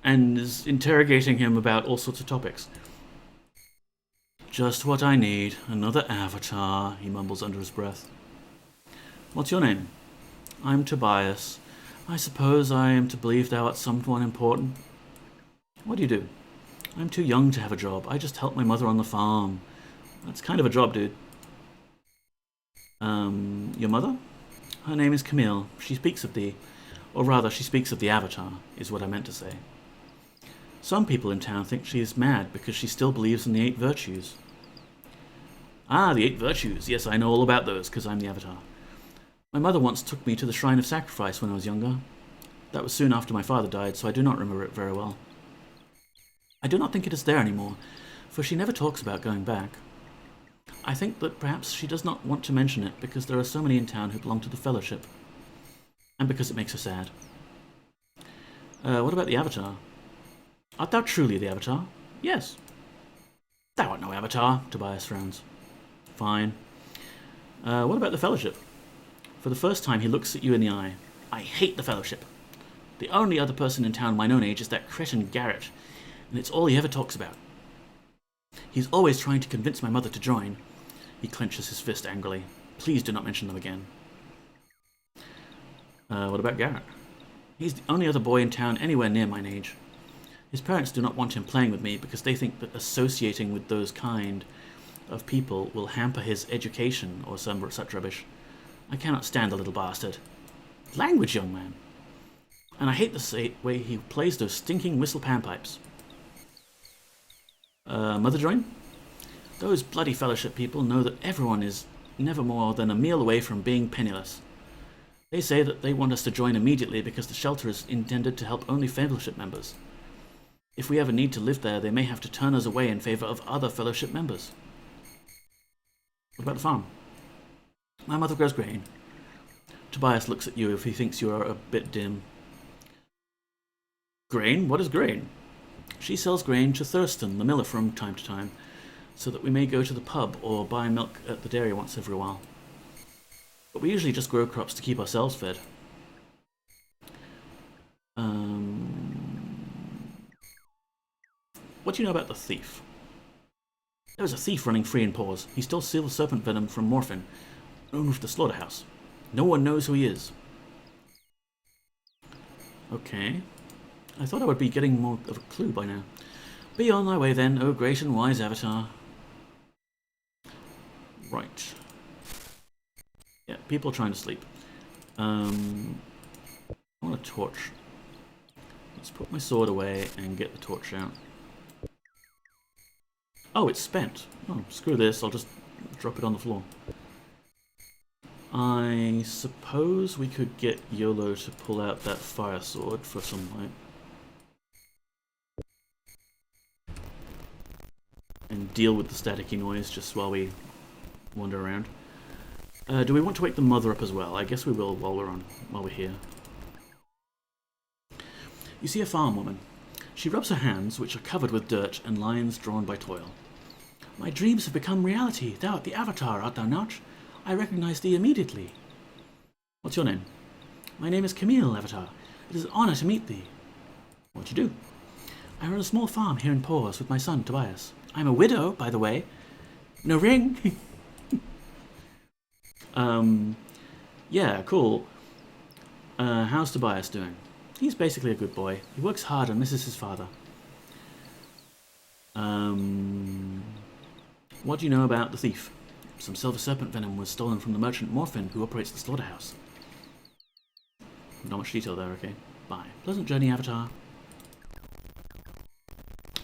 and is interrogating him about all sorts of topics. Just what I need. Another avatar, he mumbles under his breath. What's your name? I'm Tobias. I suppose I am to believe thou art someone important. What do you do? I'm too young to have a job. I just help my mother on the farm. That's kind of a job, dude. Your mother? Her name is Camille. She speaks of thee. Or rather, she speaks of the Avatar, is what I meant to say. Some people in town think she is mad because she still believes in the 8 virtues. Ah, the 8 virtues. Yes, I know all about those because I'm the Avatar. My mother once took me to the Shrine of Sacrifice when I was younger. That was soon after my father died, so I do not remember it very well. I do not think it is there anymore, for she never talks about going back. I think that perhaps she does not want to mention it because there are so many in town who belong to the Fellowship, and because it makes her sad. What about the Avatar? Art thou truly the Avatar? Yes. Thou art no Avatar, Tobias frowns. Fine. What about the Fellowship? For the first time he looks at you in the eye. I hate the Fellowship. The only other person in town my own age is that cretin Garrett, and it's all he ever talks about. He's always trying to convince my mother to join. He clenches his fist angrily. Please do not mention them again. What about Garrett? He's the only other boy in town anywhere near mine age. His parents do not want him playing with me because they think that associating with those kind of people will hamper his education or some such rubbish. I cannot stand the little bastard. Language, young man. And I hate the way he plays those stinking whistle panpipes. Mother join? Those bloody Fellowship people know that everyone is never more than a meal away from being penniless. They say that they want us to join immediately because the shelter is intended to help only Fellowship members. If we ever need to live there, they may have to turn us away in favor of other Fellowship members. What about the farm? My mother grows grain. Tobias looks at you if he thinks you are a bit dim. Grain? What is grain? She sells grain to Thurston, the miller, from time to time, so that we may go to the pub or buy milk at the dairy once every while. But we usually just grow crops to keep ourselves fed. What do you know about the thief? There was a thief running free in Paws. He stole silver serpent venom from Morphin, known with the slaughterhouse. No one knows who he is. Okay. I thought I would be getting more of a clue by now. Be on thy way then, O great and wise Avatar. Right. Yeah, people trying to sleep. I want a torch. Let's put my sword away and get the torch out. Oh, it's spent. Oh, screw this. I'll just drop it on the floor. I suppose we could get YOLO to pull out that fire sword for some light. And deal with the staticky noise just while we wander around. Do we want to wake the mother up as well? I guess we will while we're here. You see a farm woman. She rubs her hands, which are covered with dirt and lines drawn by toil. My dreams have become reality. Thou art the Avatar, art thou not? I recognize thee immediately. What's your name? My name is Camille, Avatar. It is an honor to meet thee. What do you do? I run a small farm here in Paws with my son, Tobias. I'm a widow, by the way. No ring. Yeah, cool. How's Tobias doing? He's basically a good boy. He works hard and misses his father. What do you know about the thief? Some silver serpent venom was stolen from the merchant Morphin, who operates the slaughterhouse. Not much detail there, okay. Bye. Pleasant journey, Avatar.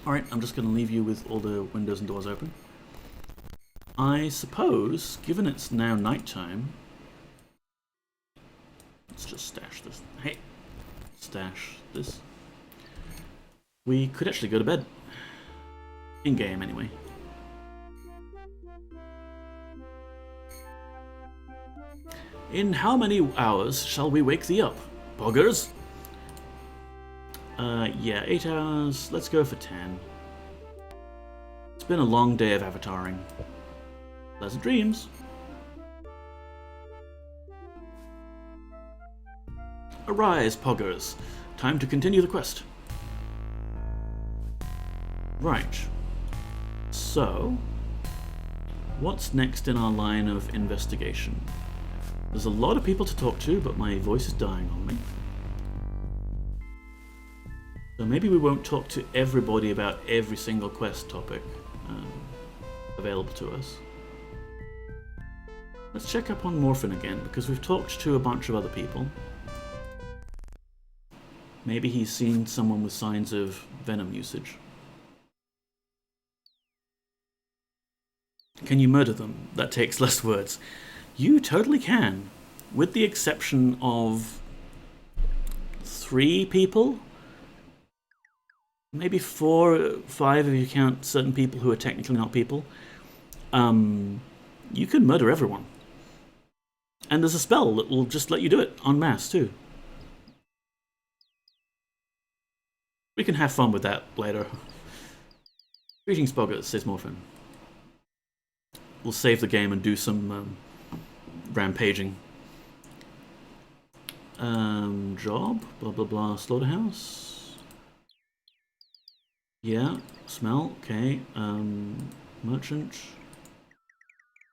Alright, I'm just going to leave you with all the windows and doors open. I suppose, given it's now nighttime... Let's just stash this. Hey! Stash this. We could actually go to bed. In-game, anyway. In how many hours shall we wake thee up, Poggers? Yeah, 8 hours. Let's go for 10. It's been a long day of avataring. Pleasant dreams. Arise, poggers. Time to continue the quest. Right. So, what's next in our line of investigation? There's a lot of people to talk to, but my voice is dying on me. So maybe we won't talk to everybody about every single quest topic available to us. Let's check up on Morphin again, because we've talked to a bunch of other people. Maybe he's seen someone with signs of venom usage. Can you murder them? That takes less words. You totally can, with the exception of 3 people. Maybe 4, 5 if you count certain people who are technically not people. You can murder everyone. And there's a spell that will just let you do it en masse too. We can have fun with that later. Greetings, Boggart, says Morphin. We'll save the game and do some rampaging. Job, blah blah blah, slaughterhouse. Yeah, smell, okay. Merchant.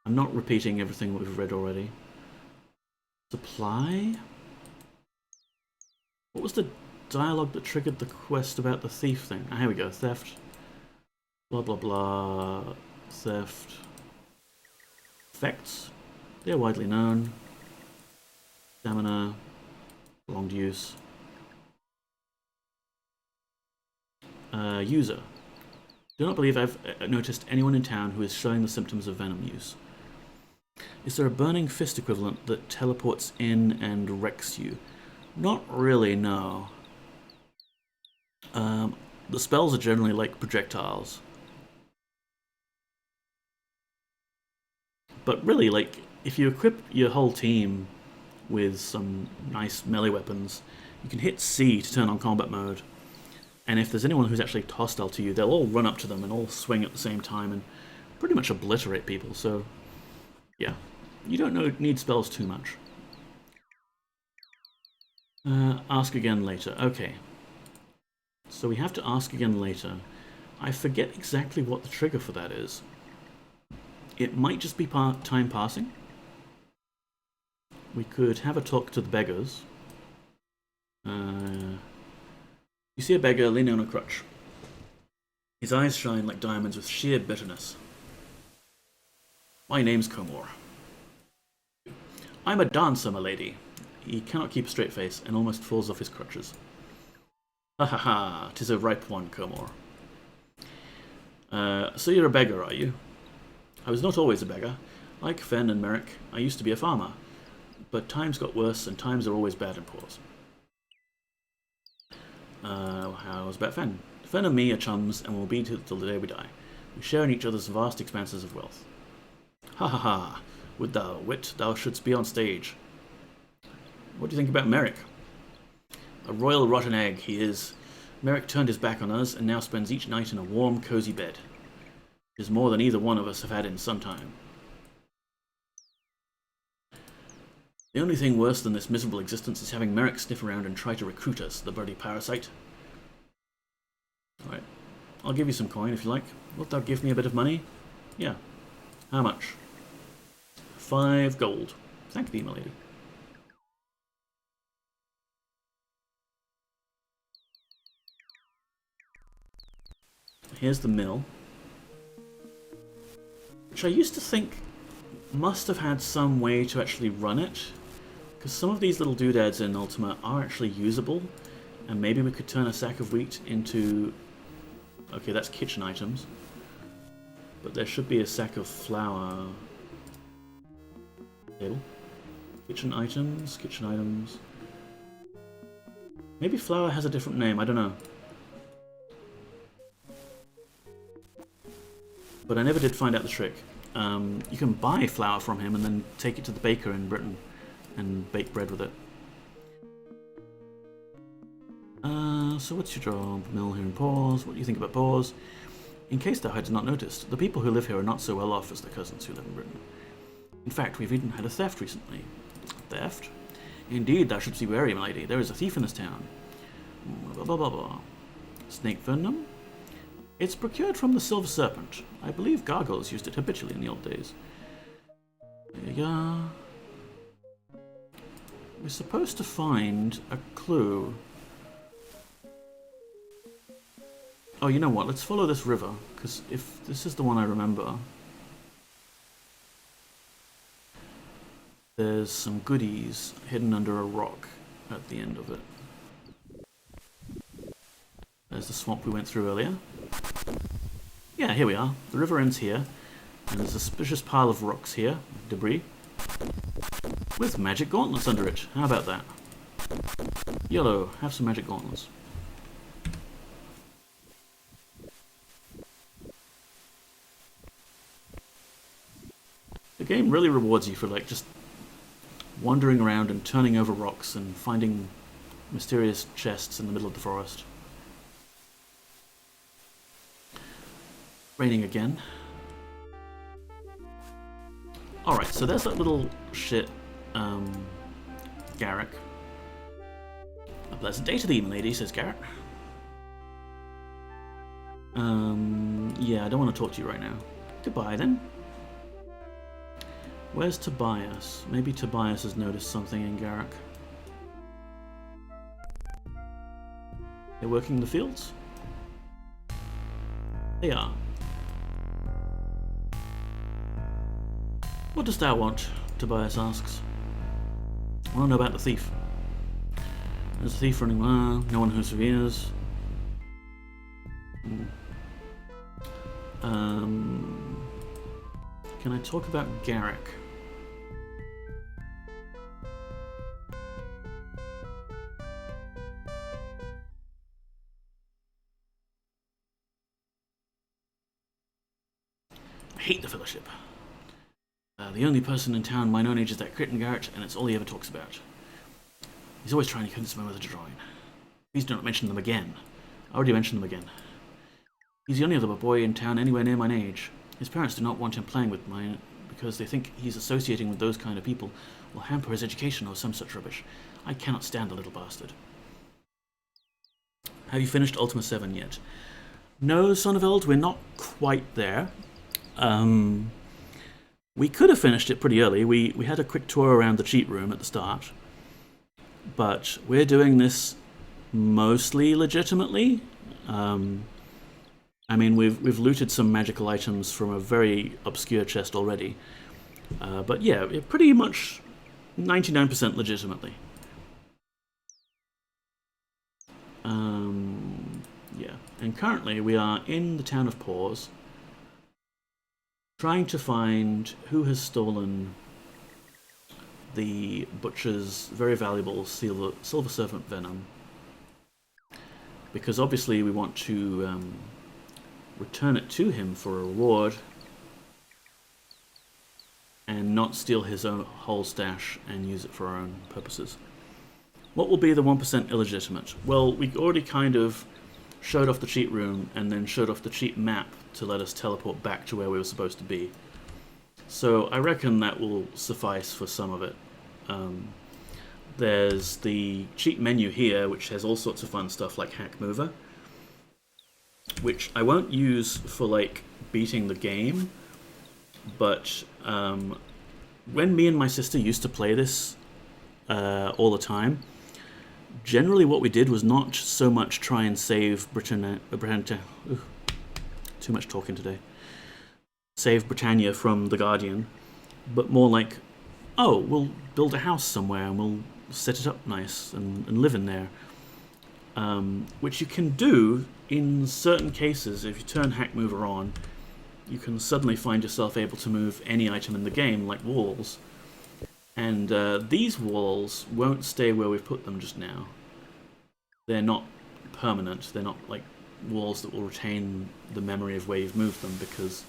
I'm not repeating everything we've read already. Supply? What was the dialogue that triggered the quest about the thief thing? Ah, here we go, theft. Blah blah blah. Theft. Effects. They're widely known. Stamina. Prolonged use. User. Do not believe I've noticed anyone in town who is showing the symptoms of venom use. Is there a burning fist equivalent that teleports in and wrecks you? Not really, no. The spells are generally like projectiles. But really, like, if you equip your whole team with some nice melee weapons, you can hit C to turn on combat mode. And if there's anyone who's actually hostile to you, they'll all run up to them and all swing at the same time and pretty much obliterate people. So, yeah, you don't need spells too much. Ask again later. Okay. So we have to ask again later. I forget exactly what the trigger for that is. It might just be time passing. We could have a talk to the beggars. You see a beggar leaning on a crutch. His eyes shine like diamonds with sheer bitterness. My name's Comor. I'm a dancer, my lady. He cannot keep a straight face and almost falls off his crutches. Ha ha ha, 'tis a ripe one, Comor. So you're a beggar, are you? I was not always a beggar. Like Fen and Merrick, I used to be a farmer. But times got worse, and times are always bad in Paws. How's about Fen? Fen and me are chums, and will be till the day we die. We share in each other's vast expanses of wealth. Ha ha ha! Would thou wit thou shouldst be on stage. What do you think about Merrick? A royal rotten egg, he is. Merrick turned his back on us, and now spends each night in a warm, cosy bed. It is more than either one of us have had in some time. The only thing worse than this miserable existence is having Merrick sniff around and try to recruit us, the bloody parasite. Alright, I'll give you some coin if you like. Wilt thou give me a bit of money? Yeah. How much? 5 gold. Thank thee, my lady. Here's the mill, which I used to think must have had some way to actually run it, because some of these little doodads in Ultima are actually usable, and maybe we could turn a sack of wheat into... Okay, that's kitchen items, but there should be a sack of flour... Table. Kitchen items, kitchen items... Maybe flour has a different name, I don't know. But I never did find out the trick. You can buy flour from him and then take it to the baker in Britain and bake bread with it. So what's your job? Mill here in Paws. What do you think about Paws? In case thou hadst not noticed, the people who live here are not so well off as their cousins who live in Britain. In fact, we've even had a theft recently. Theft? Indeed, thou shouldst be wary, my lady. There is a thief in this town. Blah, blah, blah, blah. Snake venom? It's procured from the Silver Serpent. I believe gargoyles used it habitually in the old days. There you go. We're supposed to find a clue. Oh, you know what? Let's follow this river, because if this is the one I remember, there's some goodies hidden under a rock at the end of it. There's the swamp we went through earlier. Yeah, here we are. The river ends here, and there's a suspicious pile of rocks here, debris, with magic gauntlets under it. How about that? Yellow, have some magic gauntlets. The game really rewards you for like just wandering around and turning over rocks and finding mysterious chests in the middle of the forest. Raining again. Alright, so there's that little shit, Garrick. A pleasant day to thee, milady, says Garrick. Yeah, I don't want to talk to you right now. Goodbye, then. Where's Tobias? Maybe Tobias has noticed something in Garrick. They're working the fields? They are. What dost thou want? Tobias asks. I want to know about the thief. There's a thief running around, no one who surveys. Can I talk about Garrick? I hate the Fellowship. The only person in town my own age is that Crit and Garrett, and it's all he ever talks about. He's always trying to convince me whether to join. Please do not mention them again. I already mentioned them again. He's the only other boy in town anywhere near my age. His parents do not want him playing with mine because they think he's associating with those kind of people will hamper his education or some such rubbish. I cannot stand the little bastard. Have you finished Ultima VII yet? No, Son of Eld, we're not quite there. We could have finished it pretty early. We had a quick tour around the cheat room at the start. But we're doing this mostly legitimately. I mean, we've looted some magical items from a very obscure chest already. But yeah, pretty much 99% legitimately. Yeah, and currently we are in the town of Paws, trying to find who has stolen the butcher's very valuable silver serpent venom, because obviously we want to return it to him for a reward and not steal his own whole stash and use it for our own purposes. What will be the 1% illegitimate? Well, we already kind of showed off the cheat room and then showed off the cheat map to let us teleport back to where we were supposed to be. So I reckon that will suffice for some of it. There's the cheat menu here, which has all sorts of fun stuff like Hack Mover, which I won't use for like beating the game, but when me and my sister used to play this all the time, generally what we did was not so much try and save too much talking today. Save Britannia from the Guardian, but more like, oh, we'll build a house somewhere and we'll set it up nice and live in there. Which you can do in certain cases. If you turn Hack Mover on, you can suddenly find yourself able to move any item in the game, like walls. And these walls won't stay where we've put them just now. They're not permanent. They're not like walls that will retain the memory of where you've moved them, because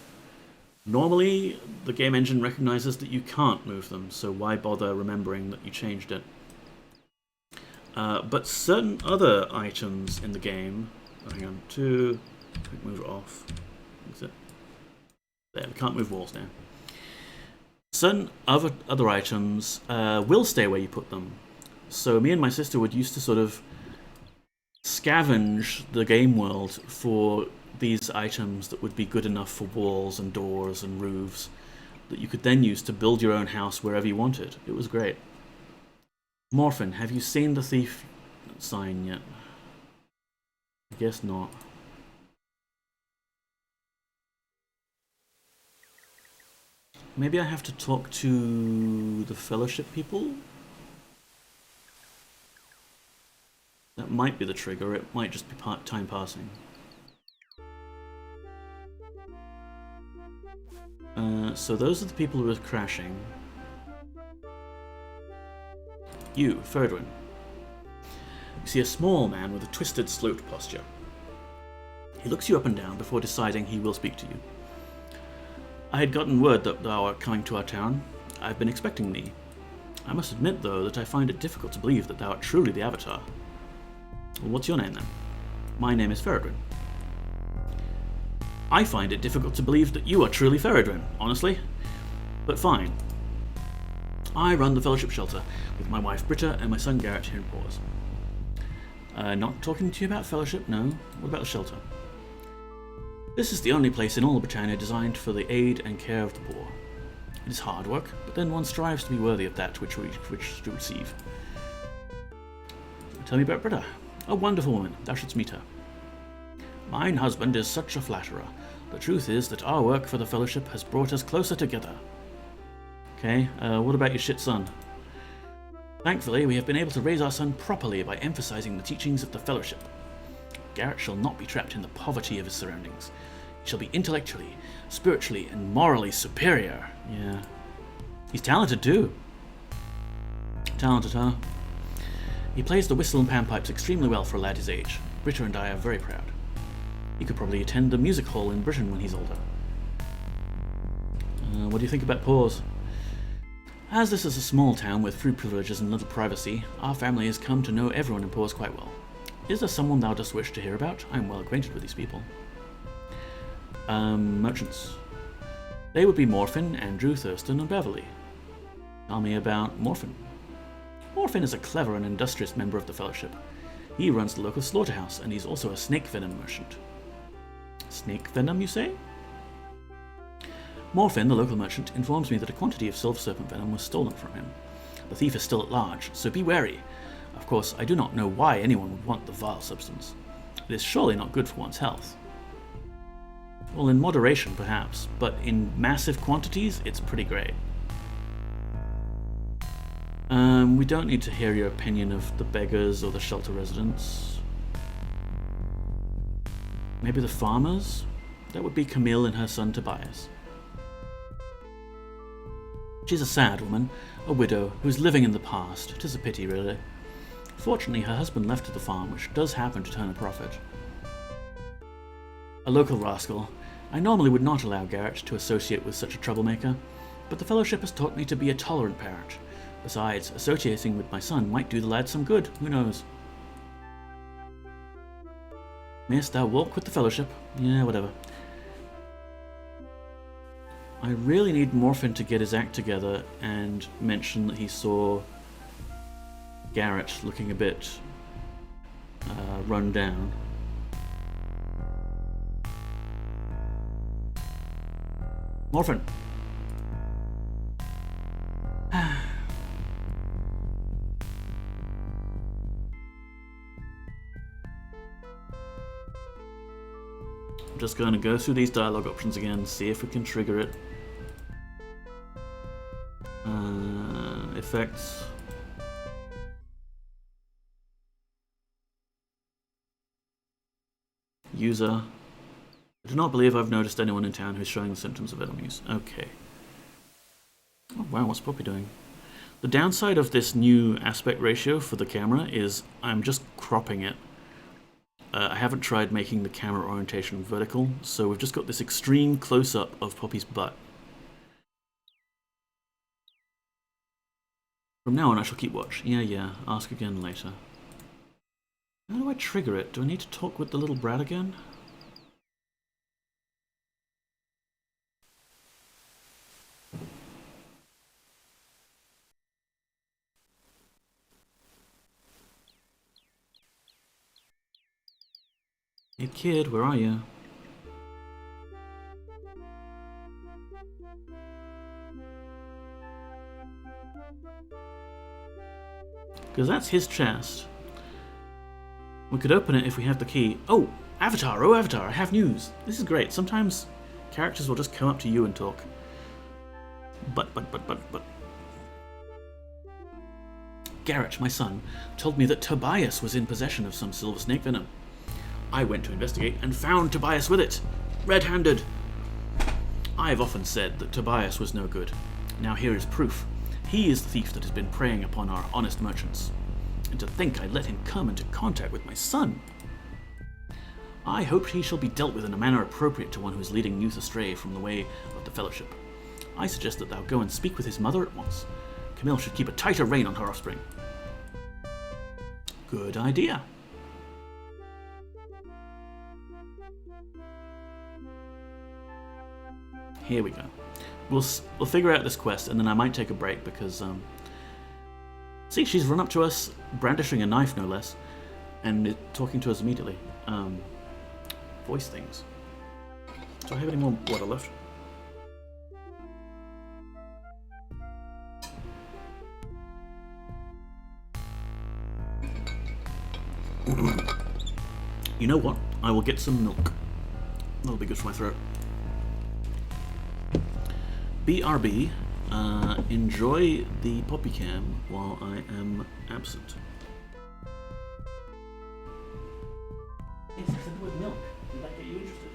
normally the game engine recognizes that you can't move them, so why bother remembering that you changed it? But certain other items in the game... hang on, move it off. There, we can't move walls now. Certain other items will stay where you put them. So me and my sister would used to sort of scavenge the game world for these items that would be good enough for walls and doors and roofs that you could then use to build your own house wherever you wanted. It was great. Morphin, have you seen the thief sign yet? I guess not. Maybe I have to talk to the Fellowship people? That might be the trigger, it might just be time passing. So those are the people who are crashing. You, Ferdwin. You see a small man with a twisted slope posture. He looks you up and down before deciding he will speak to you. I had gotten word that thou art coming to our town. I've been expecting thee. I must admit, though, that I find it difficult to believe that thou art truly the Avatar. Well, what's your name, then? My name is Feridrin. I find it difficult to believe that you are truly Feridrin, honestly. But fine. I run the Fellowship Shelter with my wife Britta and my son Garrett here in Paws. Not talking to you about Fellowship, no. What about the shelter? This is the only place in all of Britannia designed for the aid and care of the poor. It is hard work, but then one strives to be worthy of that which to receive. Tell me about Britta. A wonderful woman, thou shouldst meet her. Mine husband is such a flatterer. The truth is that our work for the Fellowship has brought us closer together. Okay, what about your shit son? Thankfully, we have been able to raise our son properly by emphasizing the teachings of the Fellowship. Garrett shall not be trapped in the poverty of his surroundings. He shall be intellectually, spiritually, and morally superior. Yeah. He's talented too. Talented, huh? He plays the whistle and panpipes extremely well for a lad his age. Britta and I are very proud. He could probably attend the music hall in Britain when he's older. What do you think about Paws? As this is a small town with few privileges and little privacy, our family has come to know everyone in Paws quite well. Is there someone thou dost wish to hear about? I am well acquainted with these people. Merchants. They would be Morphin, Andrew, Thurston, and Beverly. Tell me about Morphin. Morphin is a clever and industrious member of the Fellowship. He runs the local slaughterhouse, and he's also a snake venom merchant. Snake venom, you say? Morphin, the local merchant, informs me that a quantity of silver serpent venom was stolen from him. The thief is still at large, so be wary. Of course, I do not know why anyone would want the vile substance. It is surely not good for one's health. Well, in moderation, perhaps, but in massive quantities, it's pretty great. We don't need to hear your opinion of the beggars or the shelter residents. Maybe the farmers? That would be Camille and her son Tobias. She's a sad woman, a widow, who's living in the past. 'Tis a pity, really. Fortunately, her husband left the farm, which does happen to turn a profit. A local rascal. I normally would not allow Garrett to associate with such a troublemaker, but the Fellowship has taught me to be a tolerant parent. Besides, associating with my son might do the lad some good, who knows? Mayst thou walk with the Fellowship? Yeah, whatever. I really need Morphin to get his act together and mention that he saw Garrett looking a bit run down. Morphin! I'm just going to go through these dialogue options again, see if we can trigger it. Effects. User. I do not believe I've noticed anyone in town who's showing the symptoms of venom use. Okay. Oh wow, what's Poppy doing? The downside of this new aspect ratio for the camera is I'm just cropping it. I haven't tried making the camera orientation vertical, so we've just got this extreme close-up of Poppy's butt. From now on I shall keep watch. Yeah, ask again later. How do I trigger it? Do I need to talk with the little brat again? Hey kid, where are you? Because that's his chest. We could open it if we have the key. Oh, Avatar! Oh, Avatar, I have news. This is great. Sometimes characters will just come up to you and talk. But. Garrett, my son, told me that Tobias was in possession of some silver snake venom. I went to investigate and found Tobias with it, red-handed. I've often said that Tobias was no good. Now here is proof. He is the thief that has been preying upon our honest merchants. And to think I'd let him come into contact with my son. I hope he shall be dealt with in a manner appropriate to one who is leading youth astray from the way of the fellowship. I suggest that thou go and speak with his mother at once. Camille should keep a tighter rein on her offspring. Good idea. Here we go. We'll figure out this quest, and then I might take a break because see, she's run up to us, brandishing a knife no less, and talking to us immediately. Voice things. Do I have any more water left? You know what? I will get some milk. That'll be good for my throat. BRB, enjoy the poppy cam while I am absent. It's something with milk. Did that get you interested?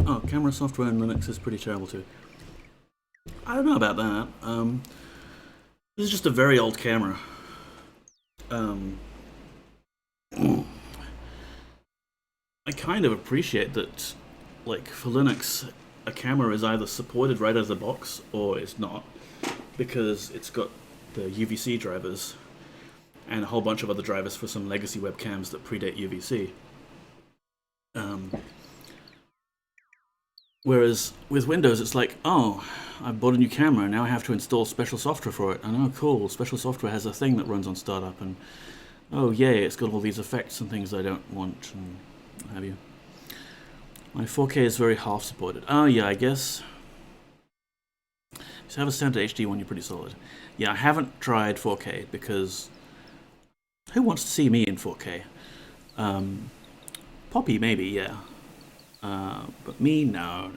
Oh, camera software in Linux is pretty terrible too. I don't know about that. This is just a very old camera. I kind of appreciate that, like, for Linux, a camera is either supported right out of the box or it's not, because it's got the UVC drivers and a whole bunch of other drivers for some legacy webcams that predate UVC. Whereas with Windows, it's like, oh, I bought a new camera, now I have to install special software for it. And oh, cool, special software has a thing that runs on startup, and oh, yay, it's got all these effects and things I don't want, and what have you. My 4K is very half supported. Oh, yeah, I guess. If you have a standard HD one, you're pretty solid. Yeah, I haven't tried 4K because who wants to see me in 4K? Poppy, maybe, yeah. But me, no.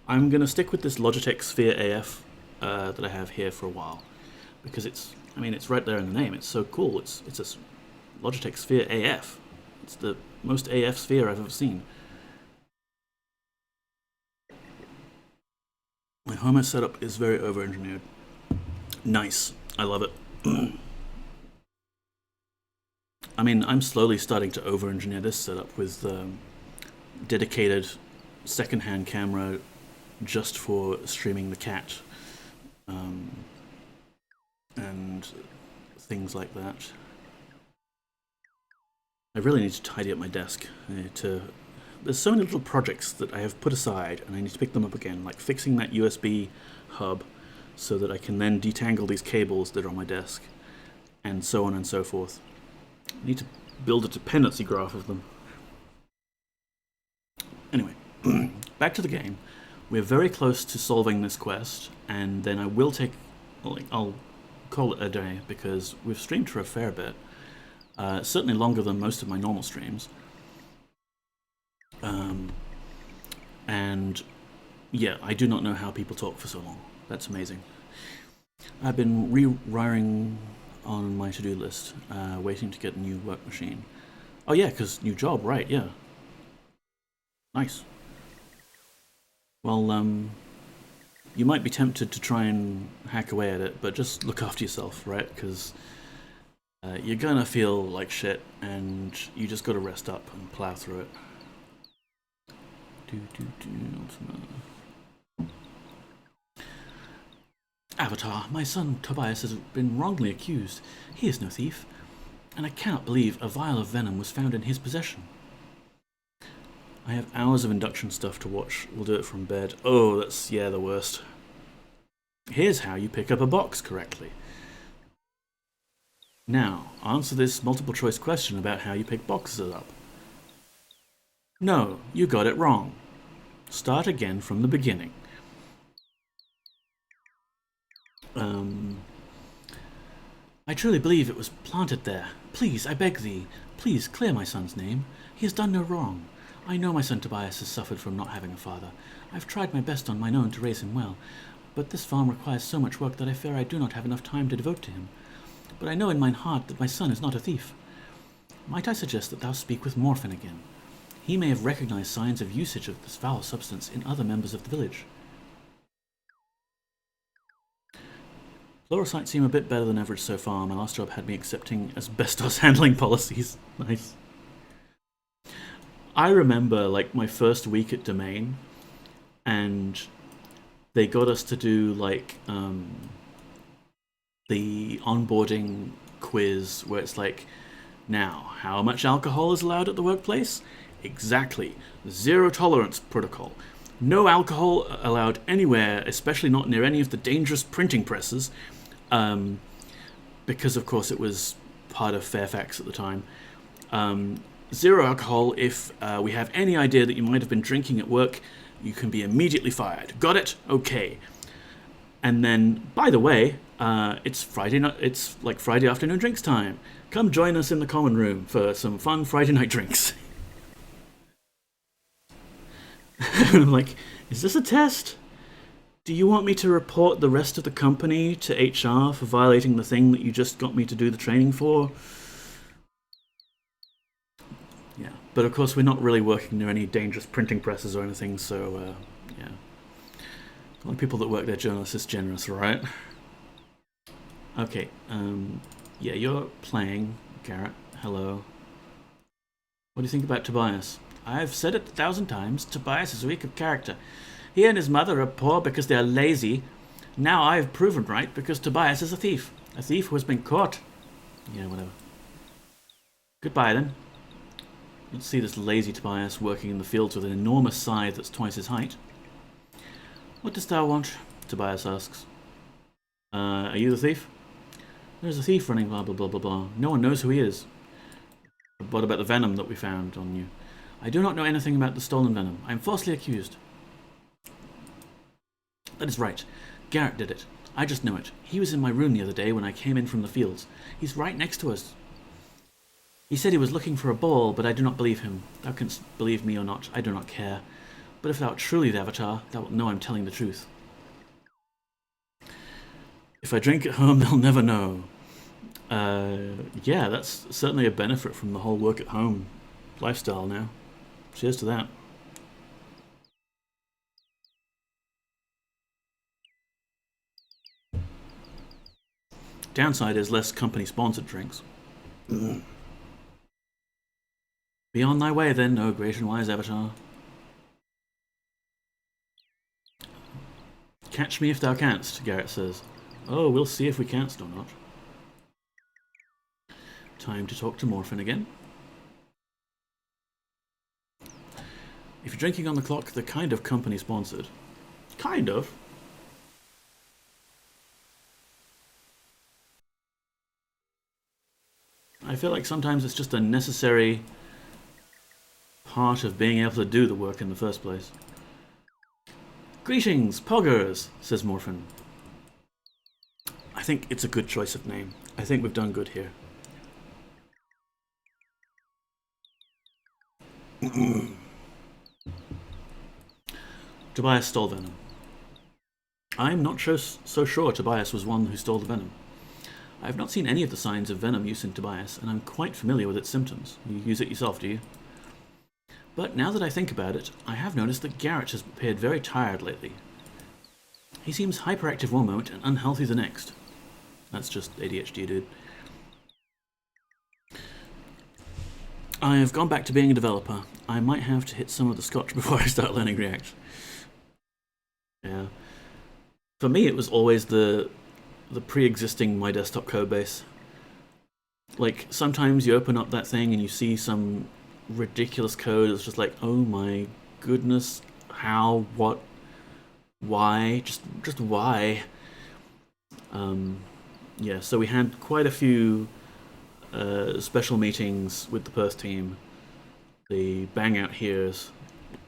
I'm gonna stick with this Logitech Sphere AF that I have here for a while because it's right there in the name. It's so cool. It's a Logitech Sphere AF. It's the most AF sphere I've ever seen. My home setup is very over-engineered. Nice. I love it. I mean, I'm slowly starting to over-engineer this setup with dedicated second-hand camera just for streaming the cat and things like that. I really need to tidy up my desk. There's so many little projects that I have put aside and I need to pick them up again, like fixing that USB hub so that I can then detangle these cables that are on my desk, and so on and so forth. I need to build a dependency graph of them. Anyway, back to the game. We're very close to solving this quest, and then I will take... I'll call it a day, because we've streamed for a fair bit. Certainly longer than most of my normal streams. And yeah, I do not know how people talk for so long. That's amazing. I've been rewiring on my to-do list, waiting to get a new work machine. Oh yeah, because new job, right, yeah. Nice. Well, you might be tempted to try and hack away at it, but just look after yourself, right? Because you're gonna feel like shit, and you just gotta rest up and plow through it. Avatar, my son Tobias has been wrongly accused. He is no thief, and I cannot believe a vial of venom was found in his possession. I have hours of induction stuff to watch. We'll do it from bed. Oh, that's, yeah, the worst. Here's how you pick up a box correctly. Now, answer this multiple choice question about how you pick boxes up. No, you got it wrong. Start again from the beginning. I truly believe it was planted there. Please, I beg thee, please clear my son's name. He has done no wrong. I know my son Tobias has suffered from not having a father. I've tried my best on mine own to raise him well, but this farm requires so much work that I fear I do not have enough time to devote to him. But I know in mine heart that my son is not a thief. Might I suggest that thou speak with Morphin again? He may have recognized signs of usage of this foul substance in other members of the village. Fluorocytes seem a bit better than average so far. My last job had me accepting asbestos handling policies. Nice. I remember, like, my first week at Domain, and they got us to do, like, the onboarding quiz where it's like, now, how much alcohol is allowed at the workplace? Exactly. Zero tolerance protocol. No alcohol allowed anywhere, especially not near any of the dangerous printing presses, because, of course, it was part of Fairfax at the time. Zero alcohol. If we have any idea that you might have been drinking at work, you can be immediately fired. Got it? Okay. And then, by the way, it's Friday night. It's like Friday afternoon drinks time. Come join us in the common room for some fun Friday night drinks. I'm like, is this a test? Do you want me to report the rest of the company to HR for violating the thing that you just got me to do the training for? Yeah, but of course we're not really working near any dangerous printing presses or anything, so yeah. A lot of people that work there, journalists, is generous, right? Okay, yeah, you're playing, Garrett. Hello. What do you think about Tobias? I've said it 1,000 times. Tobias is weak of character. He and his mother are poor because they are lazy. Now I've proven right because Tobias is a thief. A thief who has been caught. Yeah, whatever. Goodbye then. Let's see this lazy Tobias working in the fields with an enormous scythe that's twice his height. What dost thou want? Tobias asks. Are you the thief? There's a thief running blah blah blah blah blah. No one knows who he is. What about the venom that we found on you? I do not know anything about the stolen venom. I am falsely accused. That is right. Garrett did it. I just know it. He was in my room the other day when I came in from the fields. He's right next to us. He said he was looking for a ball, but I do not believe him. Thou canst believe me or not, I do not care. But if thou art truly the Avatar, thou wilt know I'm telling the truth. If I drink at home, they'll never know. Yeah, that's certainly a benefit from the whole work at home lifestyle now. Cheers to that. Downside is less company-sponsored drinks. Be on thy way then, O great and wise Avatar. Catch me if thou canst, Garrett says. Oh, we'll see if we canst or not. Time to talk to Morphin again. If you're drinking on the clock, they're kind of company-sponsored. Kind of. I feel like sometimes it's just a necessary part of being able to do the work in the first place. Greetings, Poggers, says Morphin. I think it's a good choice of name. I think we've done good here. Tobias stole venom. I'm not so sure Tobias was one who stole the venom. I have not seen any of the signs of venom use in Tobias, and I'm quite familiar with its symptoms. You use it yourself, do you? But now that I think about it, I have noticed that Garrett has appeared very tired lately. He seems hyperactive one moment and unhealthy the next. That's just ADHD, dude. I have gone back to being a developer. I might have to hit some of the scotch before I start learning React. Yeah. For me, it was always the pre-existing my desktop code base. Like, sometimes you open up that thing and you see some ridiculous code. It's just like, oh my goodness, how, what, why, just why. Yeah, so we had quite a few special meetings with the Perth team. The Bang Out Here's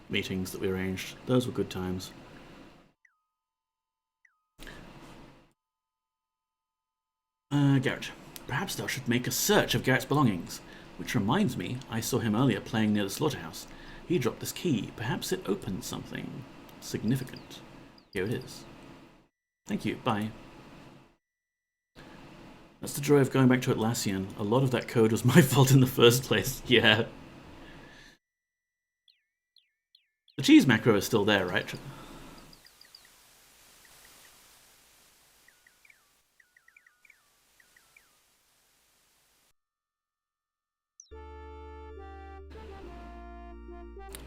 meetings that we arranged. Those were good times. Garrett. Perhaps thou should make a search of Garrett's belongings. Which reminds me, I saw him earlier playing near the slaughterhouse. He dropped this key. Perhaps it opens something significant. Here it is. Thank you. Bye. That's the joy of going back to Atlassian. A lot of that code was my fault in the first place. Yeah. The cheese macro is still there, right?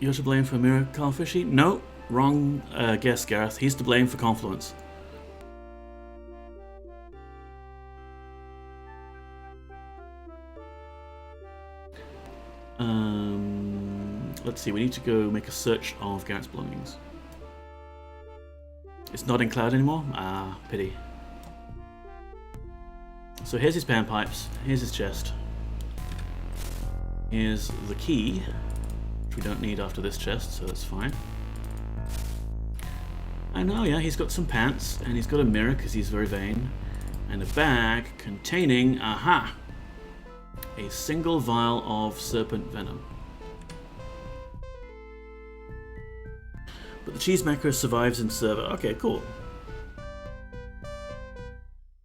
You're to blame for Mira Carfishy? No, wrong guess, Gareth. He's to blame for Confluence. Let's see, we need to go make a search of Garrett's belongings. It's not in cloud anymore? Ah, pity. So here's his panpipes, here's his chest. Here's the key, which we don't need after this chest, so that's fine. And oh yeah, he's got some pants, and he's got a mirror because he's very vain, and a bag containing, aha, a single vial of serpent venom. But the cheese macro survives in server. Okay, cool.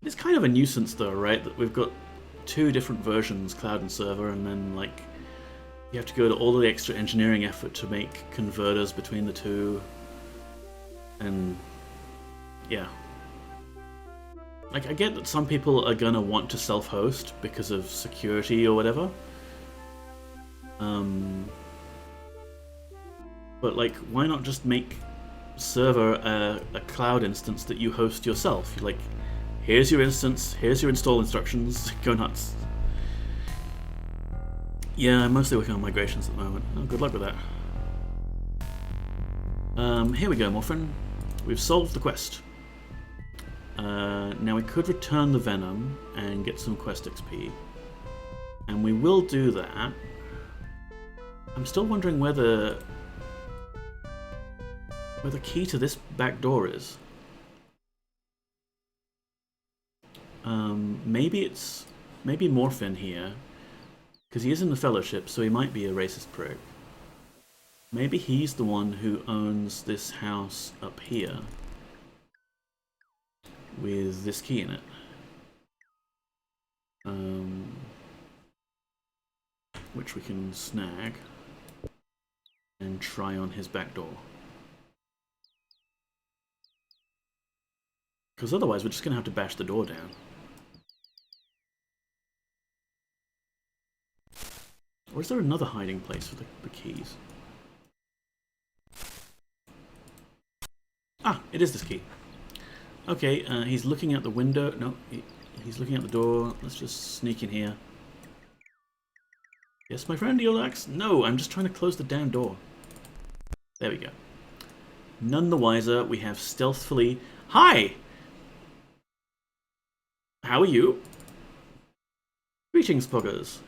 It's kind of a nuisance though, right? That we've got two different versions, cloud and server, and then like you have to go to all the extra engineering effort to make converters between the two. And yeah. Like, I get that some people are gonna want to self-host because of security or whatever. But like, why not just make server a cloud instance that you host yourself? You're like, here's your instance, here's your install instructions, go nuts. Yeah, I'm mostly working on migrations at the moment. Oh, good luck with that. Here we go, Morphin. We've solved the quest. Now we could return the venom and get some quest XP. And we will do that. I'm still wondering where the key to this back door is. Maybe Morphin here, because he is in the Fellowship, so he might be a racist prick. Maybe he's the one who owns this house up here with this key in it. Which we can snag and try on his back door. Because otherwise we're just going to have to bash the door down. Or is there another hiding place for the keys? Ah, it is this key. Okay, he's looking out the window. No, he's looking out the door. Let's just sneak in here. Yes, my friend, Eolax? No, I'm just trying to close the damn door. There we go. None the wiser, we have stealthily... Hi! How are you? Greetings, Poggers.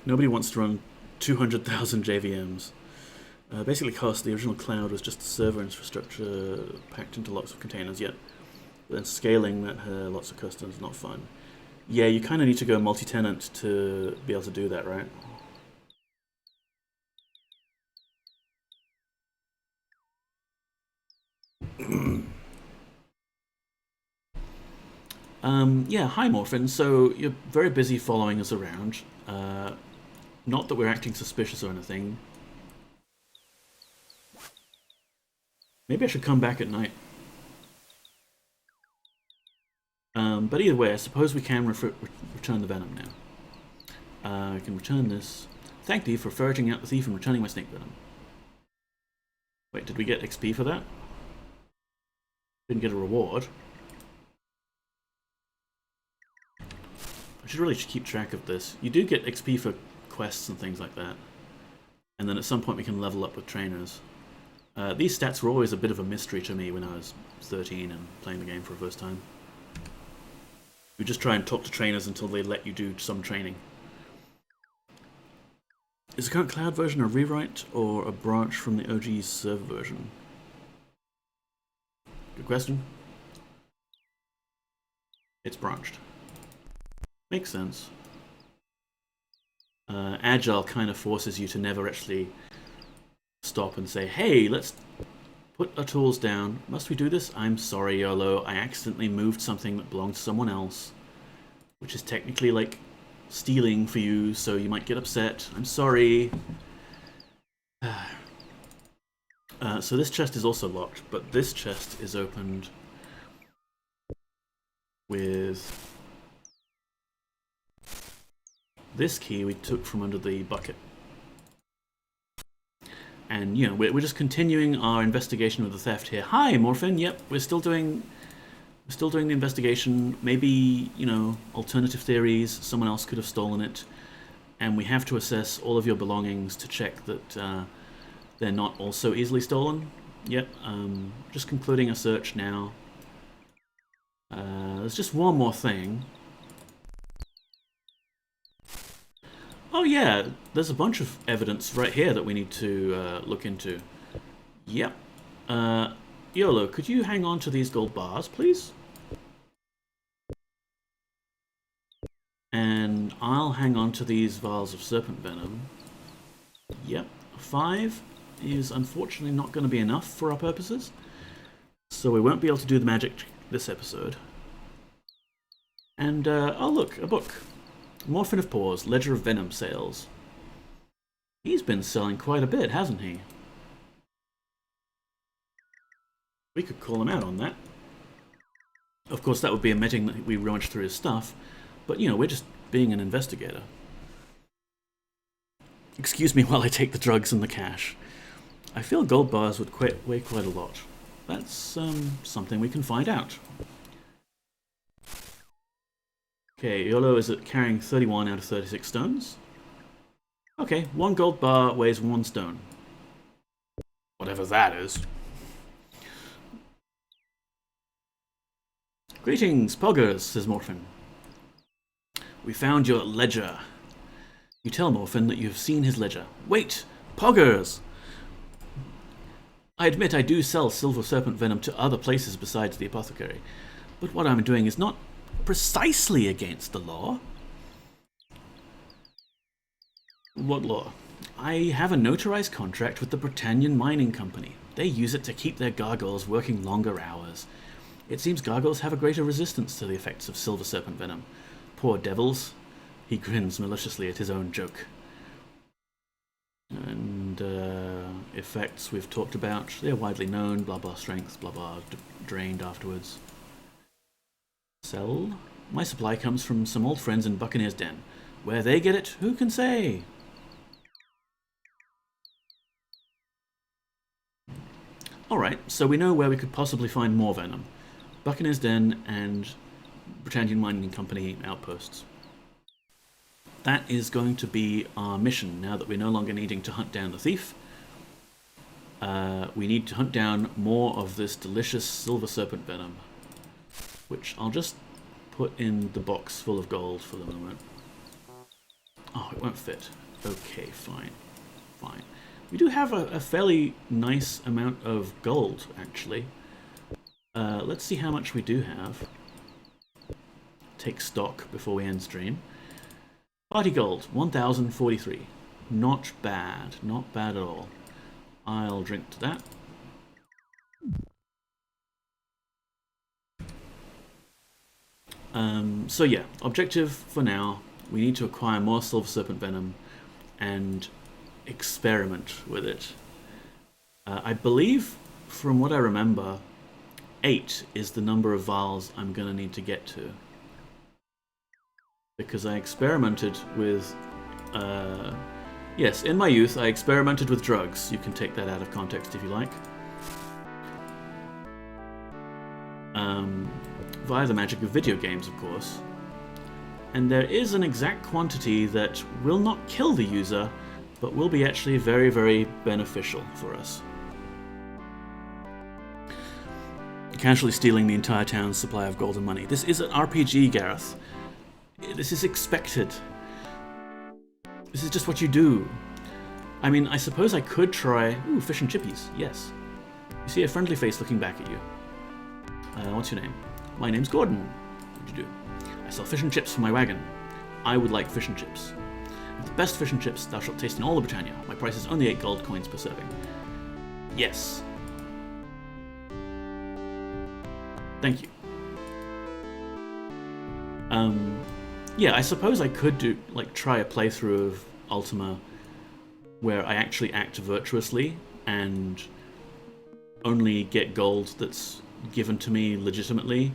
Nobody wants to run 200,000 JVMs. Basically, cost, the original cloud was just server infrastructure packed into lots of containers, yet then scaling that had lots of customers, not fun. Yeah, you kind of need to go multi-tenant to be able to do that, right? Yeah, hi Morphin. So you're very busy following us around. Not that we're acting suspicious or anything. Maybe I should come back at night. But either way, I suppose we can return the venom now. I can return this. Thank thee for ferreting out the thief and returning my snake venom. Wait, did we get XP for that? Didn't get a reward. I should really keep track of this. You do get XP for quests and things like that. And then at some point we can level up with trainers. These stats were always a bit of a mystery to me when I was 13 and playing the game for the first time. You just try and talk to trainers until they let you do some training. Is the current cloud version a rewrite or a branch from the OG server version? Good question. It's branched. Makes sense. Agile kind of forces you to never actually stop and say, hey, let's put our tools down. Must we do this? I'm sorry, YOLO. I accidentally moved something that belonged to someone else, which is technically like stealing for you, so you might get upset. I'm sorry. So this chest is also locked, but this chest is opened with this key we took from under the bucket. And, you know, we're just continuing our investigation of the theft here. Hi, Morphin. Yep, we're still doing the investigation. Maybe, you know, alternative theories. Someone else could have stolen it. And we have to assess all of your belongings to check that they're not also easily stolen. Yep, just concluding a search now. There's just one more thing. Oh yeah, there's a bunch of evidence right here that we need to look into. Yep. YOLO, could you hang on to these gold bars, please? And I'll hang on to these vials of serpent venom. Yep. 5 is unfortunately not going to be enough for our purposes, so we won't be able to do the magic this episode. And, oh look, a book. Morphin of Paws, Ledger of Venom Sales. He's been selling quite a bit, hasn't he? We could call him out on that. Of course, that would be admitting that we rummaged through his stuff, but, you know, we're just being an investigator. Excuse me while I take the drugs and the cash. I feel gold bars would weigh quite a lot. That's something we can find out. Okay, YOLO is carrying 31 out of 36 stones. Okay, 1 gold bar weighs 1 stone. Whatever that is. Greetings, Poggers, says Morphin. We found your ledger. You tell Morphin that you have seen his ledger. Wait, Poggers! I admit I do sell silver serpent venom to other places besides the apothecary, but what I'm doing is not precisely against the law. What law? I have a notarized contract with the Britannian Mining Company. They use it to keep their gargoyles working longer hours. It seems gargoyles have a greater resistance to the effects of silver serpent venom. Poor devils. He grins maliciously at his own joke. And effects we've talked about. They're widely known. Blah blah strength. Blah blah drained afterwards. Sell? My supply comes from some old friends in Buccaneer's Den. Where they get it, who can say? Alright, so we know where we could possibly find more venom. Buccaneer's Den and Britannian Mining Company outposts. That is going to be our mission now that we're no longer needing to hunt down the thief. We need to hunt down more of this delicious silver serpent venom, which I'll just put in the box full of gold for the moment. Oh, it won't fit. Okay, fine. Fine. We do have a fairly nice amount of gold, actually. Let's see how much we do have. Take stock before we end stream. Party gold, 1,043. Not bad. Not bad at all. I'll drink to that. So yeah, objective for now, we need to acquire more Silver Serpent Venom and experiment with it. I believe, from what I remember, 8 is the number of vials I'm going to need to get to. Because I experimented with... yes, in my youth, I experimented with drugs. You can take that out of context if you like. Via the magic of video games, of course. And there is an exact quantity that will not kill the user, but will be actually very, very beneficial for us. Casually stealing the entire town's supply of gold and money. This is an RPG, Gareth. This is expected. This is just what you do. I mean, I suppose I could try... Ooh, fish and chippies, yes. You see a friendly face looking back at you. What's your name? My name's Gordon. What'd you do? I sell fish and chips from my wagon. I would like fish and chips. The best fish and chips thou shalt taste in all of Britannia. My price is only 8 gold coins per serving. Yes. Thank you. Yeah, I suppose I could do, like, try a playthrough of Ultima where I actually act virtuously and only get gold that's given to me legitimately.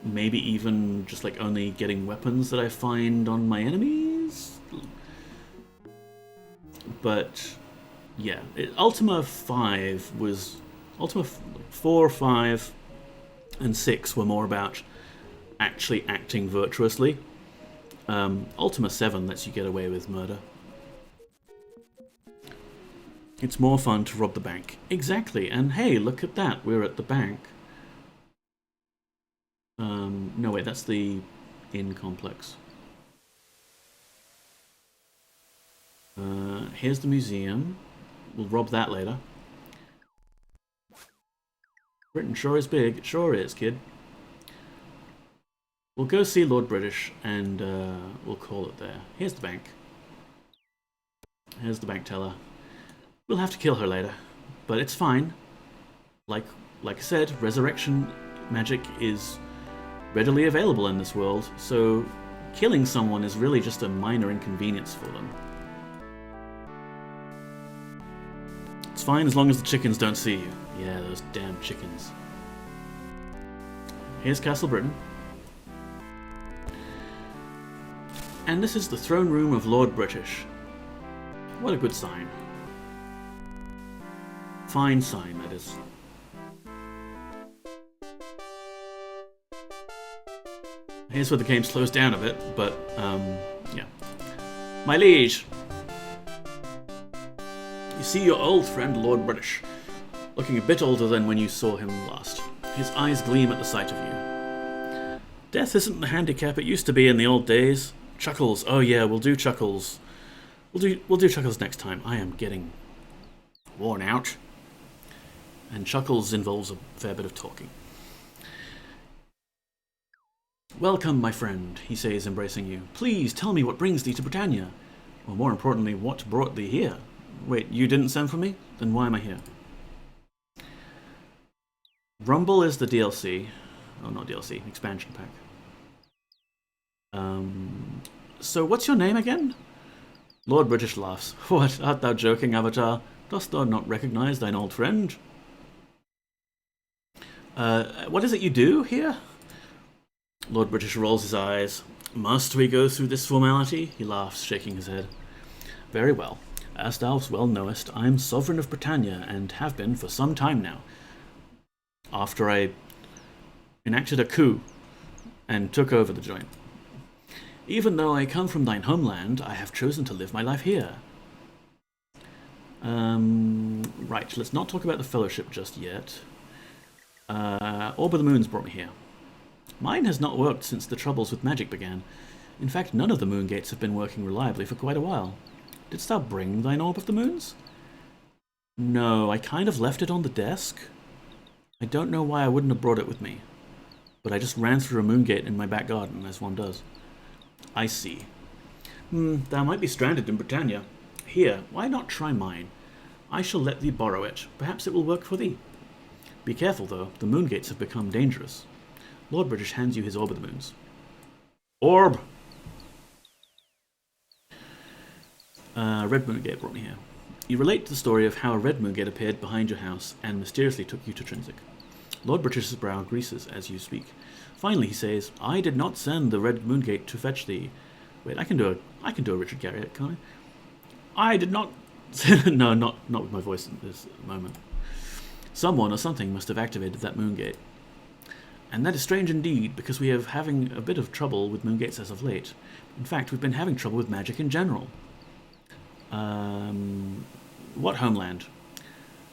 Maybe even just like only getting weapons that I find on my enemies. But yeah, Ultima 5 was... Ultima 4, 5, and 6 were more about actually acting virtuously. Ultima 7 lets you get away with murder. It's more fun to rob the bank. Exactly, and hey, look at that, we're at the bank. No wait, that's the inn complex. Here's the museum. We'll rob that later. Britain sure is big. It sure is, kid. We'll go see Lord British and we'll call it there. Here's the bank. Here's the bank teller. We'll have to kill her later, but it's fine. Like I said, resurrection magic is readily available in this world, so killing someone is really just a minor inconvenience for them. It's fine as long as the chickens don't see you. Yeah, those damn chickens. Here's Castle Britain. And this is the throne room of Lord British. What a good sign. Fine sign, that is. Here's where the game slows down a bit, but, yeah. My liege! You see your old friend, Lord British, looking a bit older than when you saw him last. His eyes gleam at the sight of you. Death isn't the handicap it used to be in the old days. Chuckles, oh yeah, we'll do Chuckles. We'll do Chuckles next time. I am getting worn out. And Chuckles involves a fair bit of talking. Welcome, my friend, he says, embracing you. Please tell me what brings thee to Britannia. Or more importantly, what brought thee here. Wait, you didn't send for me? Then why am I here? Rumble is the DLC. Oh, not DLC, expansion pack. So what's your name again? Lord British laughs. What, art thou joking, Avatar? Dost thou not recognize thine old friend? What is it you do here? Lord British rolls his eyes. Must we go through this formality? He laughs, shaking his head. Very well. As thou well knowest, I am sovereign of Britannia, and have been for some time now. After I enacted a coup and took over the joint. Even though I come from thine homeland, I have chosen to live my life here. Right, let's not talk about the Fellowship just yet. Orb of the Moon's brought me here. Mine has not worked since the troubles with magic began. In fact, none of the moon gates have been working reliably for quite a while. Didst thou bring thine orb of the moons? No, I kind of left it on the desk. I don't know why I wouldn't have brought it with me, but I just ran through a moon gate in my back garden, as one does. I see. Thou might be stranded in Britannia. Here, why not try mine? I shall let thee borrow it. Perhaps it will work for thee. Be careful, though. The moon gates have become dangerous. Lord British hands you his orb of the moons. Orb! Red Moon Gate brought me here. You relate the story of how a red moon gate appeared behind your house and mysteriously took you to Trinsic. Lord British's brow greases as you speak. Finally, he says, I did not send the red moon gate to fetch thee. Wait, I can do a Richard Garriott, can't I? I did not... No, not with my voice in this moment. Someone or something must have activated that moon gate. And that is strange indeed, because we are having a bit of trouble with moon gates as of late. In fact, we've been having trouble with magic in general. What homeland?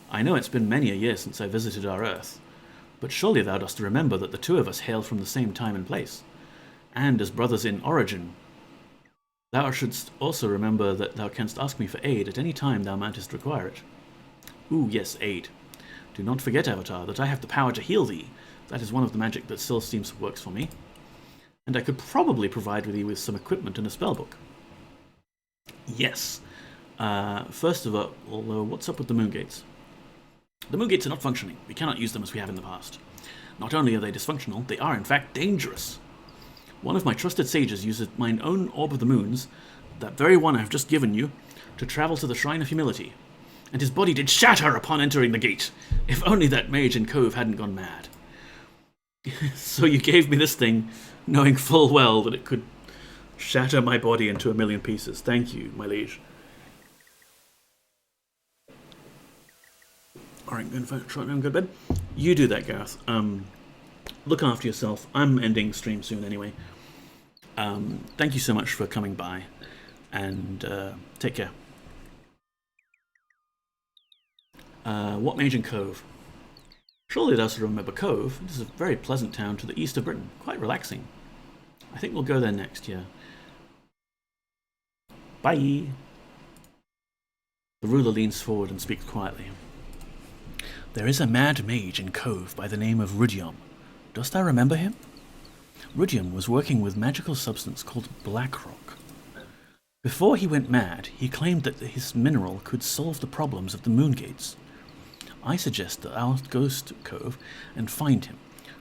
I know it's been many a year since I visited our Earth, but surely thou dost remember that the two of us hail from the same time and place, and as brothers in origin. Thou shouldst also remember that thou canst ask me for aid at any time thou mightest require it. Ooh, yes, aid. Do not forget, Avatar, that I have the power to heal thee. That is one of the magic that still seems works for me. And I could probably provide thee with some equipment and a spellbook. Yes. First of all, what's up with the moon gates? The moon gates are not functioning. We cannot use them as we have in the past. Not only are they dysfunctional, they are in fact dangerous. One of my trusted sages uses mine own orb of the moons, that very one I have just given you, to travel to the Shrine of Humility. And his body did shatter upon entering the gate. If only that mage in Cove hadn't gone mad. So you gave me this thing, knowing full well that it could shatter my body into a million pieces. Thank you, my liege. Alright, I'm going to go to bed. You do that, Gareth. Look after yourself. I'm ending stream soon anyway. Thank you so much for coming by, and take care. What mage in Cove? Surely thou also remember Cove. It is a very pleasant town to the east of Britain. Quite relaxing. I think we'll go there next year. Bye. The ruler leans forward and speaks quietly. There is a mad mage in Cove by the name of Rudyum. Dost thou remember him? Rudyum was working with magical substance called Blackrock. Before he went mad, he claimed that his mineral could solve the problems of the moon gates. I suggest that thou go to Cove and find him.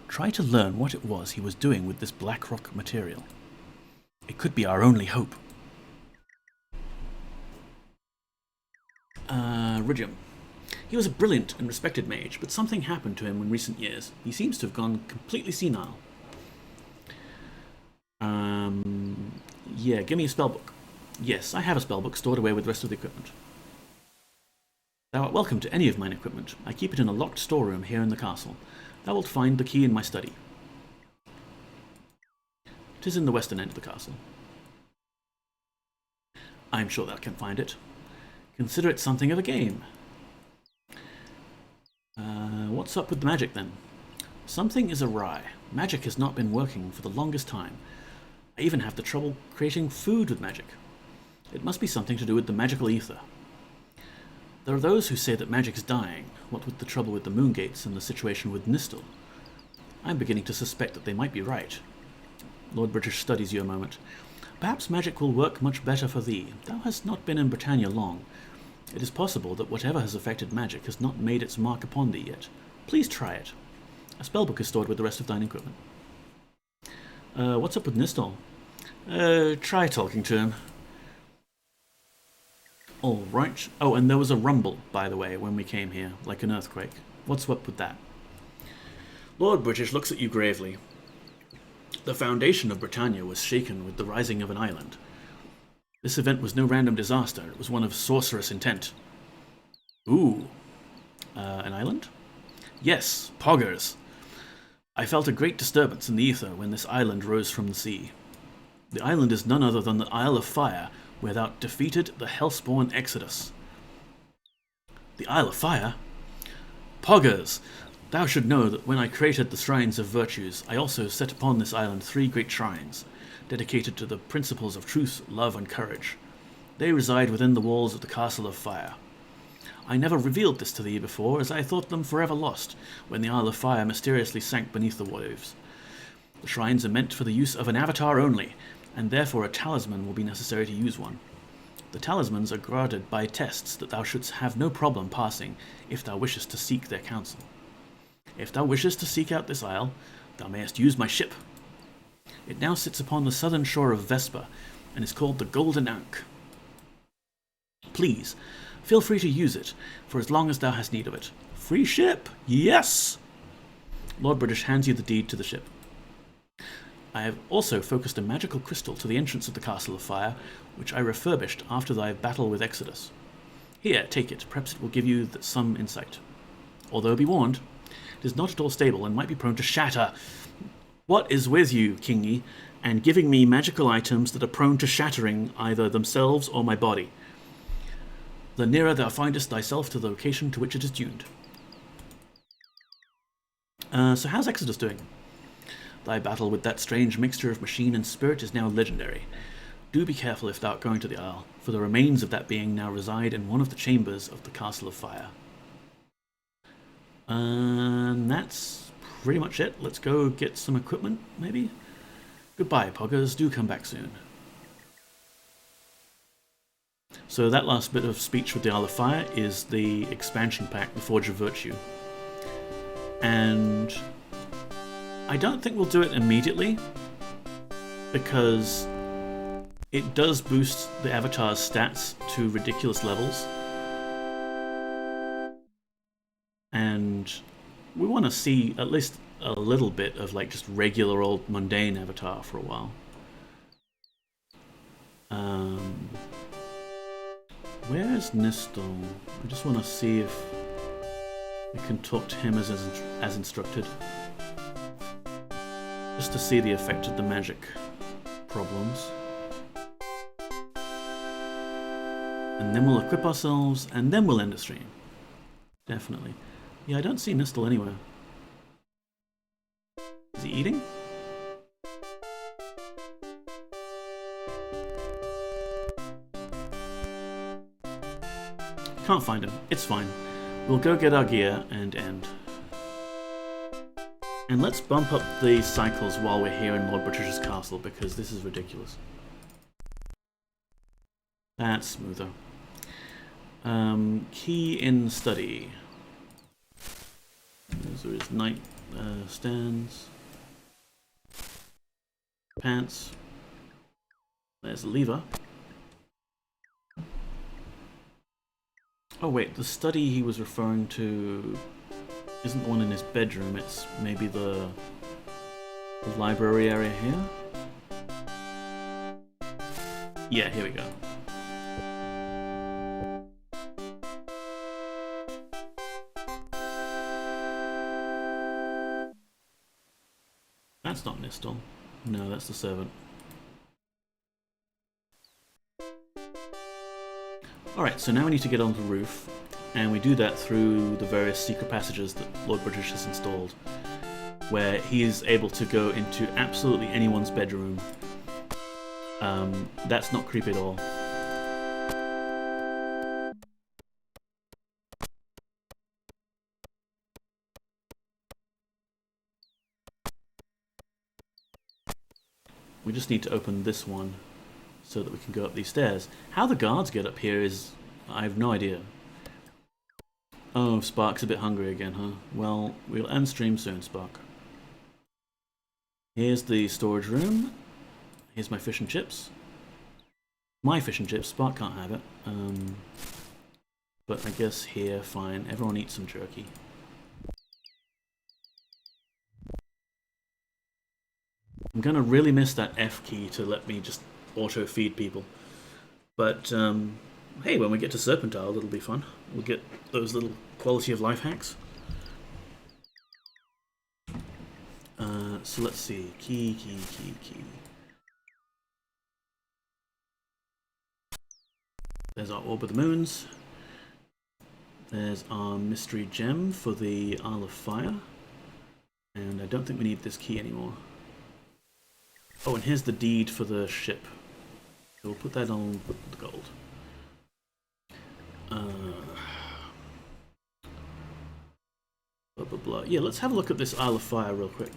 Try to learn what it was he was doing with this Blackrock material. It could be our only hope. Rudyum. He was a brilliant and respected mage, but something happened to him in recent years. He seems to have gone completely senile. Yeah, give me a spellbook. Yes, I have a spellbook stored away with the rest of the equipment. Thou art welcome to any of mine equipment. I keep it in a locked storeroom here in the castle. Thou wilt find the key in my study. 'Tis in the western end of the castle. I am sure thou canst find it. Consider it something of a game. What's up with the magic, then? Something is awry. Magic has not been working for the longest time. I even have the trouble creating food with magic. It must be something to do with the magical ether. There are those who say that magic is dying, what with the trouble with the moon gates and the situation with Nistel. I'm beginning to suspect that they might be right. Lord British studies you a moment. Perhaps magic will work much better for thee. Thou hast not been in Britannia long. It is possible that whatever has affected magic has not made its mark upon thee yet. Please try it. A spellbook is stored with the rest of thine equipment. What's up with Nistel? Try talking to him. Alright. Oh, and there was a rumble, by the way, when we came here, like an earthquake. What's up with that? Lord British looks at you gravely. The foundation of Britannia was shaken with the rising of an island. This event was no random disaster. It was one of sorcerous intent. Ooh. An island? Yes, Poggers. I felt a great disturbance in the ether when this island rose from the sea. The island is none other than the Isle of Fire, where thou defeated the Hellspawn Exodus. The Isle of Fire? Poggers! Thou should know that when I created the Shrines of Virtues, I also set upon this island 3 great shrines, dedicated to the principles of truth, love, and courage. They reside within the walls of the Castle of Fire. I never revealed this to thee before, as I thought them forever lost, when the Isle of Fire mysteriously sank beneath the waves. The shrines are meant for the use of an avatar only, and therefore a talisman will be necessary to use one. The talismans are guarded by tests that thou shouldst have no problem passing if thou wishest to seek their counsel. If thou wishest to seek out this isle, thou mayest use my ship. It now sits upon the southern shore of Vespa, and is called the Golden Ankh. Please, feel free to use it, for as long as thou hast need of it. Free ship! Yes! Lord British hands you the deed to the ship. I have also focused a magical crystal to the entrance of the Castle of Fire, which I refurbished after thy battle with Exodus. Here, take it. Perhaps it will give you some insight. Although be warned, it is not at all stable and might be prone to shatter. What is with you, Kingy, and giving me magical items that are prone to shattering either themselves or my body? The nearer thou findest thyself to the location to which it is tuned. So how's Exodus doing? Thy battle with that strange mixture of machine and spirit is now legendary. Do be careful if thou art going to the Isle, for the remains of that being now reside in one of the chambers of the Castle of Fire. And that's pretty much it. Let's go get some equipment, maybe? Goodbye, Poggers. Do come back soon. So that last bit of speech with the Isle of Fire is the expansion pack, the Forge of Virtue. And I don't think we'll do it immediately, because it does boost the avatar's stats to ridiculous levels. And we want to see at least a little bit of like just regular old mundane avatar for a while. Where's Nistel? I just want to see if I can talk to him as instructed. Just to see the effect of the magic problems. And then we'll equip ourselves, and then we'll end the stream. Definitely. Yeah, I don't see Nistel anywhere. Is he eating? Can't find him. It's fine. We'll go get our gear and end. And let's bump up the cycles while we're here in Lord British's castle, because this is ridiculous. That's smoother. Key in study. Those are his night stands. Pants. There's the lever. Oh wait, the study he was referring to isn't the one in his bedroom, it's maybe the library area here? Yeah, here we go. That's not Nistel. No, that's the servant. Alright, so now we need to get on the roof, and we do that through the various secret passages that Lord British has installed, where he is able to go into absolutely anyone's bedroom. That's not creepy at all. We just need to open this one so that we can go up these stairs. How the guards get up here is... I have no idea. Oh, Spark's a bit hungry again, huh? Well, we'll end stream soon, Spark. Here's the storage room. Here's my fish and chips. My fish and chips, Spark can't have it. But I guess here, fine. Everyone eats some jerky. I'm gonna really miss that F key to let me just auto-feed people. But, hey, when we get to Serpentile, it'll be fun. We'll get those little quality of life hacks. So let's see. Key. There's our Orb of the Moons. There's our mystery gem for the Isle of Fire. And I don't think we need this key anymore. Oh, and here's the deed for the ship. So we'll put that on with the gold. Blah, blah, blah. Yeah, let's have a look at this Isle of Fire real quick.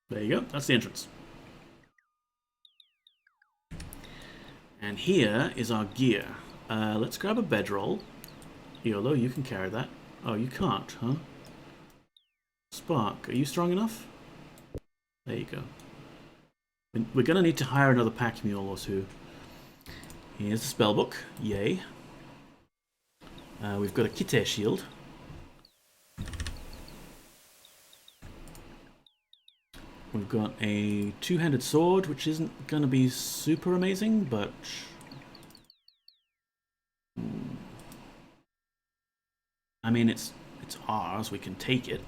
There you go. That's the entrance. And here is our gear. Let's grab a bedroll. Yolo, you can carry that. Oh, you can't, huh? Spark, are you strong enough? There you go. We're going to need to hire another pack mule or two. Here's the spellbook. Yay. We've got a Kite shield. We've got a two-handed sword, which isn't going to be super amazing, but... I mean, it's ours. We can take it.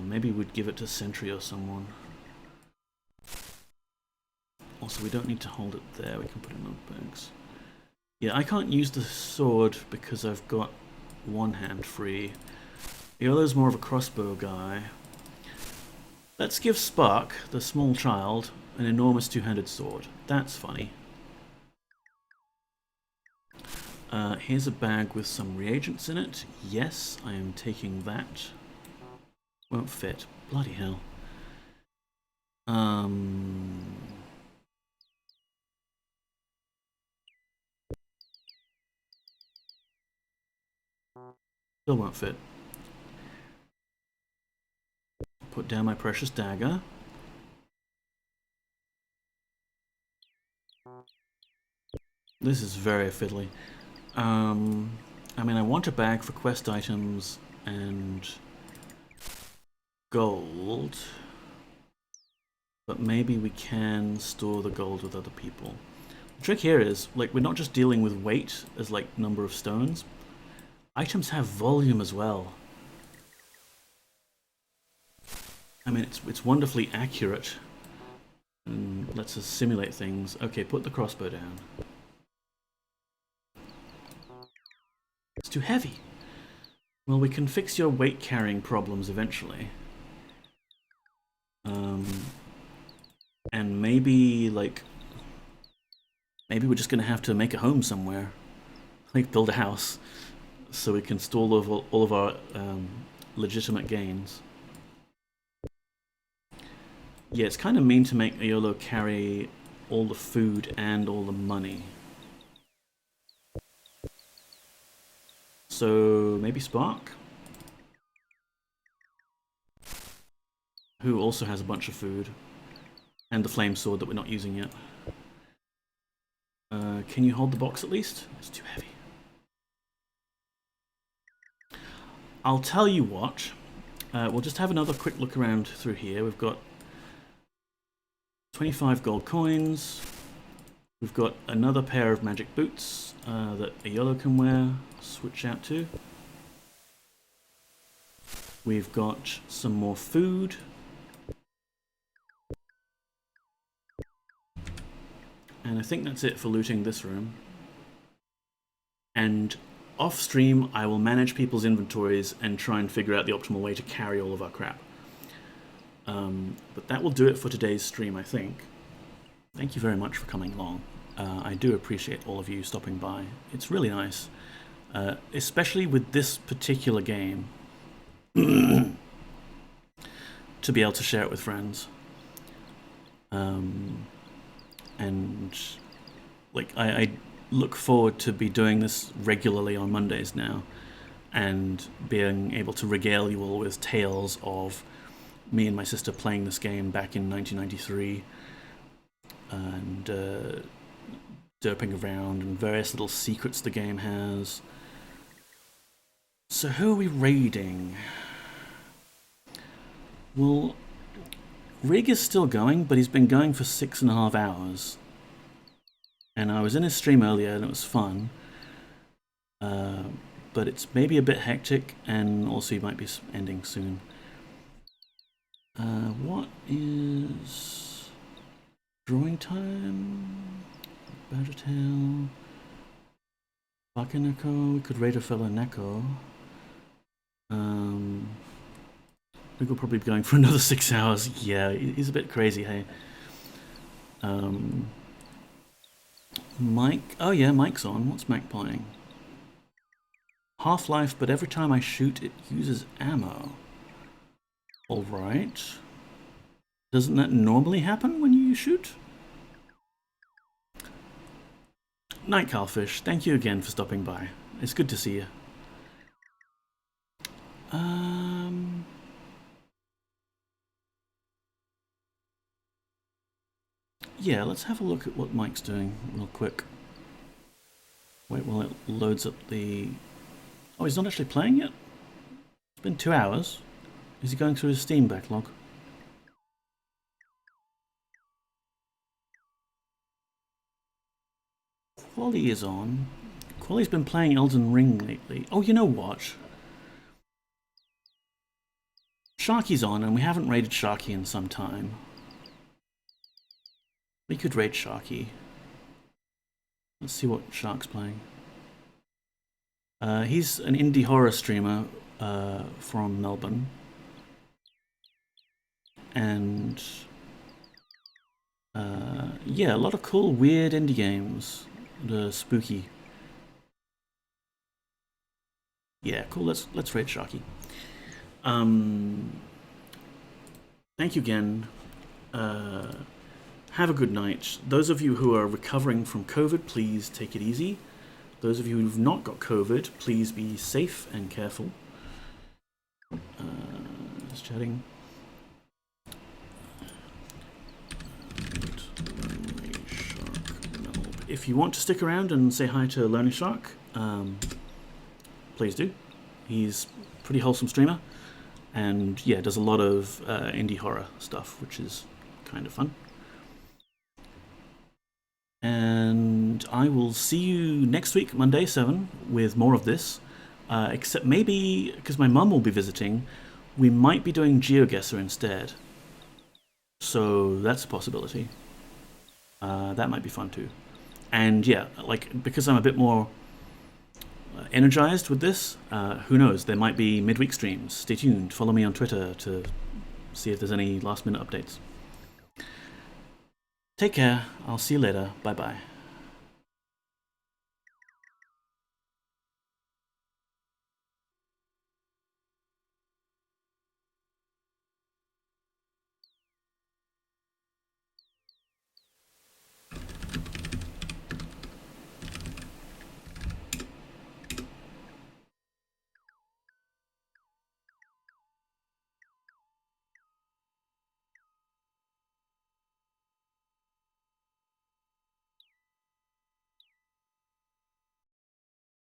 Maybe we'd give it to Sentry or someone. Also, we don't need to hold it there. We can put it in our bags. Yeah, I can't use the sword because I've got one hand free. Yolo's more of a crossbow guy. Let's give Spark, the small child, an enormous two-handed sword. That's funny. Here's a bag with some reagents in it. Yes, I am taking that. Won't fit. Bloody hell. Still won't fit. Put down my precious dagger. This is very fiddly. I mean, I want a bag for quest items and gold, but maybe we can store the gold with other people. The trick here is, like, we're not just dealing with weight as, like, number of stones. Items have volume as well. I mean, it's wonderfully accurate and lets us simulate things. Okay, put the crossbow down. It's too heavy. Well, we can fix your weight carrying problems eventually. And maybe, like, maybe we're just gonna have to make a home somewhere. Like, build a house so we can store all of our legitimate gains. Yeah, it's kind of mean to make Aeolo carry all the food and all the money. So maybe Spark? Who also has a bunch of food. And the flame sword that we're not using yet. Can you hold the box at least? It's too heavy. I'll tell you what. We'll just have another quick look around through here. We've got 25 gold coins. We've got another pair of magic boots that Aeolo can wear, switch out to. We've got some more food. And I think that's it for looting this room. And off stream, I will manage people's inventories and try and figure out the optimal way to carry all of our crap. But that will do it for today's stream, I think. Thank you very much for coming along. I do appreciate all of you stopping by. It's really nice, especially with this particular game, to be able to share it with friends. And like I look forward to be doing this regularly on Mondays now, and being able to regale you all with tales of me and my sister playing this game back in 1993, and derping around and various little secrets the game has. So who are we raiding? Well, Rig is still going, but he's been going for 6.5 hours. And I was in his stream earlier and it was fun. But it's maybe a bit hectic, and also he might be ending soon. What is drawing time? Badger Tail. Bakeneko, we could raid a fellow Neko. We could probably be going for another 6 hours. Yeah, he's a bit crazy, hey. Mike, oh yeah, Mike's on. What's Mike playing? Half-Life, but every time I shoot, it uses ammo. Alright. Doesn't that normally happen when you shoot? Night Calfish, thank you again for stopping by. It's good to see you. Yeah, let's have a look at what Mike's doing real quick. Wait while it loads up the... Oh, he's not actually playing yet? It's been 2 hours. Is he going through his Steam backlog? Quali is on. Quali's been playing Elden Ring lately. Oh, you know what? Sharky's on, and we haven't raided Sharky in some time. We could raid Sharky. Let's see what Shark's playing. He's an indie horror streamer from Melbourne. And yeah, a lot of cool, weird indie games. The spooky. Yeah, cool. Let's raid Sharky. Thank you again. Have a good night. Those of you who are recovering from COVID, please take it easy. Those of you who've not got COVID, please be safe and careful. Just chatting. If you want to stick around and say hi to Lonely Shark, please do. He's a pretty wholesome streamer, and yeah, does a lot of indie horror stuff, which is kind of fun. And I will see you next week, Monday 7, with more of this. Except maybe, because my mum will be visiting, we might be doing GeoGuessr instead. So that's a possibility. That might be fun too. And yeah, like, because I'm a bit more energized with this, who knows, there might be midweek streams. Stay tuned, follow me on Twitter to see if there's any last minute updates. Take care, I'll see you later, bye bye.